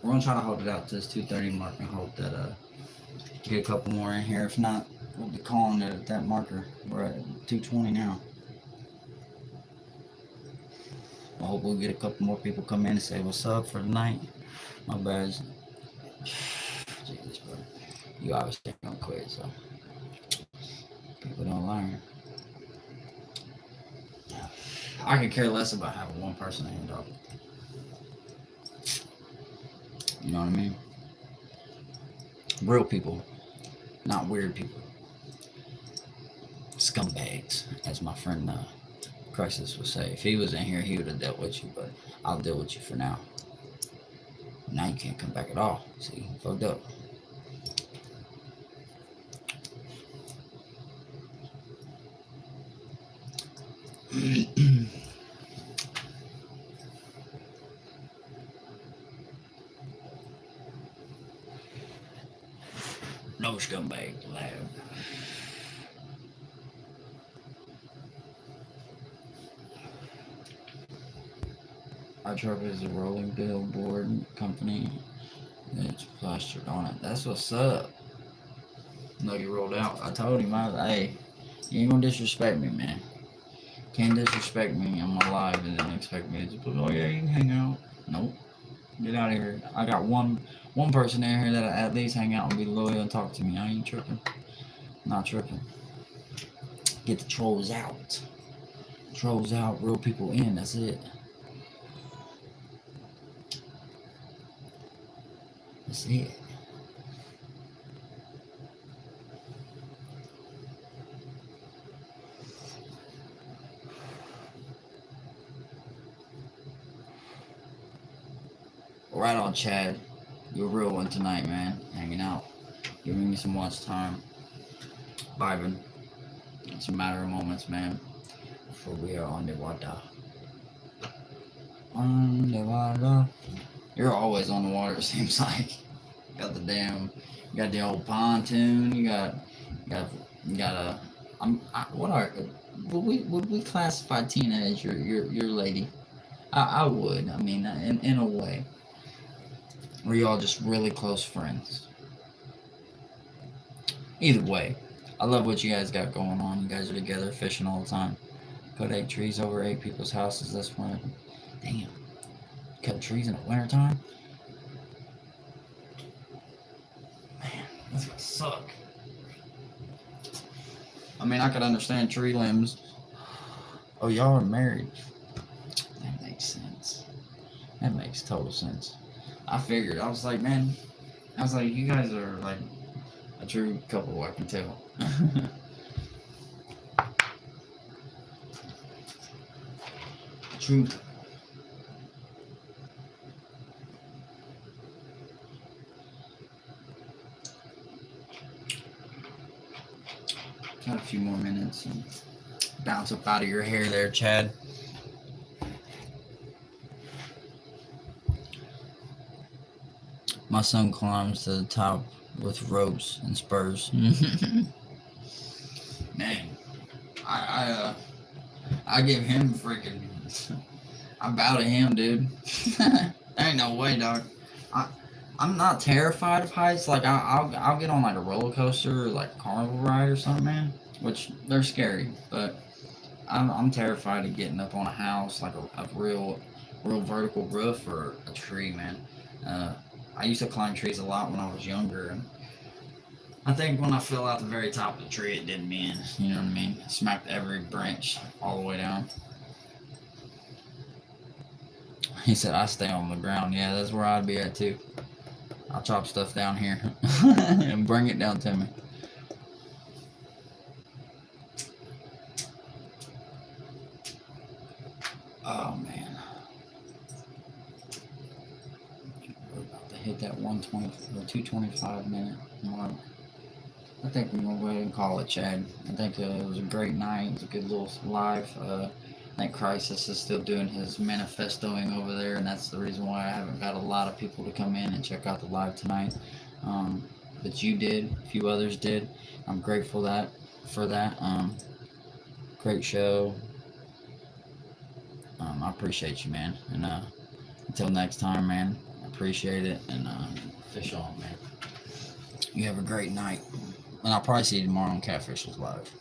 we're gonna try to hold it out to this 2:30 mark and hope that get a couple more in here. If not, we'll be calling it at that marker. We're at 2:20 now. I hope we'll get a couple more people come in and say what's up for the night. My bad. Jesus, bro. You obviously don't quit, so people don't learn. I could care less about having one person to hand up. You know what I mean? Real people, not weird people. Scumbags, as my friend Crisis would say. If he was in here, he would have dealt with you, but I'll deal with you for now. Now you can't come back at all. See, fucked up. No scumbag allowed. Our truck is a rolling billboard company. It's plastered on it. That's what's up. Look, he rolled out. I told him, hey, you ain't gonna disrespect me, man. Can't disrespect me on my live and then expect me to just be, oh yeah, you can hang out. Nope. Get out of here. I got one person in here that'll at least hang out and be loyal and talk to me. I ain't tripping. Not tripping. Get the trolls out. Trolls out, real people in. That's it. That's it. Right on, Chad. You're a real one tonight, man. Hanging out. Giving me some watch time. Vibing. It's a matter of moments, man. For we are on the water. On the water. You're always on the water, it seems like. Got the damn, you got the old pontoon. You got a. Would we classify Tina as your lady? I would. I mean, in a way. Or y'all just really close friends? Either way, I love what you guys got going on. You guys are together fishing all the time. Cut 8 trees over 8 people's houses. That's one. Damn. Cut trees in the wintertime? Man, that's gonna suck. I mean, I could understand tree limbs. Oh, y'all are married. That makes sense. That makes total sense. I figured. I was like, man. I was like, you guys are like a true couple. I can tell. True. Got a few more minutes and bounce up out of your hair there, Chad. My son climbs to the top with ropes and spurs. Man, I give him freaking. I bow to him, dude. There ain't no way, dog. I'm not terrified of heights. Like I'll get on like a roller coaster or like a carnival ride or something, man. Which they're scary, but I'm terrified of getting up on a house, like a real vertical roof or a tree, man. I used to climb trees a lot when I was younger, and I think when I fell out the very top of the tree, it did me in. You know what I mean? Smacked every branch all the way down. He said, I stay on the ground. Yeah, that's where I'd be at too. I'll chop stuff down here and bring it down to me. Oh, man. We're about to hit that 120 or 225 minute mark. I think we're going to go ahead and call it, Chad. I think it was a great night. It was a good little live. I think Crisis is still doing his manifestoing over there, and that's the reason why I haven't got a lot of people to come in and check out the live tonight. But you did, a few others did. I'm grateful for that. Great show. I appreciate you, man. And until next time, man, I Appreciate it. And fish on, man. You have a great night. And I'll probably see you tomorrow on Catfishers Live.